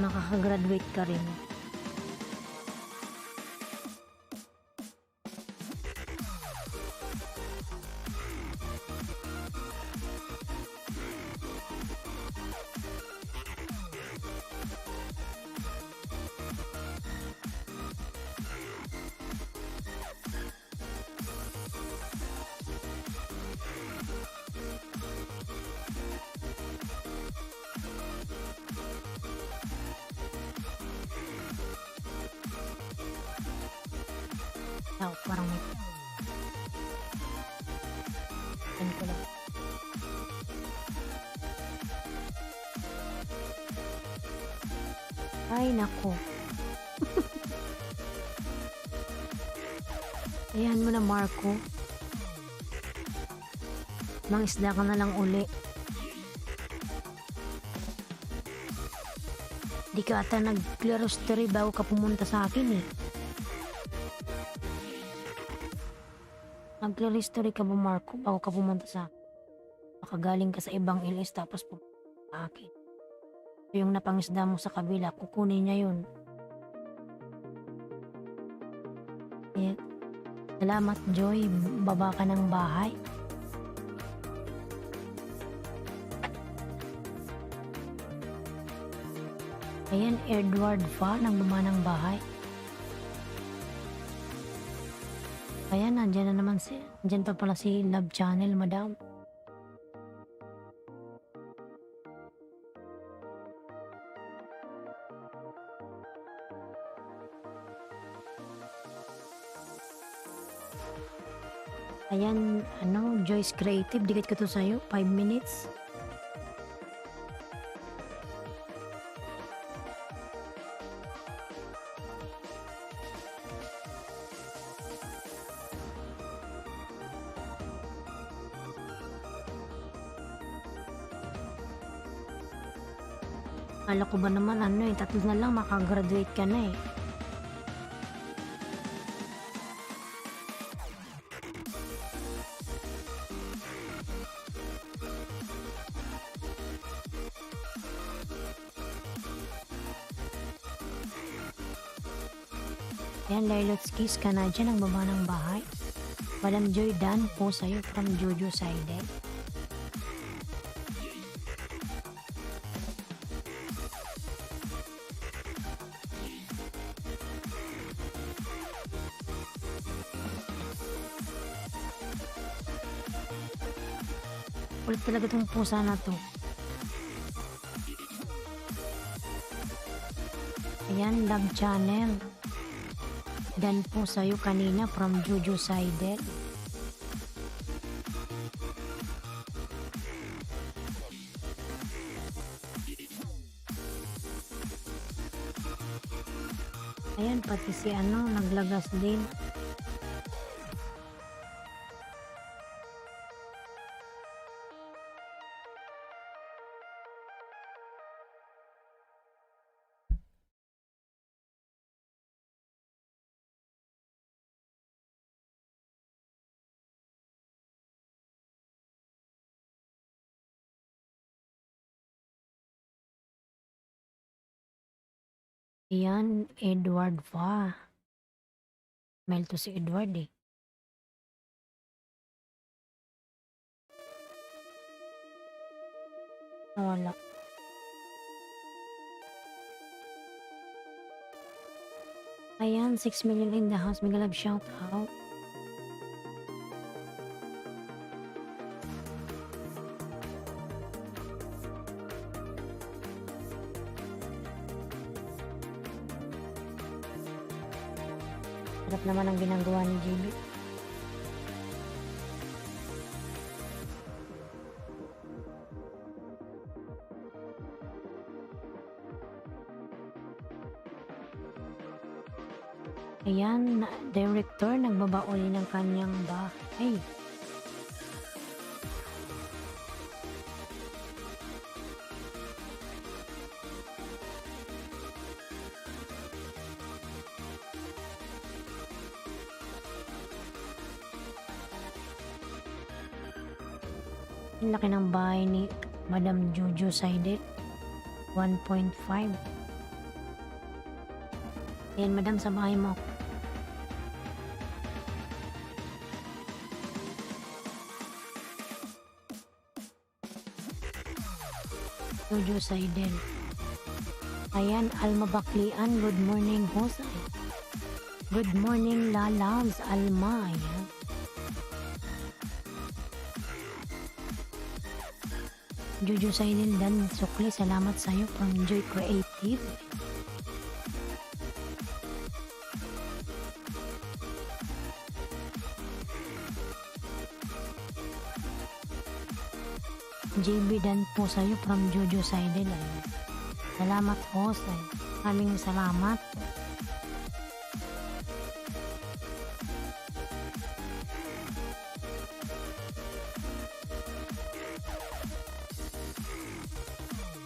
Makakagraduate ka rin. Oh, parang may... Ano ko lang. Ay, nako. Ayan mo na, Marco. Mang isda ka na lang uli. Di ka ata nag-roastery bago ka pumunta sa akin eh. Magre-restore ka ba, Marco, bago ka pumunta sa baka galing ka sa ibang LS tapos pumunta sa akin. So, yung napangisda mo sa kabila, kukunin niya yun. Ayan. Salamat, Joy. Baba ka ng bahay. Ayan, Edward Fa, nang baba ng bahay. Ayan, nandyan pa pala si Love Channel, madam. Ayan, Joyce Creative, dikit ko to sa'yo, 5 minutes. Kala ko ba naman tatlo na lang makagraduate ka na eh. Ayan, Lailotskis ka na dyan, ang baba ng bahay. Madam Joy, Dan po sa'yo from Jojo Sided. Ulit talaga itong pusa na to. Ayan, Love Channel. Dan po sa'yo kanina from Jojo Sided. Ayan, pati si naglagas din. Ayan, Edward Fa. Mail to si Edward eh. Nawala. Ayan, 6 million in the house. Mega love shout out. Sarap naman ang ginagawa ni JB. Ayan, director, nagbaba uli ng kanyang bahay. Ang laki ng bahay ni Madam Jojo Sided. 1.5. Ayan, madam, sa bahay mo. Jojo Sided. Ayan, Alma Baklian. Good morning, Jose. Good morning, Lalabs, Alma. Ayan. Jojo Sided Dan Sukli, salamat sa'yo from Joy Creative. JB Dan po sa'yo from Jojo Sided. Salamat po sa aming salamat.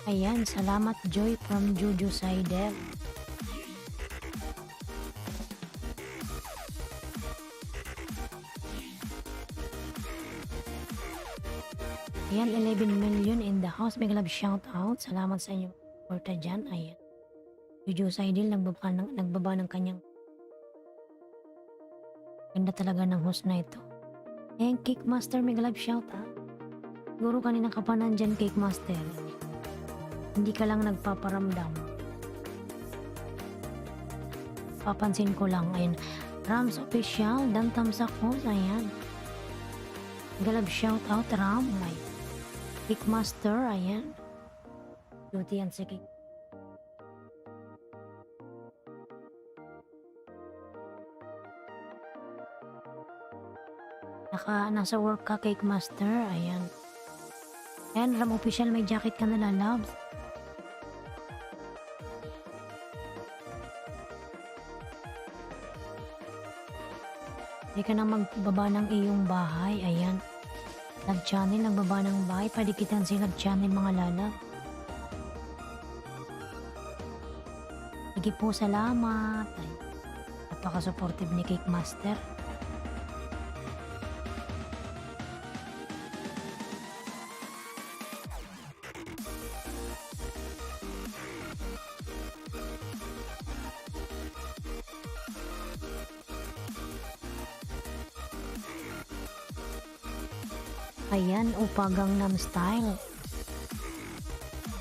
Ayan, salamat Joy from Jojo Sided. Ayan, 11 million in the house. Big love shout out. Salamat sa inyo. Porta dyan. Ayan. Jojo Saidil, nagbaba ng kanyang ganda talaga ng host na ito. Ayan, Cake Master, mega love shout out. Siguro kanina ka pa nandyan, Cake Master. Hindi ka lang nagpaparamdam. Papansin ko lang. Ayan. Rams Official, dan thumbs up host. Ayan. Mega love shout out, Ram. My Cake Master, ayan. Duty yan si Cake. Nasa work ka, Cake Master. Ayan. Ayan, Ram Official, may jacket ka na lalabs. Hindi ka na magbaba ng iyong bahay. Ayan. Love channel, nagbaba ng bahay. Padikitan si Love channel, mga lalab. Sige po, salamat. Ay, napaka-supportive ni Cake Master. Ayan, Upa Gangnam Style.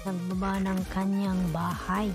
Nagbaba ng kanyang bahay.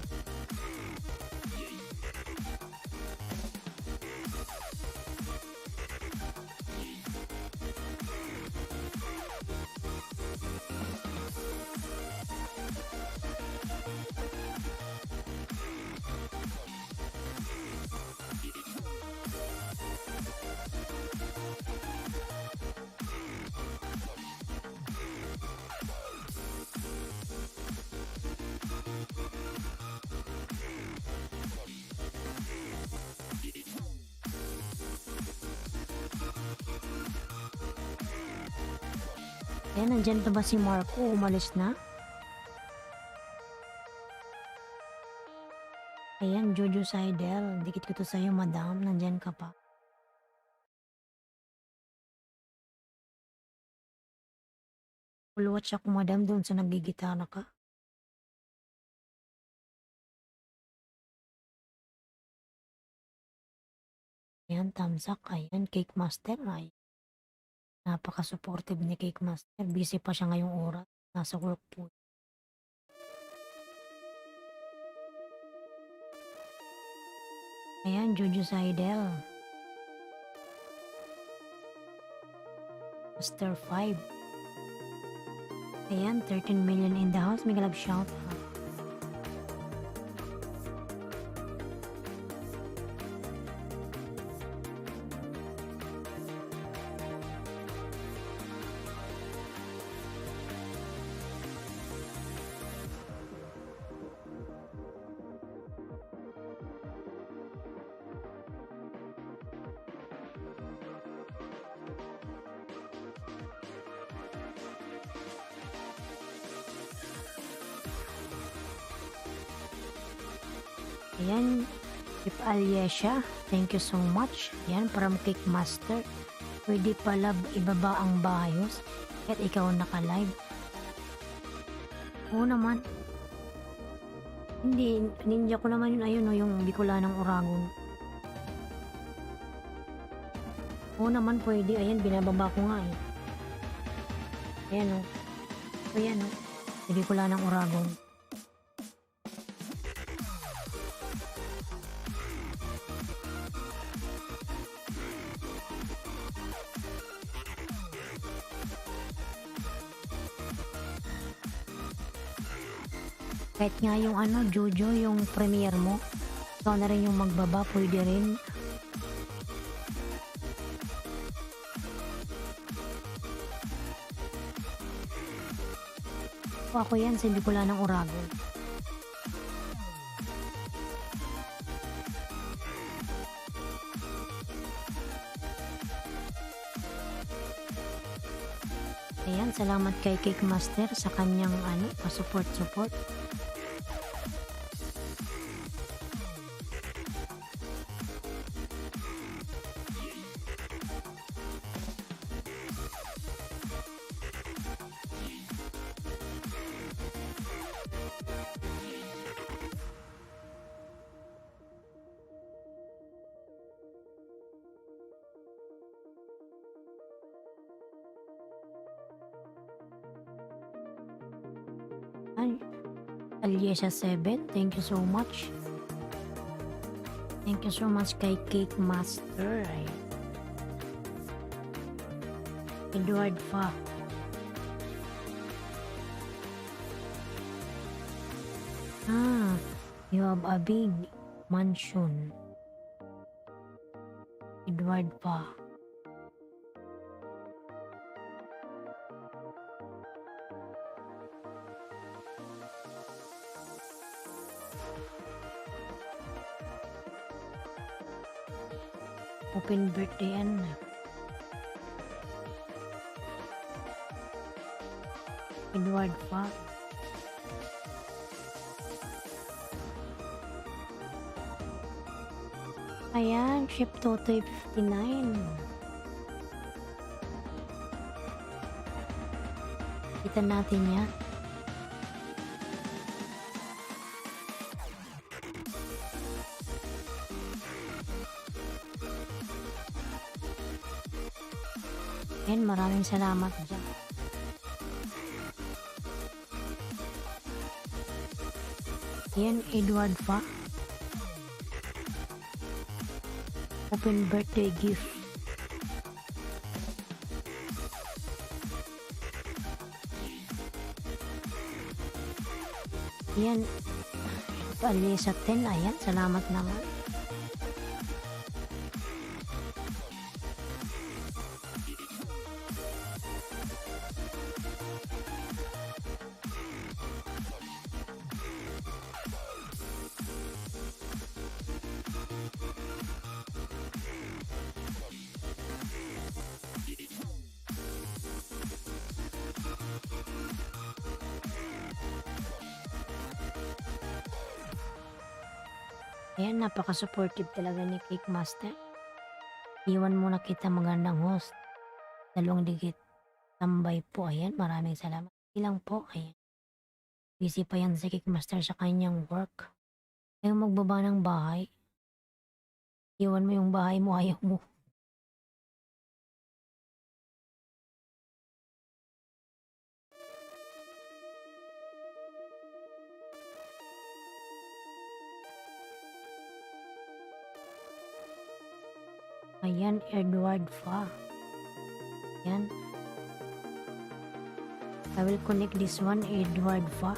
Ayan, nandyan pa ba si Marco? Umalis na? Ayan, Jojo Saidel. Dikit ko to sa'yo, madam. Nandyan ka pa. Full watch ako, madam, doon sa nagigitara ka. Ayan, tamsak. Ayan, Cake Master. Ay, napaka-supportive ni Cake Master. Busy pa siya ngayong oras. Nasa work po. Ayan, Jojo Saidel. Master 5. Ayan, 13 million in the house. Mega love shout out. Ayan, Chip Aliesha, thank you so much. Ayan, from Cake Master. Pwede pala ibaba ang BIOS kahit ikaw naka-live. Oo naman. Hindi, ninja ko naman yun. Ayun o, yung Bicolanang Uragon. Oo naman pwede. Ayan, binababa ko nga eh. Ayan o. Ayan o. Yung Bicolanang Uragon. Kahit nga yung Jojo, yung premiere mo, ikaw na rin yung magbaba, pwede rin. O ako yan, sa Bicolanang Uragon. Ayan, salamat kay Cake Master sa kanyang pa-support. Ay, Aliesa 7, thank you so much. Thank you so much kay Cake Master. Ayan. Edward Fa. You have a big mansion. Edward Fa. Open birthday yan. Edward Fa. Ayan, Ship Totoy 59. Kita natin yan. Ayan, maraming salamat dyan. Ayan, Edward Fa. Open birthday gift. Ayan, Aliesa 10. Ayan, salamat naman. Ayan, napaka-supportive talaga ni Cake Master. Iwan muna kita magandang host. Dalawang digit. Tambay po. Ayan, maraming salamat. Ilang po. Ayan. Busy pa yan si Cake Master sa kanyang work. Ayaw magbaba ng bahay. Iwan mo yung bahay mo, ayaw mo. Ayan, Edward Fa. Ayan. I will connect this one, Edward Fa.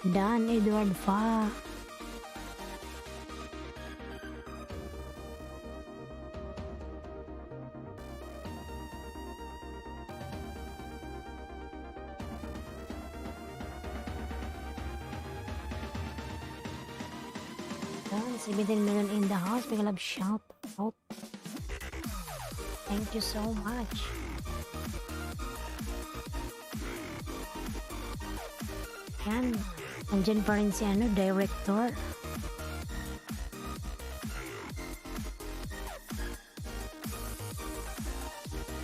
Dan Edward Fa. Dan, 17 million in the house. Big love shout out. Thank you so much. Yan. Andyan pa rin si director.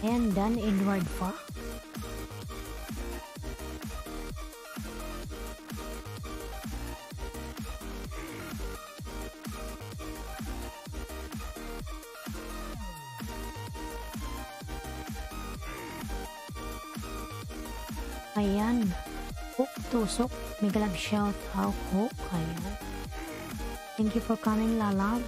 Ayan, Dan Edward Fa. Ayan. Hook Tusok. Mega love shout out Hook. Ayan. Thank you for coming, lalabs.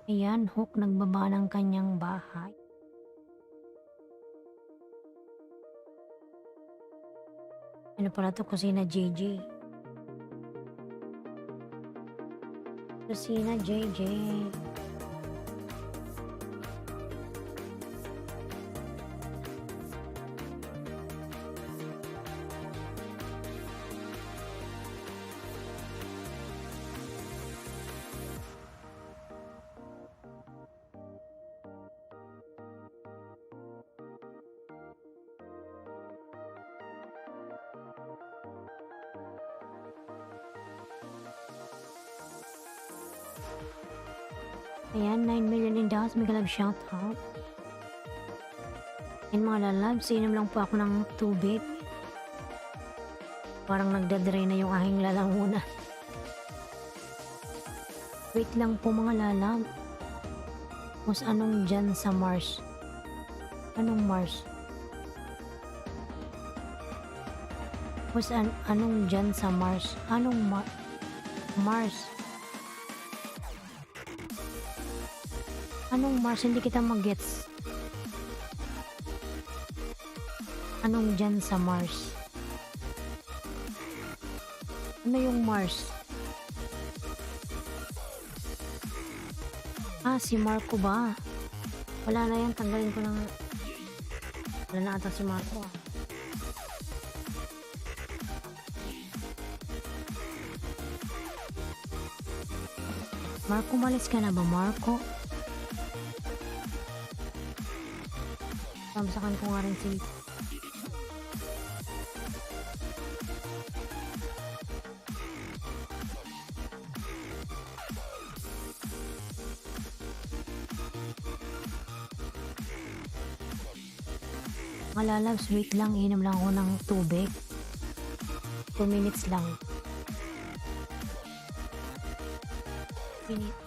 Ayan, Hook nagbaba ng kanyang bahay. Ano pala to, Kusina JJ. Kusina JJ. Ayan, 9 million in the house. Mega love shout out. And mga lalabs, inom lang po ako ng tubig. Parang nagdadry na yung aking lalamuna. Wait lang po mga lalab. Mas anong dyan sa Mars? Anong Mars? Mas anong dyan sa Mars? Anong Mars? Anong Mars? Hindi kita mag-gets. Anong dyan sa Mars? Ano yung Mars? Ah, si Marco ba? Wala na yan. Tanggalin ko lang. Wala na ata si Marco ah. Marco, malis ka na ba, Marco? Tamsakan ko nga rin si mga lalabs. Wait lang, inom lang ako ng tubig. 2 minutes lang. Minute.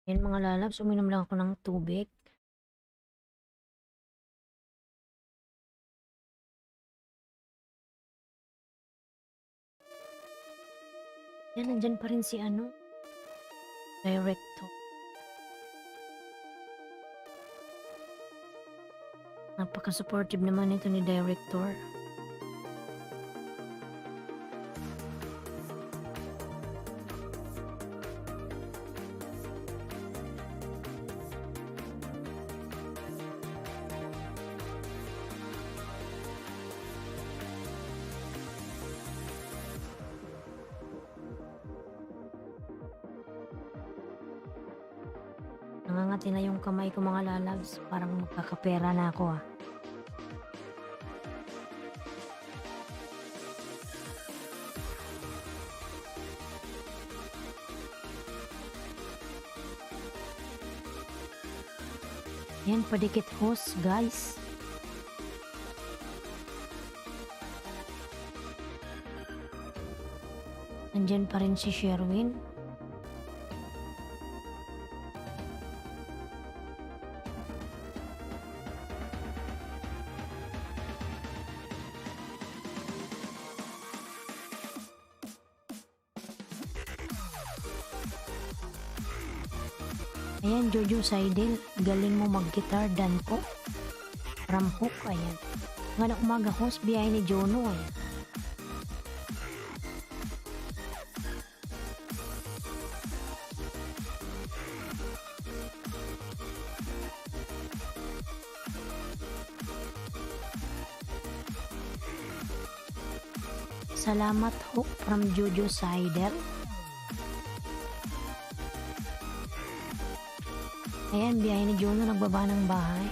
Yan mga lalabs, uminom lang ako ng tubig. Yan, nandyan pa rin si director. Napaka-supportive naman ito ni director. Nangangati na yung kamay ko mga lalabs. Parang magkakapera na ako ah. Yan, padikit host guys. Nandyan pa rin si Sherwin. Ayan, Jojo Seidel, galing mo mag-guitar dan po. Rampok, ayan. Nga na umaga host, biyahe ni Jono, ayan. Salamat ho from Jojo Seidel. Ayan, biyahe ni Jono, nagbaba ng bahay.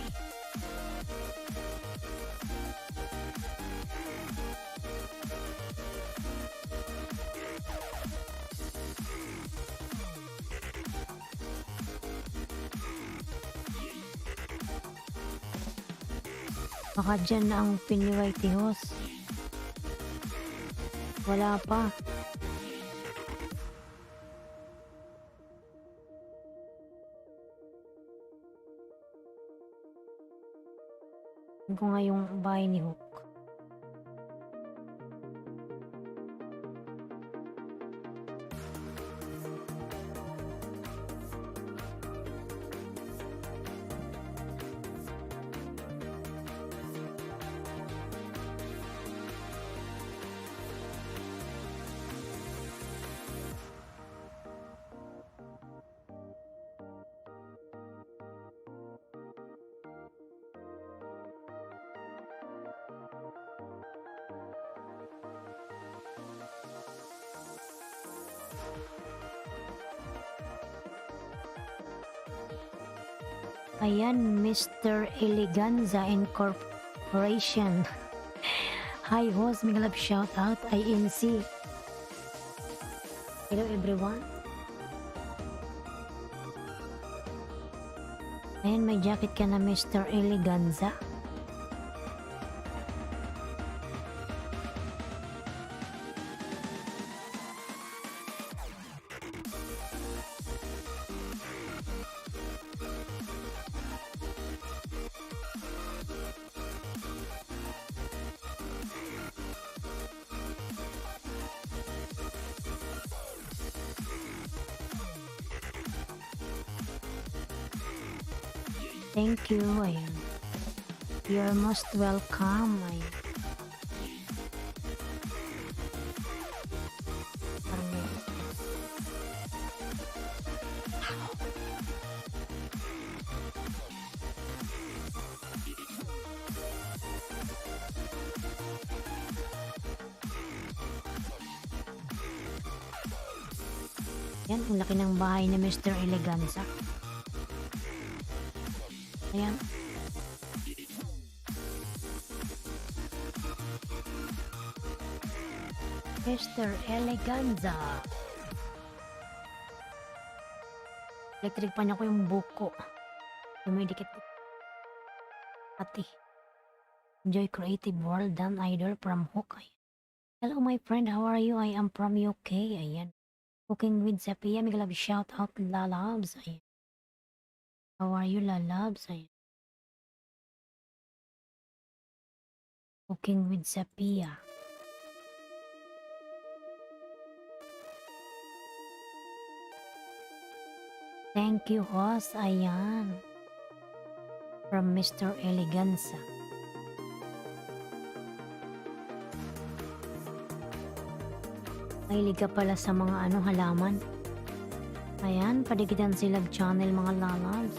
Baka dyan na ang Piniwite host. Wala pa. Tingnan ko nga yung bahay ni Hook. Ayan, Mr. Eleganza Incorporation. Hi host, may love shout out, INC. Hello everyone. Ayan, may jacket ka na Mr. Eleganza. Thank you, ayan. You're most welcome, ayan. Yan, ang laki ng bahay ni Mr. Eleganza. Ayan. Mr. Eleganza. Electric pa niya ko yung buko. Dumidikit. Ati. Enjoy creative world dan idol from Hook. Hello my friend, how are you? I am from UK. Ayan. Cooking with Zapia. May love shout out Lalabs. Ayan. How are you, Lalabs? Ayan. Cooking with Zapia. Thank you, host. Ayan. From Mr. Eleganza. Mahilig ka pala sa mga halaman. Ayan, padikitan sila channel mga lalabs.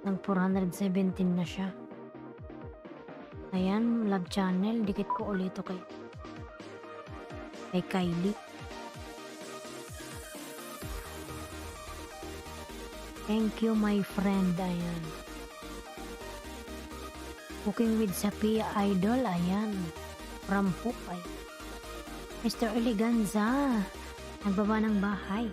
Nag 417 na siya. Ayan, love channel. Dikit ko ulit kay Kylie. Thank you my friend. Ayan. Cooking with Zapia idol. Ayan. From Hook. Mr. Eleganza. Nagbaba ng bahay.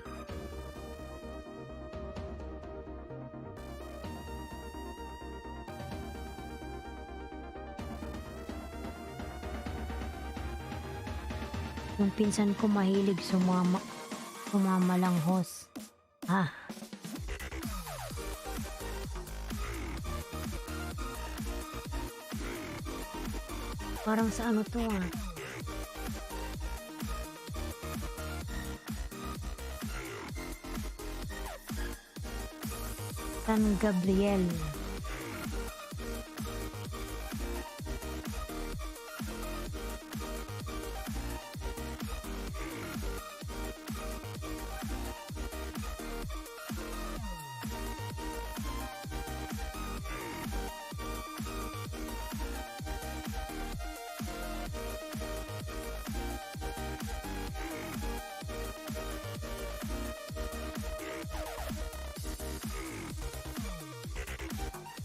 Yung pinsan ko mahilig sumama lang host. Parang sa ano 'to, San Gabriel.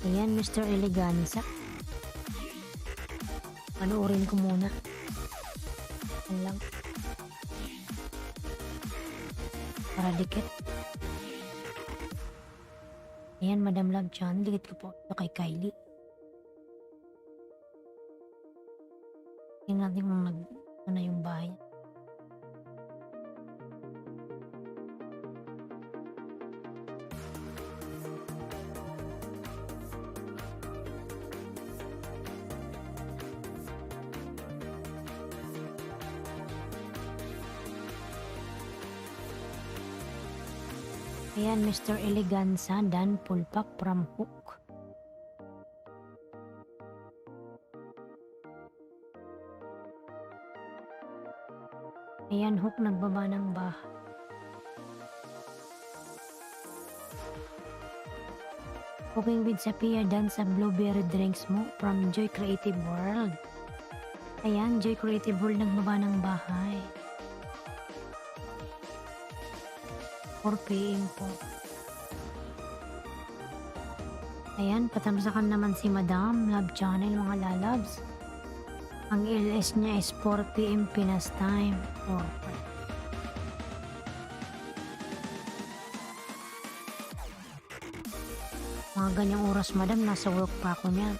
Ayan, Mr. Eleganza. Panoorin ko muna. Yan lang. Para dikit. Ayan, Madam Love Chan. Dikit ko po ito kay Kylie. Tingnan natin kung ano na yung bahay. Ayan, Mr. Eleganza dan Pulpak from Hook. Ayan, Hook nagbaba ng bahay. Cooking with Sophia dan sa blueberry drinks mo from Joy Creative World. Ayan, Joy Creative World nagbaba ng bahay. 4 PM po. Ayan, patamsakan naman si Madam Love Channel mga lalabs. Ang LS niya is 4 PM Pinas time. Mga ganyang oras, Madam, nasa work pa ako niyan.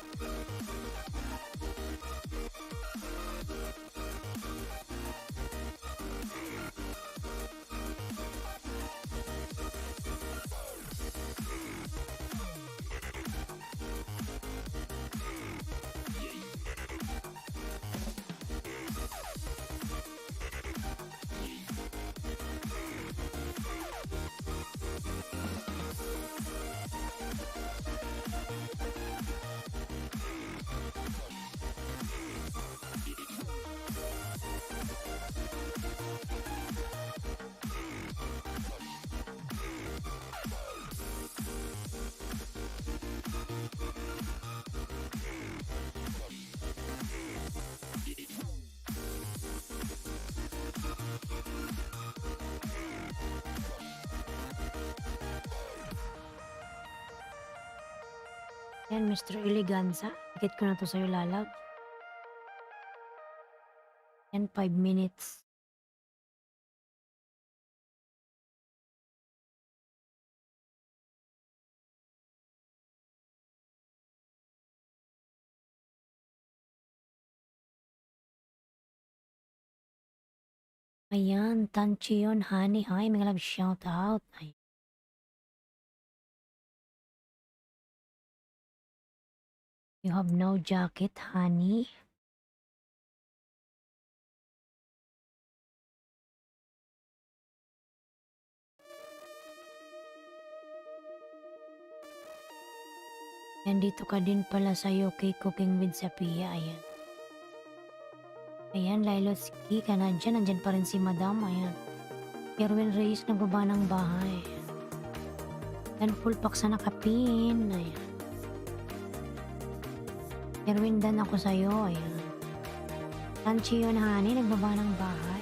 Yan, Mr. Eleganza. Dikit ko na to sa'yo, lalab. Yan, 5 minutes. Ayan, Tanchion, Honey, hi, mga love, shout out. Ay. You have no jacket, honey. Yan, dito ka din pala sa UK Cooking with Sophia. Ayan. Ayan, Lailoski ka na dyan. Nandyan pa rin si Madam. Ayan. Erwin Reyes nagbaba ng bahay. Yan, full pack sa nakapin. Ayan. Erwin, dan ako sa'yo. Ayan. Tanchion, honey, nagbaba ng bahay.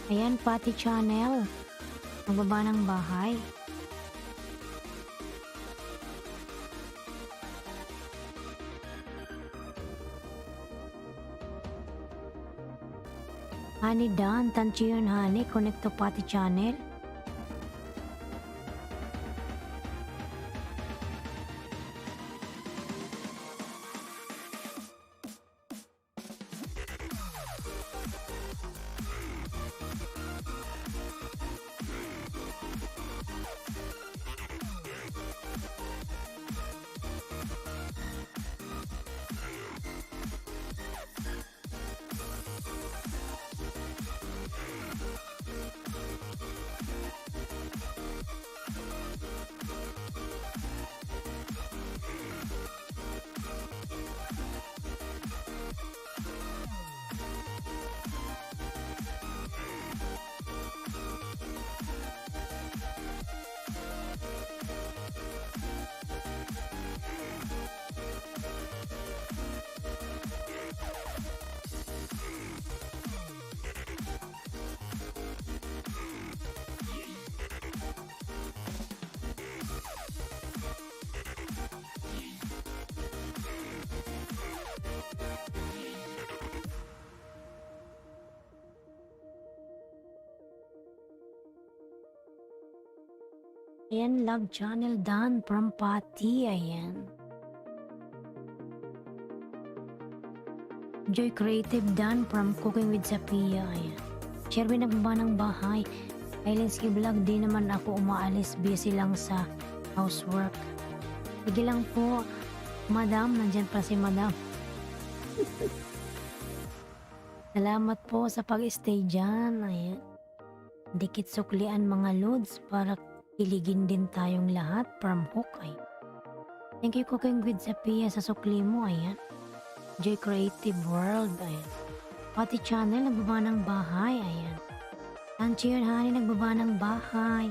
Ayan, Pati Channel. Nagbaba ng bahay. Honey Dan, Tanchion, honey, connect to Pati Channel. Ayan, love channel done from Patty. Ayan. Joy Creative done from Cooking with Sophia. Ayan. Sherwin nagbaba ng bahay. Ailinski Vlog, di naman ako umaalis. Busy lang sa housework. Sige lang po, madam. Nandyan pa si madam. Salamat po sa pag-stay dyan. Ayan. Dikit suklian mga loads para kiligin din tayong lahat from Hukay. Thank you Cooking with Sophia sa sukli mo. Ayan. Joy Creative World. Ayan. Pati channel nagbaba ng bahay. Ayan. Anchier Honey nagbaba ng bahay.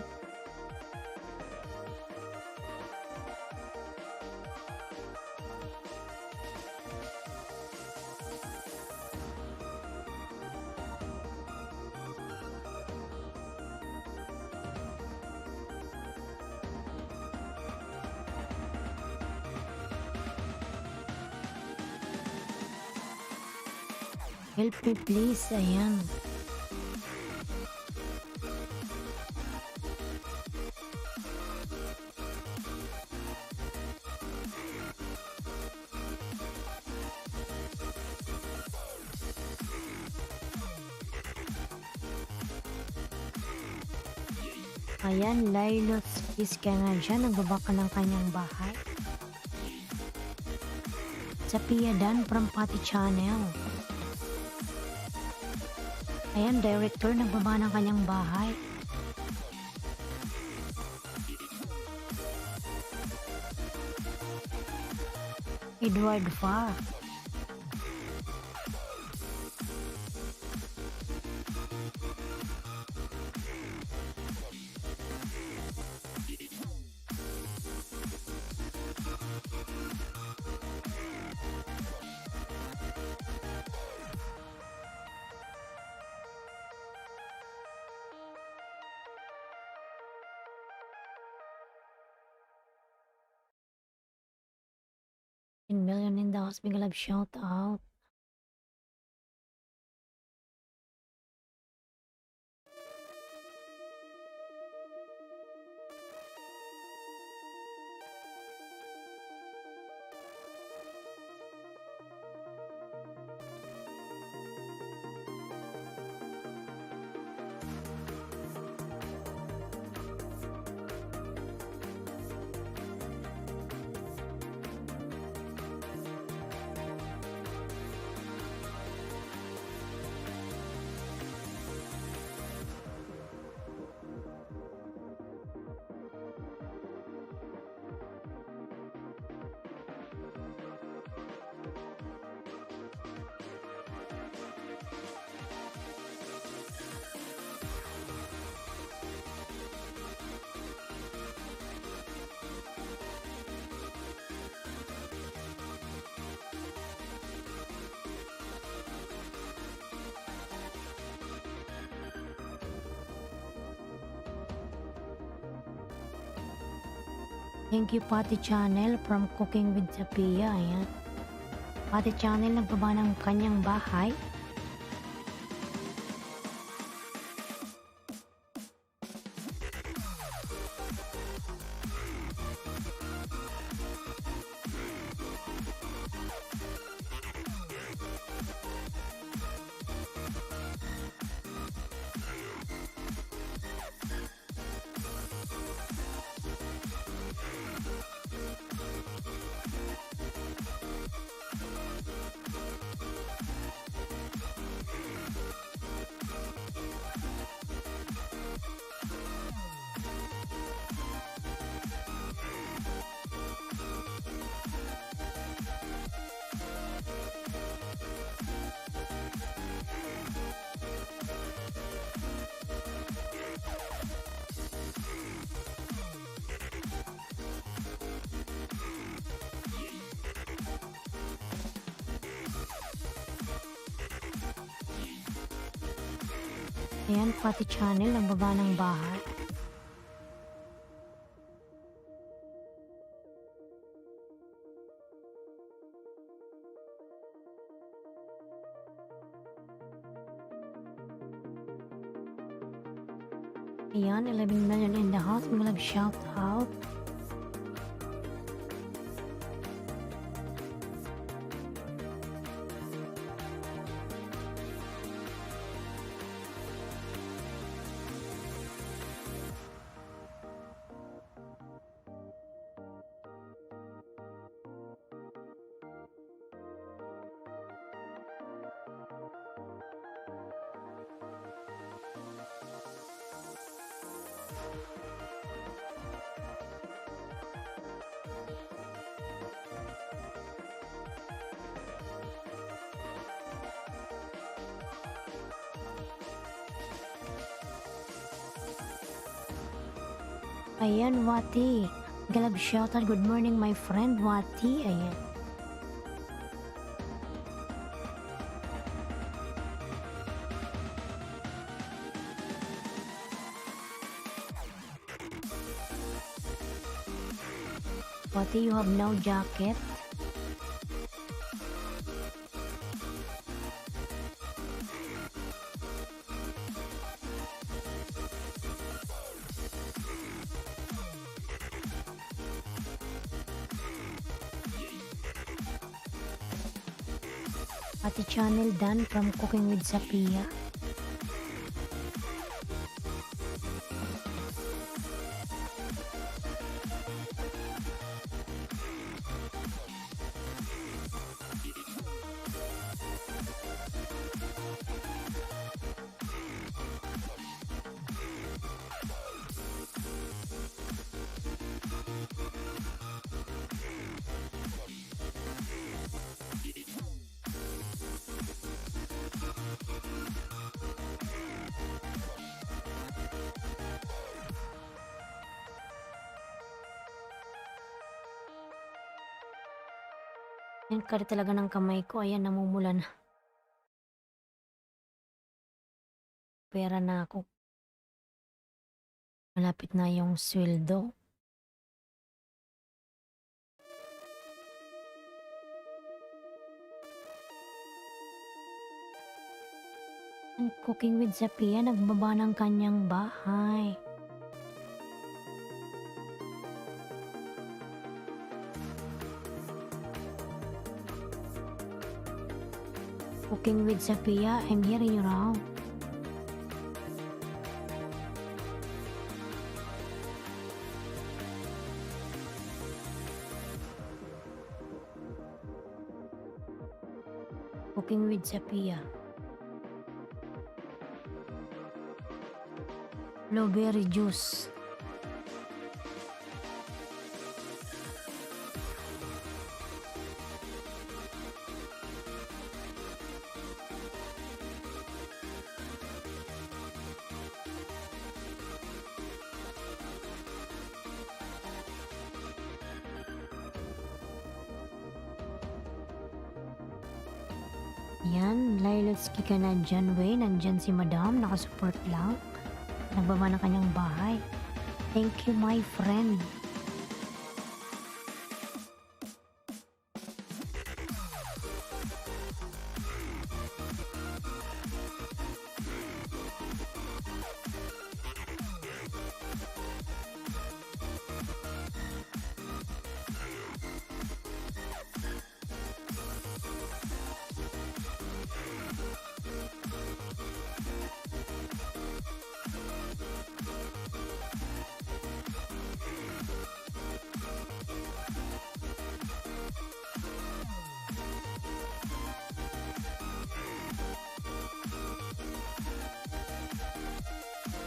Help me please. Ayan. Ayan, Lilots is ka nga dyan. Nagbaba ka ng kanyang bahay. Sophia Dan from Pati Channel. Ayan, director nagbaba ng kanyang bahay. Edward Fa. In million in the house, big love shout out. Thank you Pati Channel from Cooking with Sophia. Ayan. Pati Channel nagbaba ng kanyang bahay. Ayan, Pati Channel nagbaba ng bahay. Ayan, 11 million in the house. Mga shout out. Ayan, Wati. Galab shoutout. Good morning, my friend Wati. Ayan. Wati, you have no jacket. Ate Channel Dan from Cooking with Sapia. Yan kari talaga ng kamay ko. Ayan, namumula na. Pera na ako. Malapit na yung sweldo. And Cooking with Zapia, nagbaba ng kanyang bahay. Cooking with Zapia, I'm hearing you now. Cooking with Zapia. Blueberry juice. Yan, Lailotski ka na dyan, Way. Nandyan si Madam, nakasupport lang. Nagbaba ng kanyang bahay. Thank you, my friend.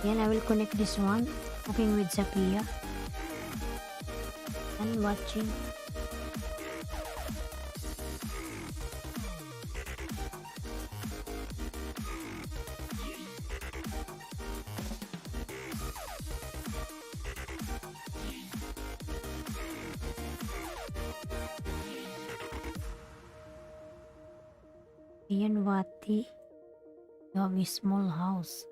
Yan, I will connect this one. Cooking with Zapia. And watching. Yan, Wati. You have a small house.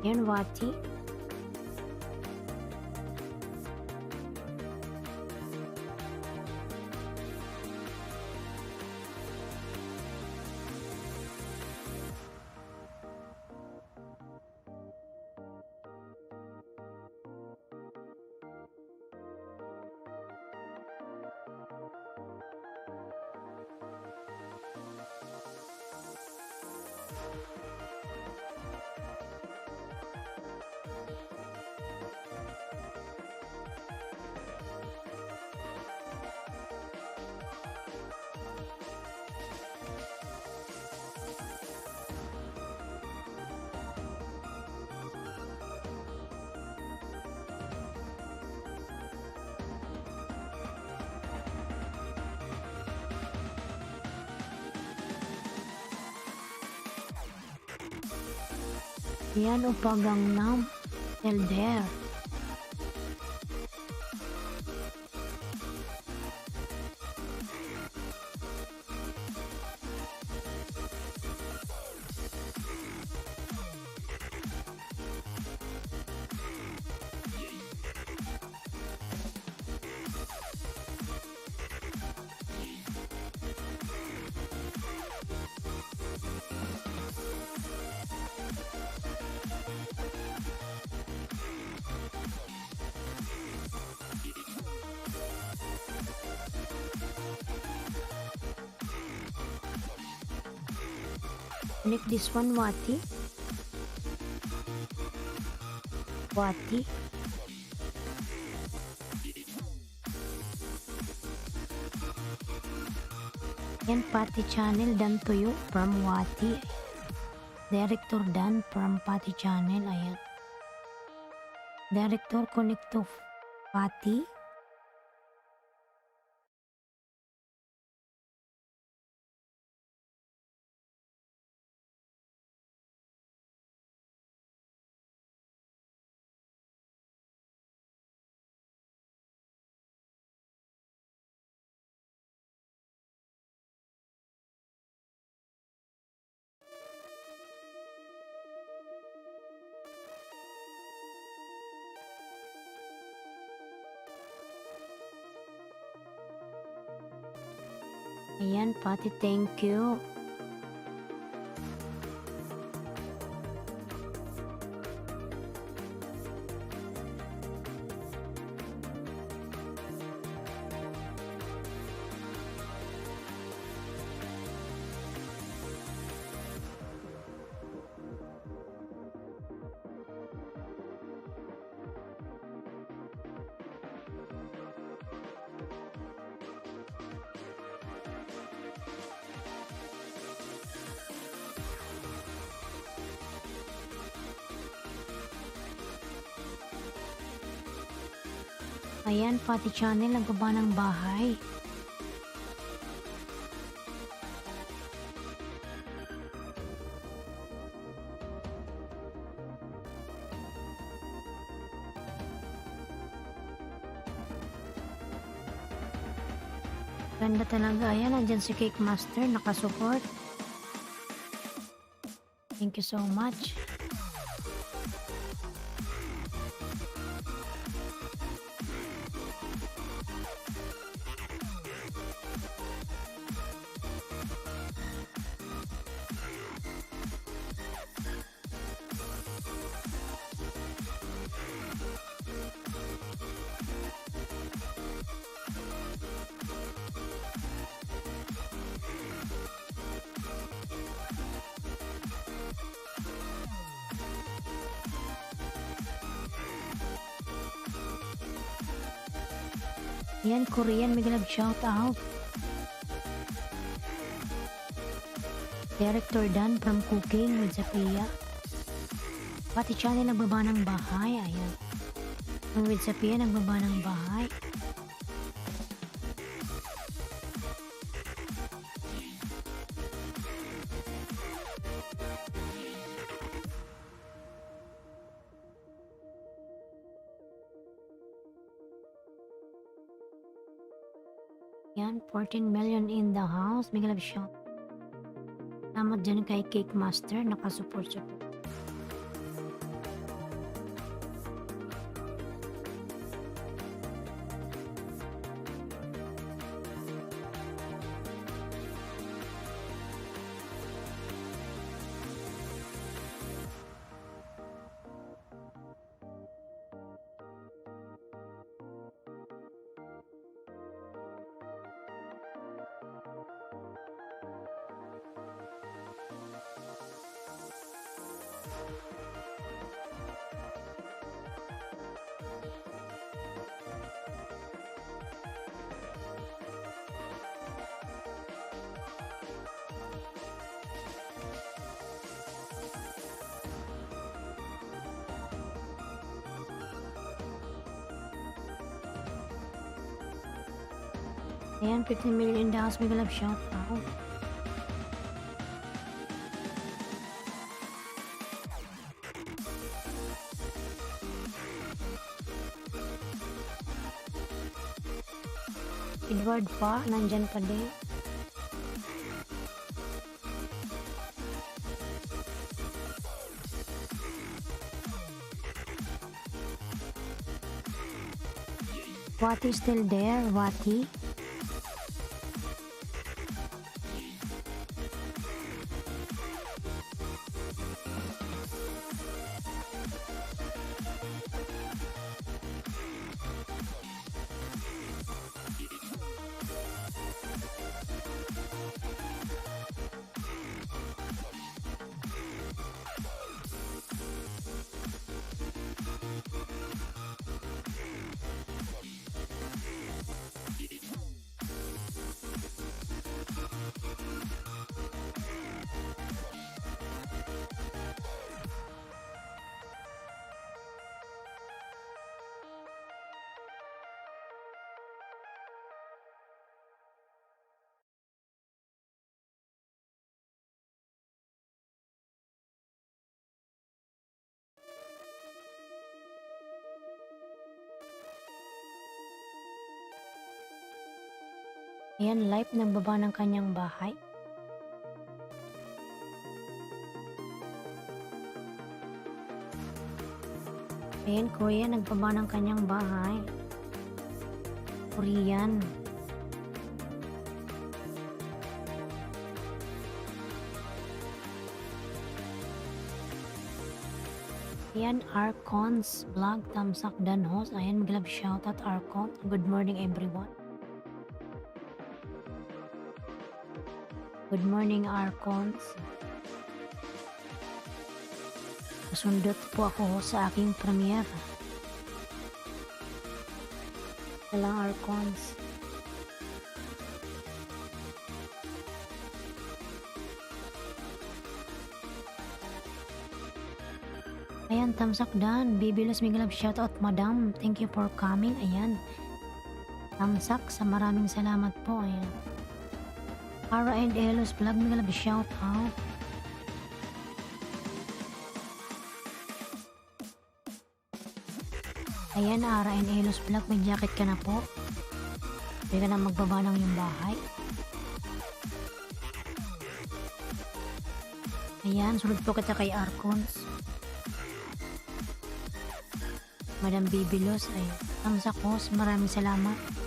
Yan, Wati. Ayan, Oppa Gangnam, Still There. Connect this one, Wati. Wati. Yan, Pati Channel, Dan Tuyo from Wati. Director Dan from Pati Channel. Ayan. Director connect to Pati. Ayan, Pati, thank you. Ayan, Pati Channel, nagbaba ng bahay. Ganda talaga. Ayan, nandyan si Cake Master, nakasupport. Thank you so much. Yan, Korean, may galab shout out. Director Dan from Cooking with Sophia. Pati Channel, nagbaba ng bahay. Ayan. Ang with Sophia, nagbaba ng bahay. Yan, 14 million in the house. May galab shout. Salamat dyan kay Cake Master, nakasupport siya. Ayan, 15 million dollars, may galab shout out. Edward pa, nandyan pa din. Wati still there, Wati? Ayan, live nagbaba ng kanyang bahay. Ayan, Korea nagbaba ng kanyang bahay. Korean. Ayan, Archons vlog, thumbs up dan host. Ayan, mag-love shoutout Archon. Good morning everyone. Good morning, Archons. Masundot po ako sa aking premiere. Walang Archons. Ayan, thumbs up dan. Bibilos Migalab shoutout, madam. Thank you for coming. Ayan. Thumbs up sa maraming salamat po. Ayan. Ara and Elos vlog, Migalab shoutout. Ayan, Ara and Elos vlog, may jacket ka na po. Hindi ka na magbaba ng yung bahay. Ayan, sunod po kita kay Archons. Madam Bibilos, ay thumbs up po. Maraming salamat.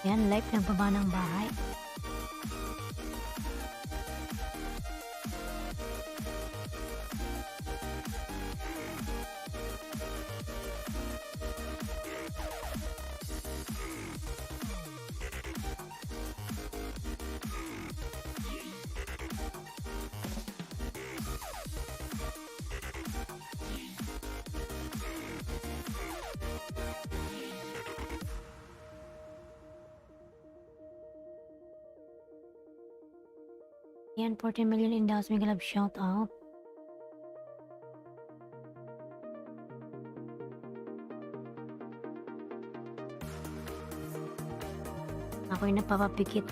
Ayan, live nagbaba ng bahay. Ayan, 40 million in daos, Migalab shoutout. Ako'y napapapikit.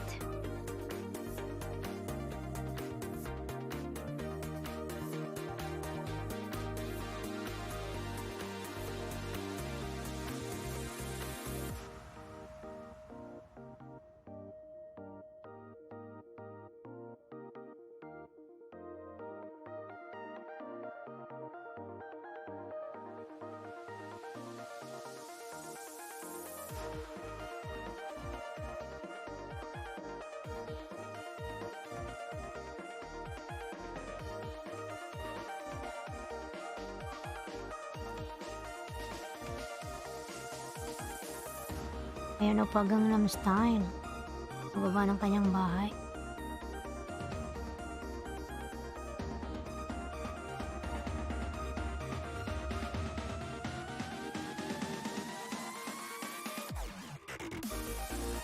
Ayan o, Gangnam Style. Pababa ng kanyang bahay.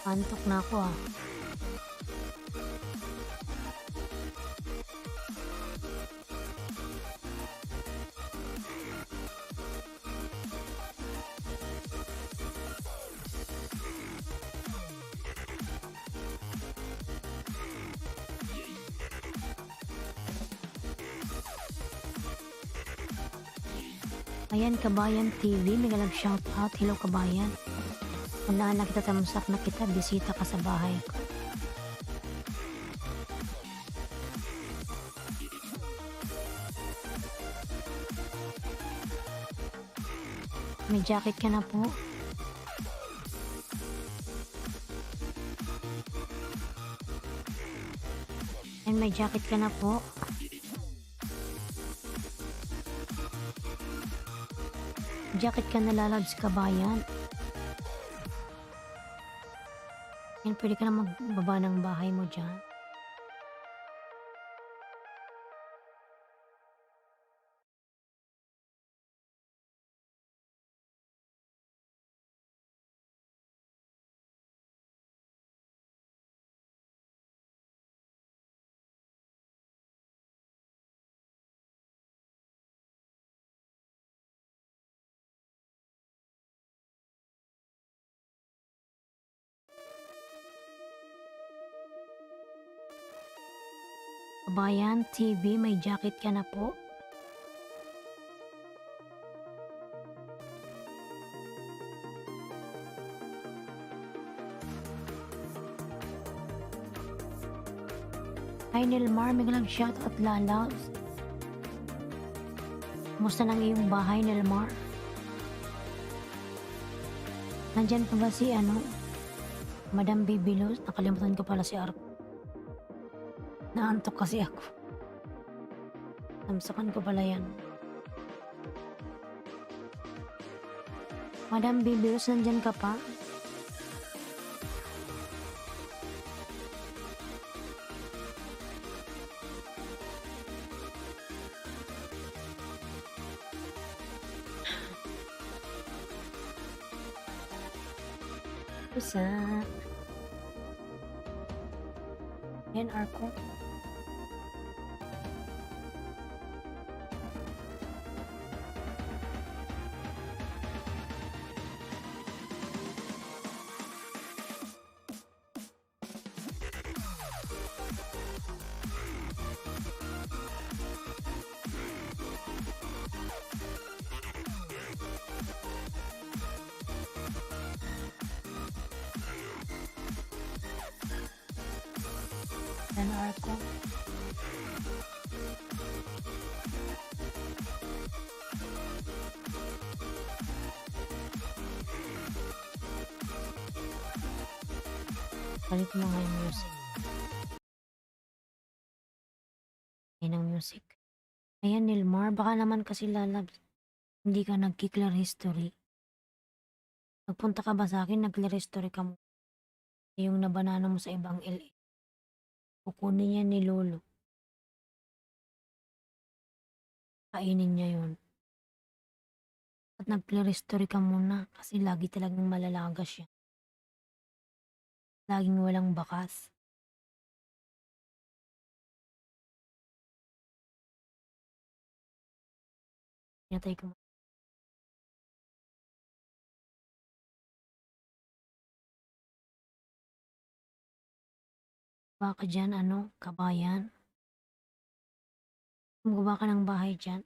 Antok na ako ah. Ayan, Kabayan TV, mega love shout out. Hello, Kabayan. Unahan na kita, tamusak na kita, bisita ka sa bahay ko. May jacket ka na po. And may jacket ka na po. Jacket ka na, lalabs, Kabayan. And pwede ka na magbaba ng bahay mo dyan. Kabayan TV, may jacket ka na po. Hi Nilmar, may galang shout out, lalabs. Kumusta ng iyong bahay, Nilmar? Nandyan pa ba si Madam Bibilos? Nakalimutan ko pala si Arco. Naantok kasi ako. Tamsakan ko pala yan. Madam Bibilos, nandyan ka pa? Isa. Yan, Arco. Yan, Arco. Balik mo nga yung music. Ayan ang music. Ayan, Nilmar, baka naman kasi lalabs. Hindi ka nag-clear history. Nagpunta ka ba sa akin, nag-clear history ka mo? Yung nabanana mo sa ibang LA. Kukunin niya ni Lolo. Kainin niya yun. At nag-clear history ka muna kasi lagi talagang malalagas siya. Laging walang bakas. Pinatay ko. Baka dyan, Kabayan? Gumagawa ka ng bahay dyan?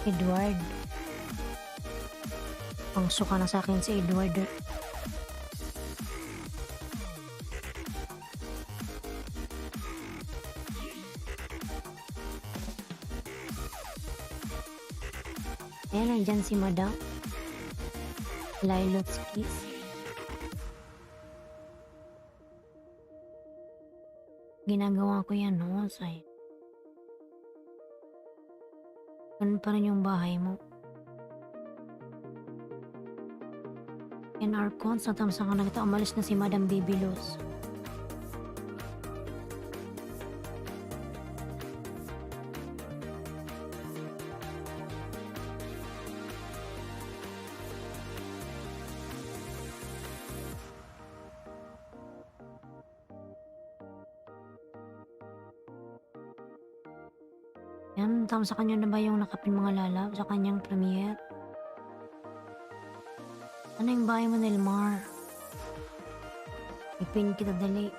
Edward. Ang suka na sa akin si Edward. Ayan, nandyan si Madam Lailotzkis. Ginagawa ko yan, Say. Ganun pa rin yung bahay mo. Yan, Arcon, sa tamsang na kita, umalis na si Madam Bibilos. Yan, tama sa kanya na ba yung nakapin mga lalab sa kanyang premiere? Ano yung bahay mo, Nilmar? Ipin kita dali.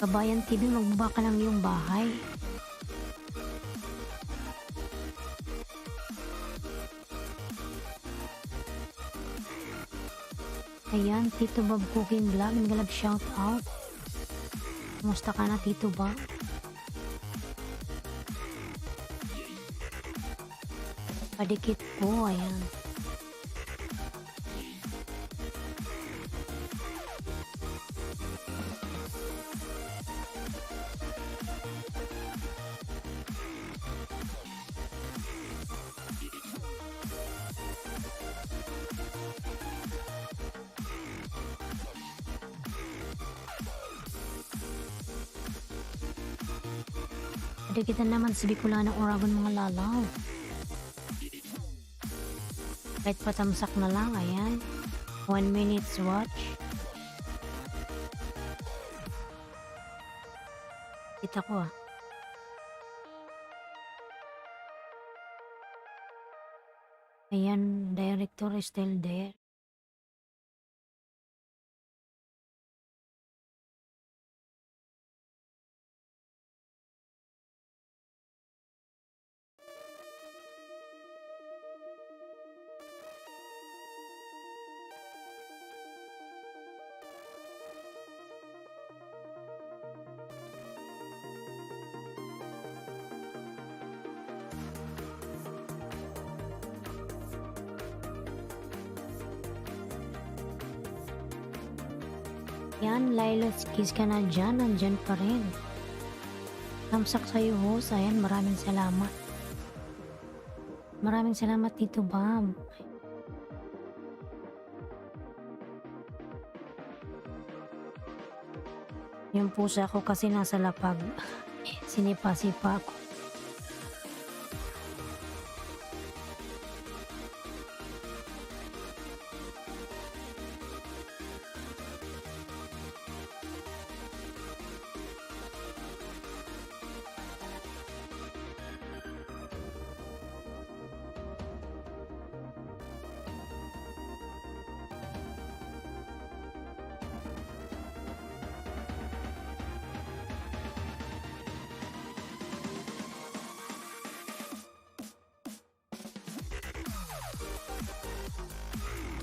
Kabayan TV, magbaba ka ng iyong bahay. Ayan, Tito Bob Cooking Vlog, nagalab shout out. Kumusta ka na, Tito Bob? Padikit ko, ayan. Padikitan naman sa Bicolanang Oragon mga lalaw. Kahit patamsak na lang, ayan. 1 minutes watch. Kita ko ah. Ayan, director is still there. Yan, Lilas, kiss ka na dyan, nandyan pa rin. Tamsak sa'yo, host. Ayan, maraming salamat. Maraming salamat, Tito Bob. Yung pusa ko kasi nasa lapag. Sinipa-sipa ako.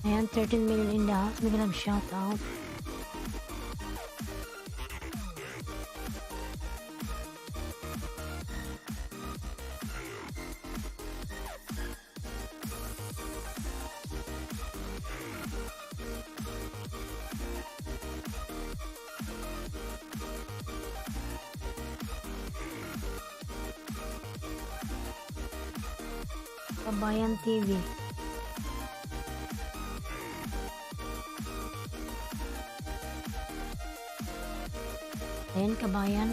Ayan, 13 million in the house. Bigyan ng shout out. Kabayan TV. Ayan, kabayan.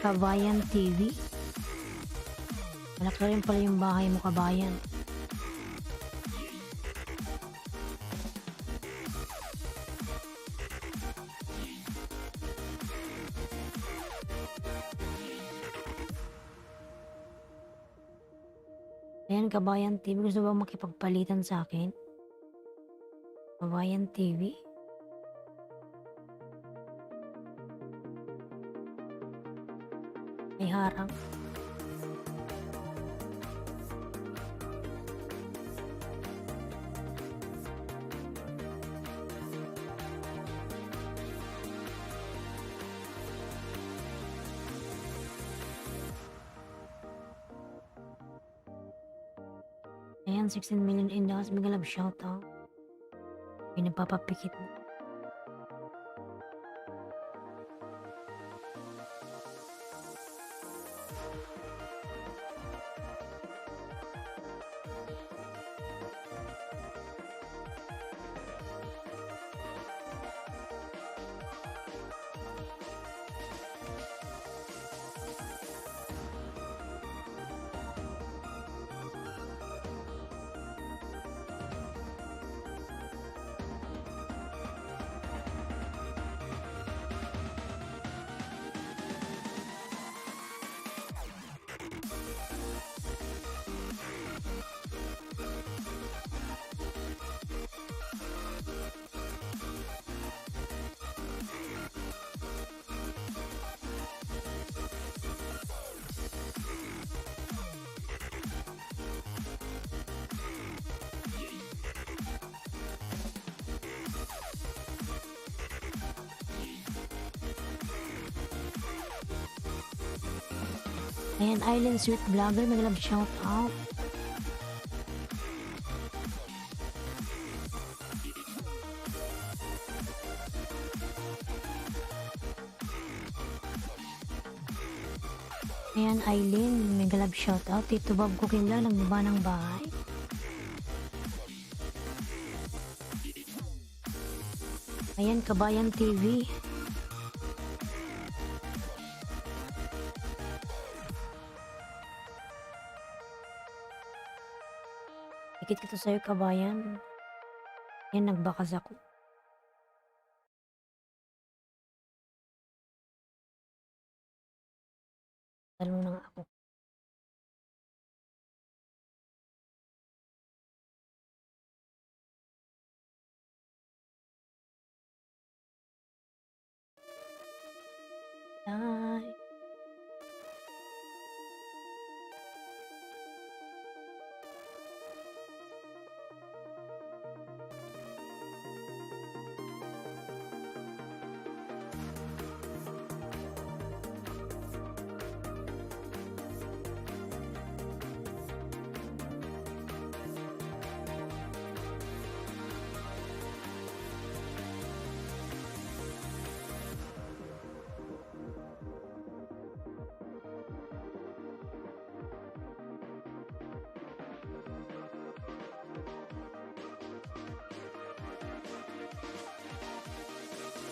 Kabayan TV. Malaki rin pala yung bahay mo, kabayan. Ayan, Kabayan TV. Gusto ba makipagpalitan sa akin? Kabayan TV. May harang. Ayan, 16 million in the house. Bigla love shoutout. Pinapapapikit mo. Ayan, Island Sweet Vlogger, mag-love shout out. Ayan, Aileen, mag-love shout out. Tito Bob Cooking Vlog, nagbaba ng bahay. Ayan, Kabayan TV. Dikit kita sa'yo, Kabayan. Ayan, nagbakas ako. Talo na nga ako. Ay.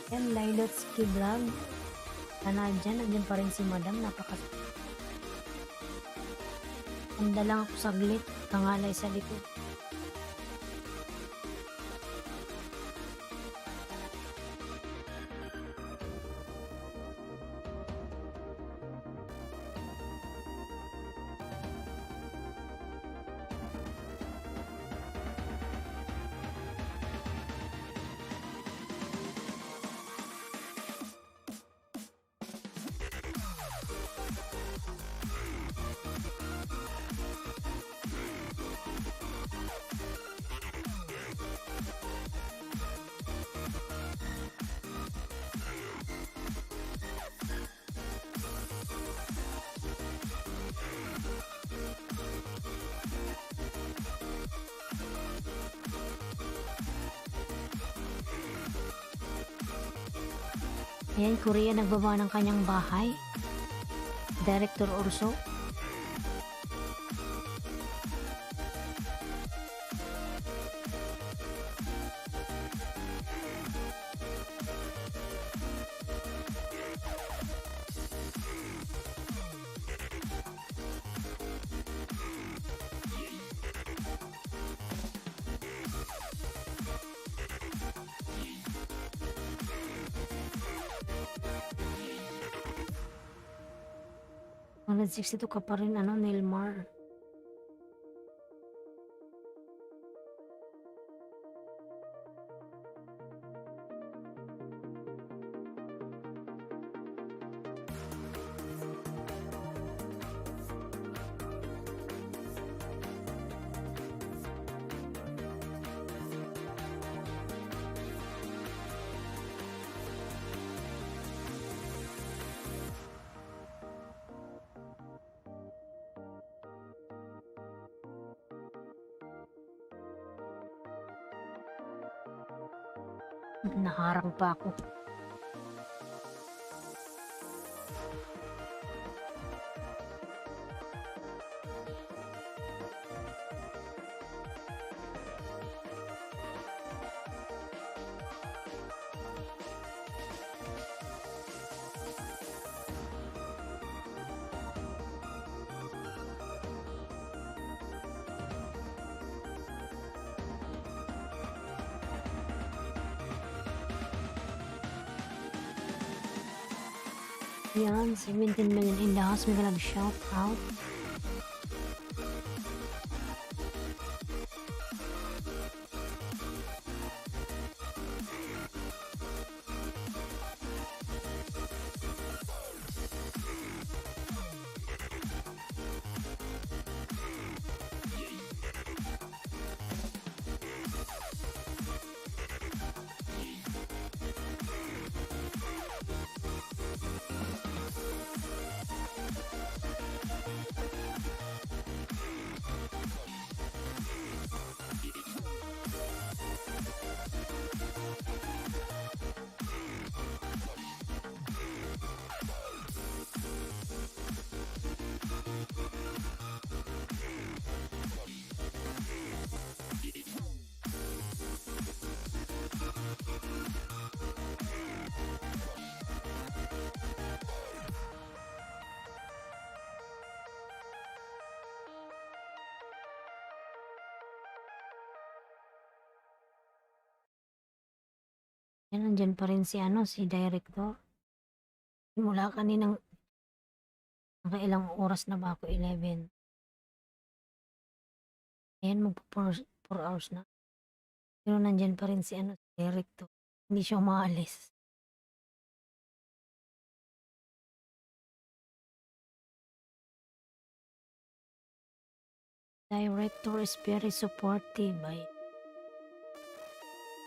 Yan, Lilotsky Vlog. Nandiyan pa rin si Madam, Handa lang ako saglit, kangalay sa likod. Ayan, Korea nagbaba ng kanyang bahay. Director Urso. Ang 162 ka pa rin, Nilmar. Naharang pa ako. Yan, 17 million in the house. May nag-shout out. Ayan, nandiyan pa rin si ano, si director. Mula kaninang nakailang oras na ba ako, 11. Ayan, magpo 4 hours na. Pero nandiyan pa rin si ano, si director. Hindi siya umaalis. Director is very supportive. Ay.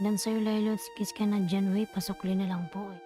Dan sa'yo, Lilo, kis ka na dyan, wey, pasukli na lang po eh.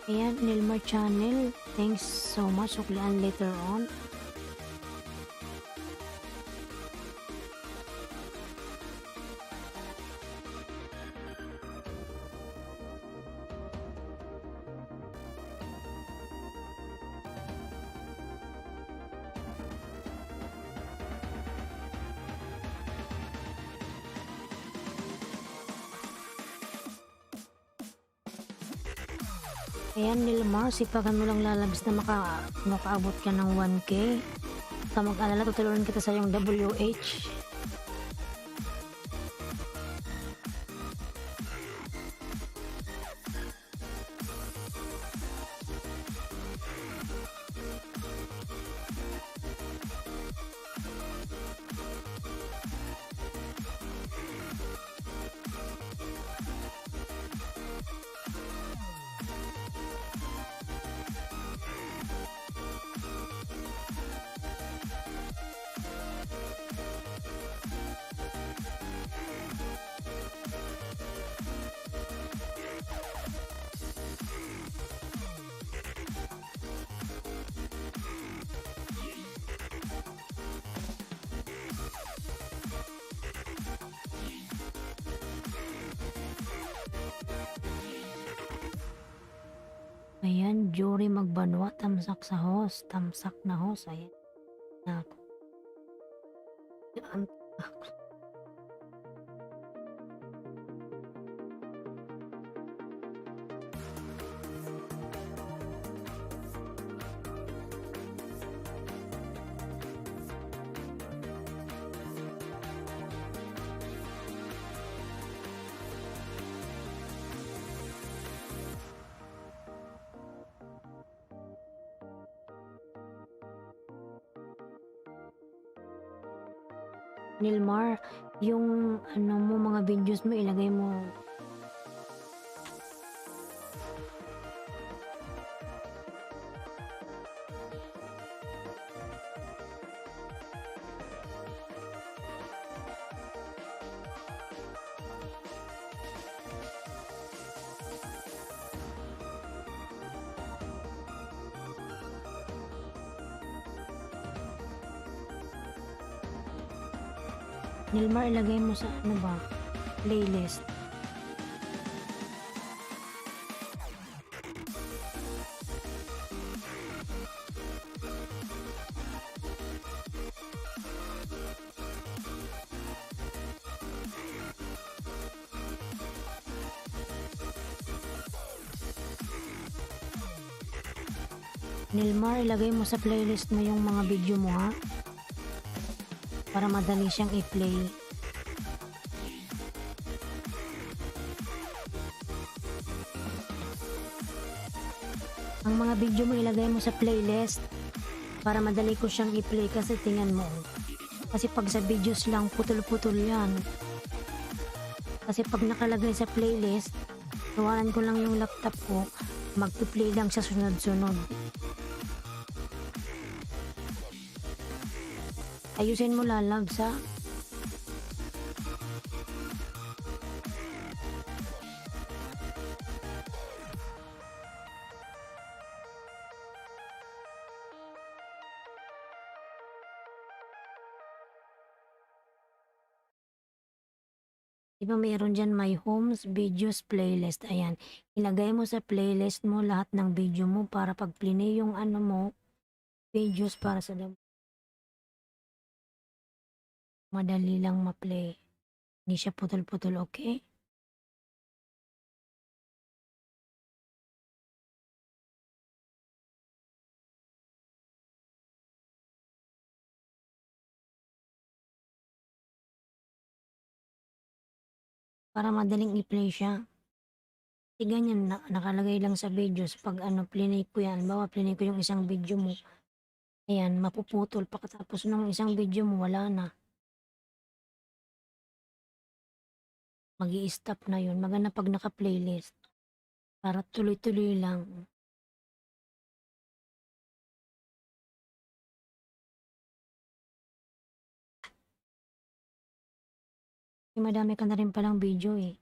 Ayan, Nilmar Channel. Thanks so much. Suklian later on. Ayan, Nilmar, sipagan mo lang lalabas na makaabot ka ng 1K. Sa mag-alala, tutulungan kita sa yung WH. Ayan, Jory Magbanwa, tamsak sa host. Tamsak na host. Ayan. Nako. Nilmar, yung ano mo, mga videos mo, ilagay mo. Nilmar, ilagay mo sa ano ba, playlist. Nilmar, ilagay mo sa playlist mo yung mga video mo, ha? Para madali siyang i-play. Ang mga video mo ilagay mo sa playlist para madali ko siyang i-play, kasi tingnan mo. Kasi pag sa videos lang, putol-putol yan. Kasi pag nakalagay sa playlist, tawanan ko lang yung laptop ko, mag-play lang sa sunod-sunod. Ayusin mo, lalabs, ha? 'Di ba meron diyan my homes, videos, playlist, ayan. Ilagay mo sa playlist mo lahat ng video mo para 'pag plinay yung ano mo, videos para sa madali lang ma-play. Hindi siya putol-putol, okey? Para madaling i-play siya. Kasi ganyan nakalagay lang sa videos 'pag ano plinay ko 'yan, halimbawa plinay ko yung isang video mo, ayan mapuputol pagkatapos ng isang video mo wala na, mag-i-stop na yun. Maganda 'pag naka-playlist para tuloy-tuloy lang. Eh, madami ka na rin palang video, eh.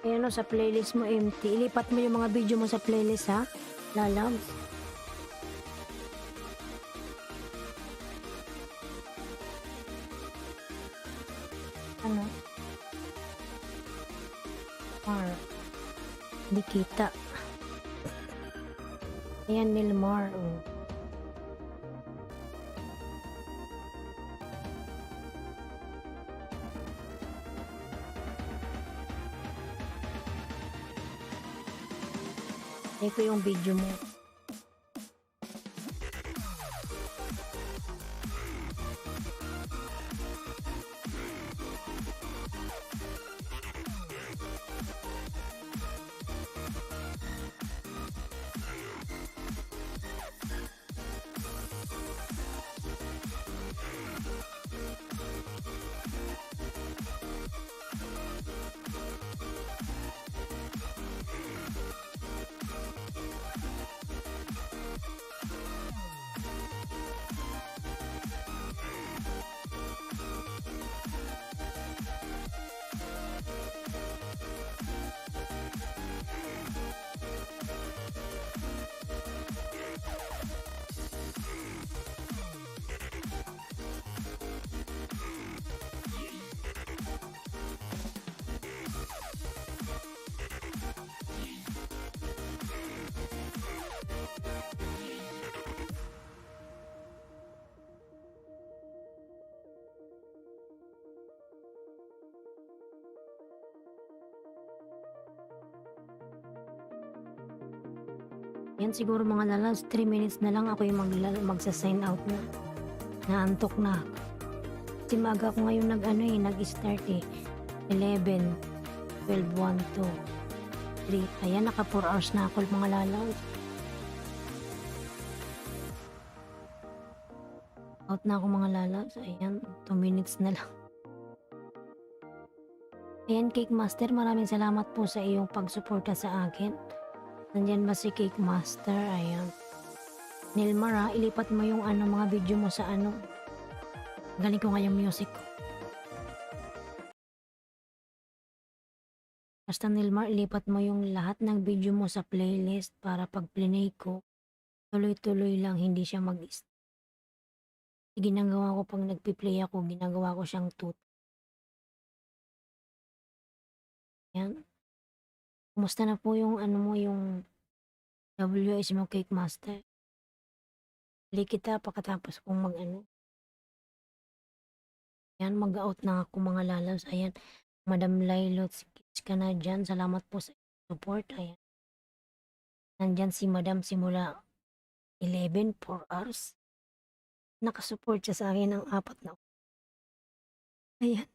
Eh, ano sa playlist mo empty, ilipat mo yung mga video mo sa playlist, ha, lalabs. Ano? Di kita. Ayan, Nilmar, oh. Play ko yung video mo. Yan siguro mga lalabs 3 minutes na lang ako yung magsa-sign out na. Naantok na. Kasi maaga ako ngayon nag-ano, eh, nag-start, eh. 11, 12, 1, 2, 3. Ayan, naka 4 hours na ako mga lalabs. Out na ako mga lalabs. Ayan, 2 minutes na lang. Ayan, Cake Master, maraming salamat po sa iyong pagsuporta sa akin. Nandiyan ba si Cake Master? Ayan. Nilmar, ha, ilipat mo yung ano, mga video mo sa ano. Galing ko nga yung music ko. Basta Nilmar, ilipat mo yung lahat ng video mo sa playlist para pag plinay ko, tuloy-tuloy lang, hindi siya mag-stop. Ginagawa ko pag nagpi-play ako, ginagawa ko siyang tut. Yan. Kumusta na po yung ano mo, yung WS mo, Cake Master? Play kita pagkatapos kong mag-ano. Yan, mag-out na ako mga lalabs. Ayan, Madam Lailot, kids ka na dyan. Salamat po sa support. Ayan. Nandyan si Madam simula 11, 4 hours. Nakasupport siya sa akin ng 4 na. Ayan.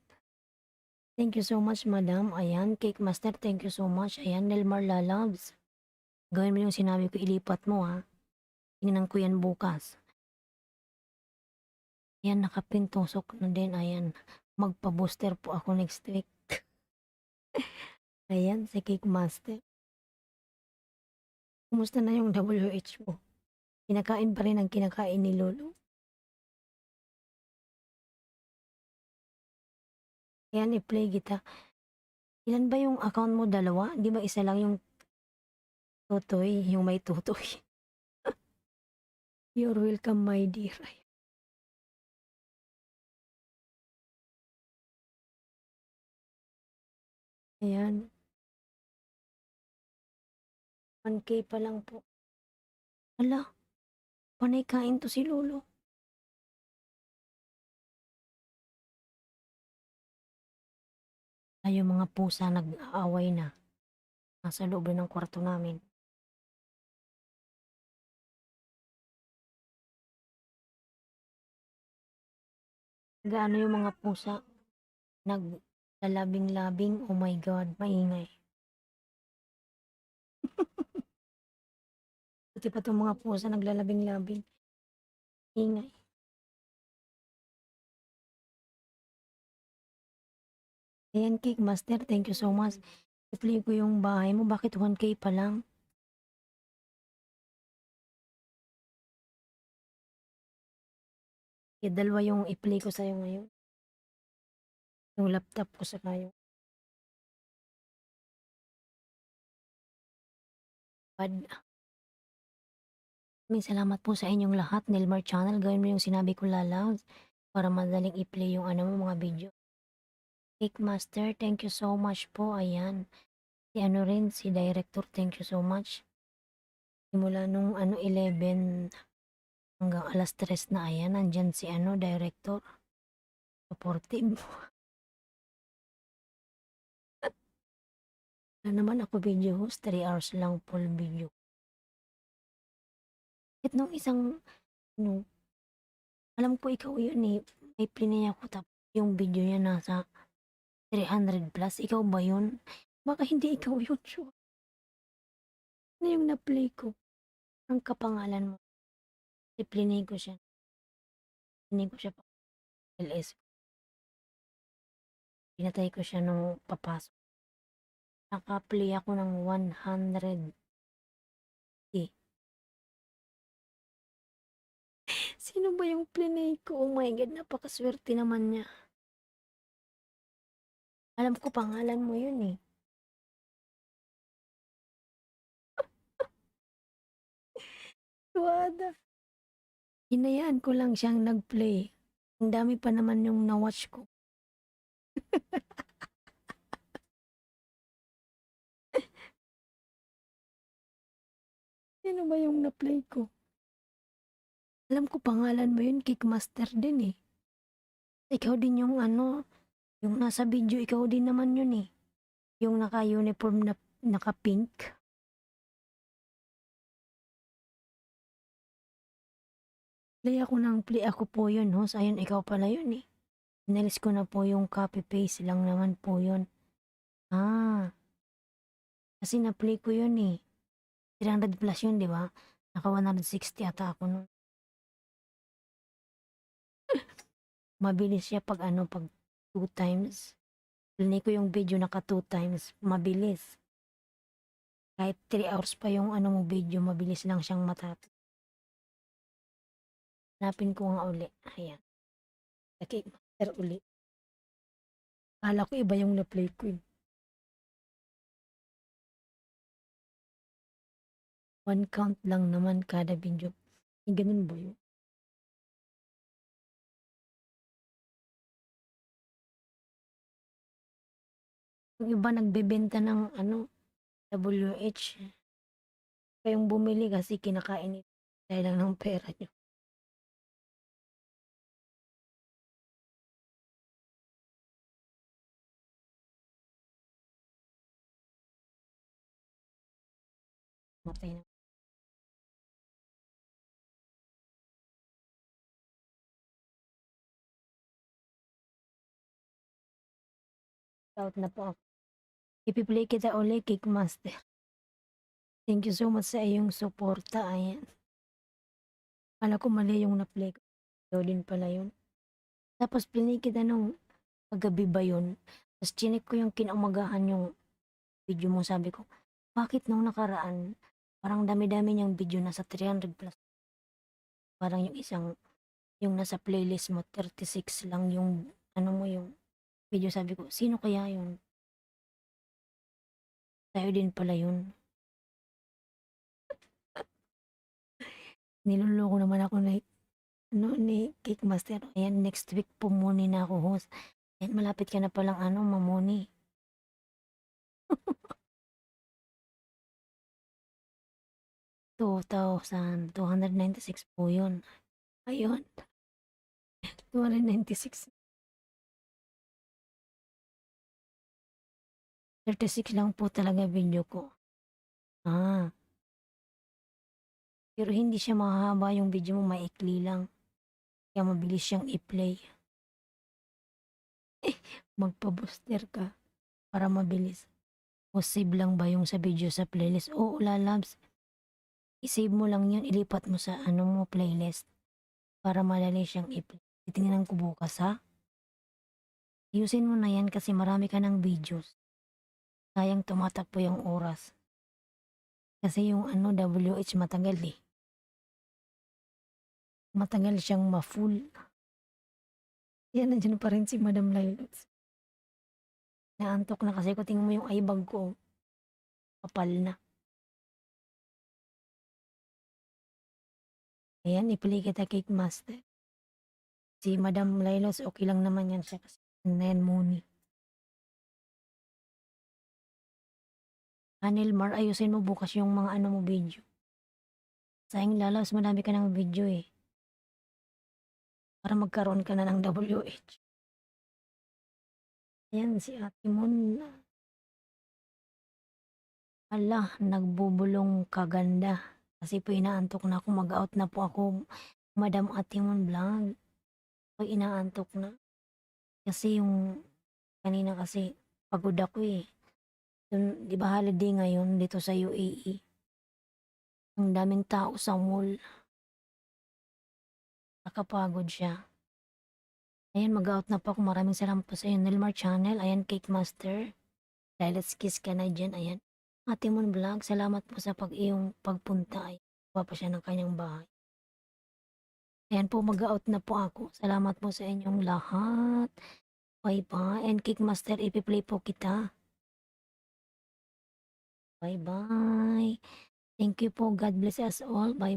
Thank you so much, madam. Ayan, Cake Master, thank you so much. Ayan, Nelmar Lalabs. Gawin mo yung sinabi ko, ilipat mo ha. Tingnan ko yan bukas. Ayan, nakapintusok na din. Ayan, magpa-booster po ako next week. Ayan, si Cake Master. Kumusta na yung WH mo? Kinakain pa rin ang kinakain ni Lolo? Ayan, i-play kita. Ilan ba yung account mo? Dalawa? Di ba isa lang yung tutoy, yung may tutoy? You're welcome, my dear. Ayan, 1K pa lang po. Hala, panay kain to si Lolo. Ay, yung mga pusa nag-aaway na. Nasa loob na ng kwarto namin. Gaano yung mga pusa? Naglalabing-labing. Oh my God, maingay. Pati pa itong mga pusa naglalabing-labing. Ingay. Ayan, Cake Master, thank you so much. I-play ko yung bahay mo. Bakit 1K pa lang? Kaya dalawa yung i-play ko sa'yo ngayon. Yung laptop ko sa kayo. Pad. Maraming salamat po sa inyong lahat. Nelmar Channel, gawin mo yung sinabi ko lalaw para madaling i-play yung ano mo mga video. Cake Master, thank you so much po. Ayan. Si ano rin, si Director, thank you so much. Simula nung 11 hanggang alas 3 na ayan, nandyan si Director. Supportive. Wala naman ako video host, 3 hours lang full video. At nung isang, ano, alam ko ikaw yun eh, may plinay ako tapos yung video niya nasa 300 plus. Ikaw ba yun? Baka hindi ikaw yun, sure. Ano yung na-play ko? Ang kapangalan mo. Plinay ko siya. Plinay ko siya pa LS. Pinatay ko siya nung papasok. Naka-play ako ng 100. Sino ba yung plinay ko? Oh my God, napakaswerte naman niya. Alam ko pangalan mo yun eh. Tuwada. Hinayaan ko lang siyang nag-play. Ang dami pa naman yung na-watch ko. Sino ba yung na-play ko? Alam ko pangalan mo yun, Kickmaster din eh. Ikaw din yung yung nasa video, ikaw din naman yun eh. Yung naka-uniform na naka-pink. Play ako po yun, host. Ayun, ikaw pala yun eh. Inalis ko na po yung copy-paste lang naman po yun. Ah, kasi na-play ko yun eh. 300 plus yun, di ba? Naka 160 ata ako nun. Mabilis siya pag pag 2 times. Plinay ko yung video naka 2 times. Mabilis. Kahit 3 hours pa yung mo video, mabilis lang siyang matapos. Hanapin ko nga uli. Ayan. Cake Master uli. Kala ko iba yung na-play ko eh. 1 count lang naman kada video. Ganun ba yun? Yung iba nagbebenta ng WH. Kayong bumili kasi kinakain nito. Dahil lang ng pera nyo. Matay na. Out na po ako. Ipi-play kita uli, Cake Master. Thank you so much sa iyong suporta. Ayan. Akala ko mali yung na-play ko. Ikaw din pala yun. Tapos pinay kita nung kagabi ba yun? Tapos chinek ko yung kinaumagahan yung video mo. Sabi ko, bakit nung nakaraan, parang dami-dami niyang video, nasa 300 plus. Parang yung isang, yung nasa playlist mo, 36 lang yung, ano mo yung video. Sabi ko, sino kaya yun? Tayo din pala yun. Niloloko naman ako na ni Cake Master. Ayan, next week pumuni na ako, host. Ayan, malapit ka na palang mamuni. 2,296 po yun. Ayun. 296. 36 lang po talaga video ko. Pero hindi siya mahaba yung video mo, maikli lang. Kaya mabilis siyang i-play. Magpa-booster ka para mabilis. O save lang ba yung sa video sa playlist? Oo, lalabs. I-save mo lang yun, ilipat mo sa playlist. Para madali siyang i-play. Titingnan ko bukas, ha? Ayusin mo na yan kasi marami ka ng videos. Sayang tumatakbo yung oras. Kasi yung WH matagal eh. Matagal siyang ma-full. Yan, nandiyan pa rin si Madam Lilots. Naantok na kasi ko, tingnan mo yung eyebag ko. Kapal na. Ayan, ipili kita Cake Master. Si Madam Lilots, okay lang naman yan siya kasi yan muni. Anil Mar, ayusin mo bukas yung mga mo video. Sayang Lalos, madami ka ng video eh. Para magkaroon ka na ng WH. Ayan, si Ate Mon. Ala, nagbubulong kaganda. Kasi po inaantok na ako, mag-out na po ako. Madam Ate Mon Vlog. Ay, inaantok na. Kasi yung kanina kasi pagod ako eh. Di ba holiday ngayon dito sa UAE? Ang daming tao sa mall. Nakapagod siya. Ayan, mag-out na po ako. Maraming salamat po sa iyo, Nilmar Channel. Ayan, Cake Master. Let's kiss ka na dyan. Ayan. Ate Mon Vlog, salamat po sa iyong pagpunta. Ay, pa siya ng kanyang bahay. Ayan po, mag-out na po ako. Salamat po sa inyong lahat. Bye-bye. And Cake Master, ipi-play po kita. Bye-bye. Thank you po. God bless us all. Bye-bye.